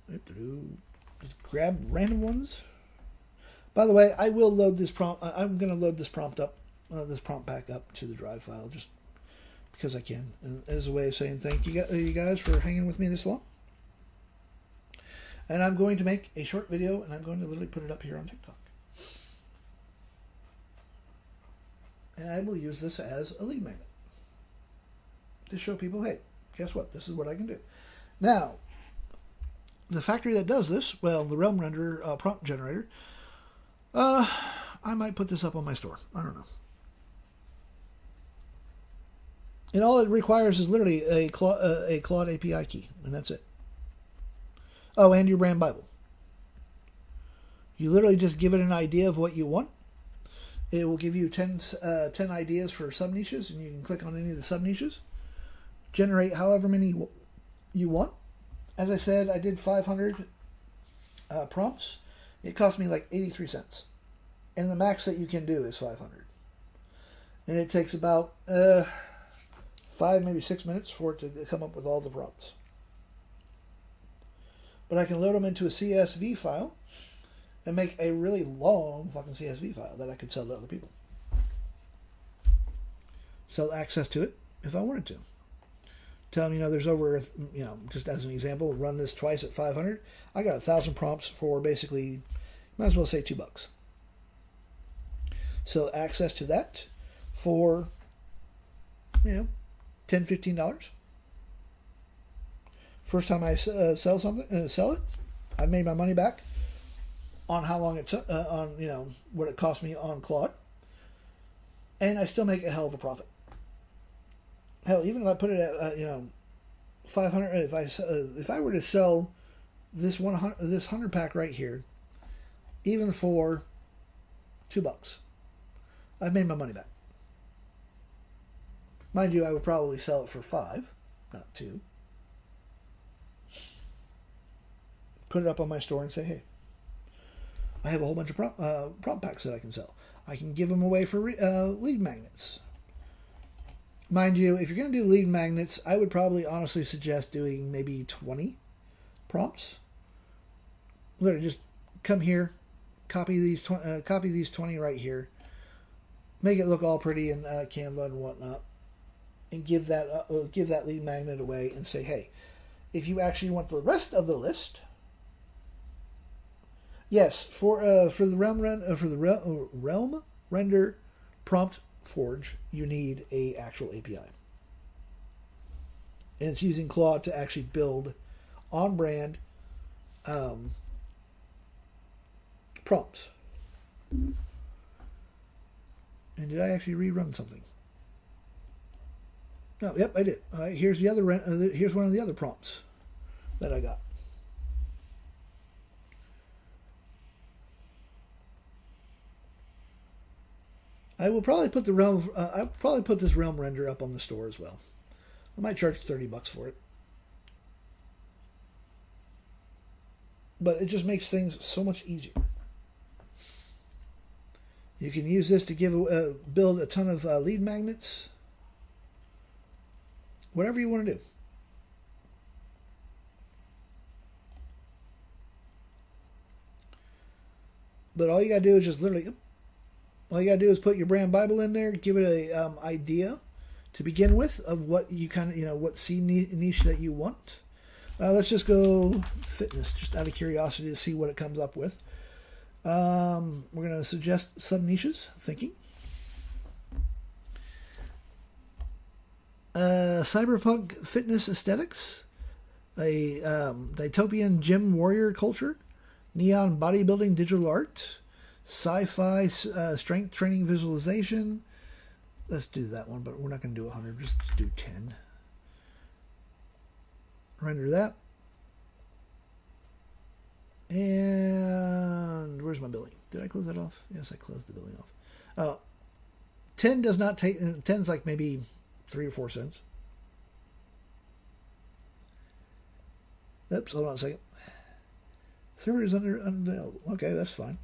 A: just grab random ones. By the way, I will load this prompt. I'm going to load this prompt pack up to the drive file just because I can. And as a way of saying thank you guys for hanging with me this long. And I'm going to make a short video, and I'm going to literally put it up here on TikTok. And I will use this as a lead magnet to show people, hey, guess what? This is what I can do. Now, the factory that does this, well, the Realm Renderer prompt generator, I might put this up on my store. I don't know. And all it requires is literally a Claude API key, and that's it. Oh, and your brand Bible. You literally just give it an idea of what you want. It will give you 10 ideas for sub-niches, and you can click on any of the sub-niches. Generate however many you want. As I said, I did 500 prompts. It cost me like 83 cents. And the max that you can do is 500. And it takes about 5, maybe 6 minutes for it to come up with all the prompts. But I can load them into a CSV file and make a really long fucking CSV file that I could sell to other people. Sell access to it if I wanted to. Tell them, there's over, just as an example, run this twice at 500. I got 1,000 prompts for basically, might as well say $2. So access to that for, $10, $15. First time I sell it, I made my money back on how long it took, on what it cost me on Claude, and I still make a hell of a profit. Hell, even if I put it at 500, if I were to sell this 100 pack right here, even for $2, I've made my money back. Mind you, I would probably sell it for 5, not 2. Put it up on my store and say, hey, I have a whole bunch of prompt packs that I can sell. I can give them away for lead magnets. Mind you, if you're going to do lead magnets, I would probably honestly suggest doing maybe 20 prompts. Literally, just come here, copy these 20 right here, make it look all pretty in Canva and whatnot, and give that lead magnet away and say, hey, if you actually want the rest of the list. Yes, for the Realm Render Prompt Forge, you need a actual API, and it's using Claude to actually build on-brand prompts. And did I actually rerun something? Oh, yep, I did. Here's the other. Here's one of the other prompts that I got. I will probably put the Realm. I'll probably put this Realm render up on the store as well. I might charge $30 for it, but it just makes things so much easier. You can use this to build a ton of lead magnets. Whatever you want to do. But all you gotta do is just literally. All you gotta do is put your brand Bible in there, give it a idea to begin with of what you what seed niche that you want. Let's just go fitness, just out of curiosity to see what it comes up with. We're gonna suggest sub niches. Thinking. Cyberpunk fitness aesthetics, a dystopian gym warrior culture, neon bodybuilding digital art. Sci-fi strength training visualization. Let's do that one, but we're not going to do 100. Just do 10. Render that. And where's my billing? Did I close that off? Yes, I closed the billing off. 10 does not take. 10's like maybe 3 or 4 cents. Oops, hold on a second. Server is unavailable. Okay, that's fine.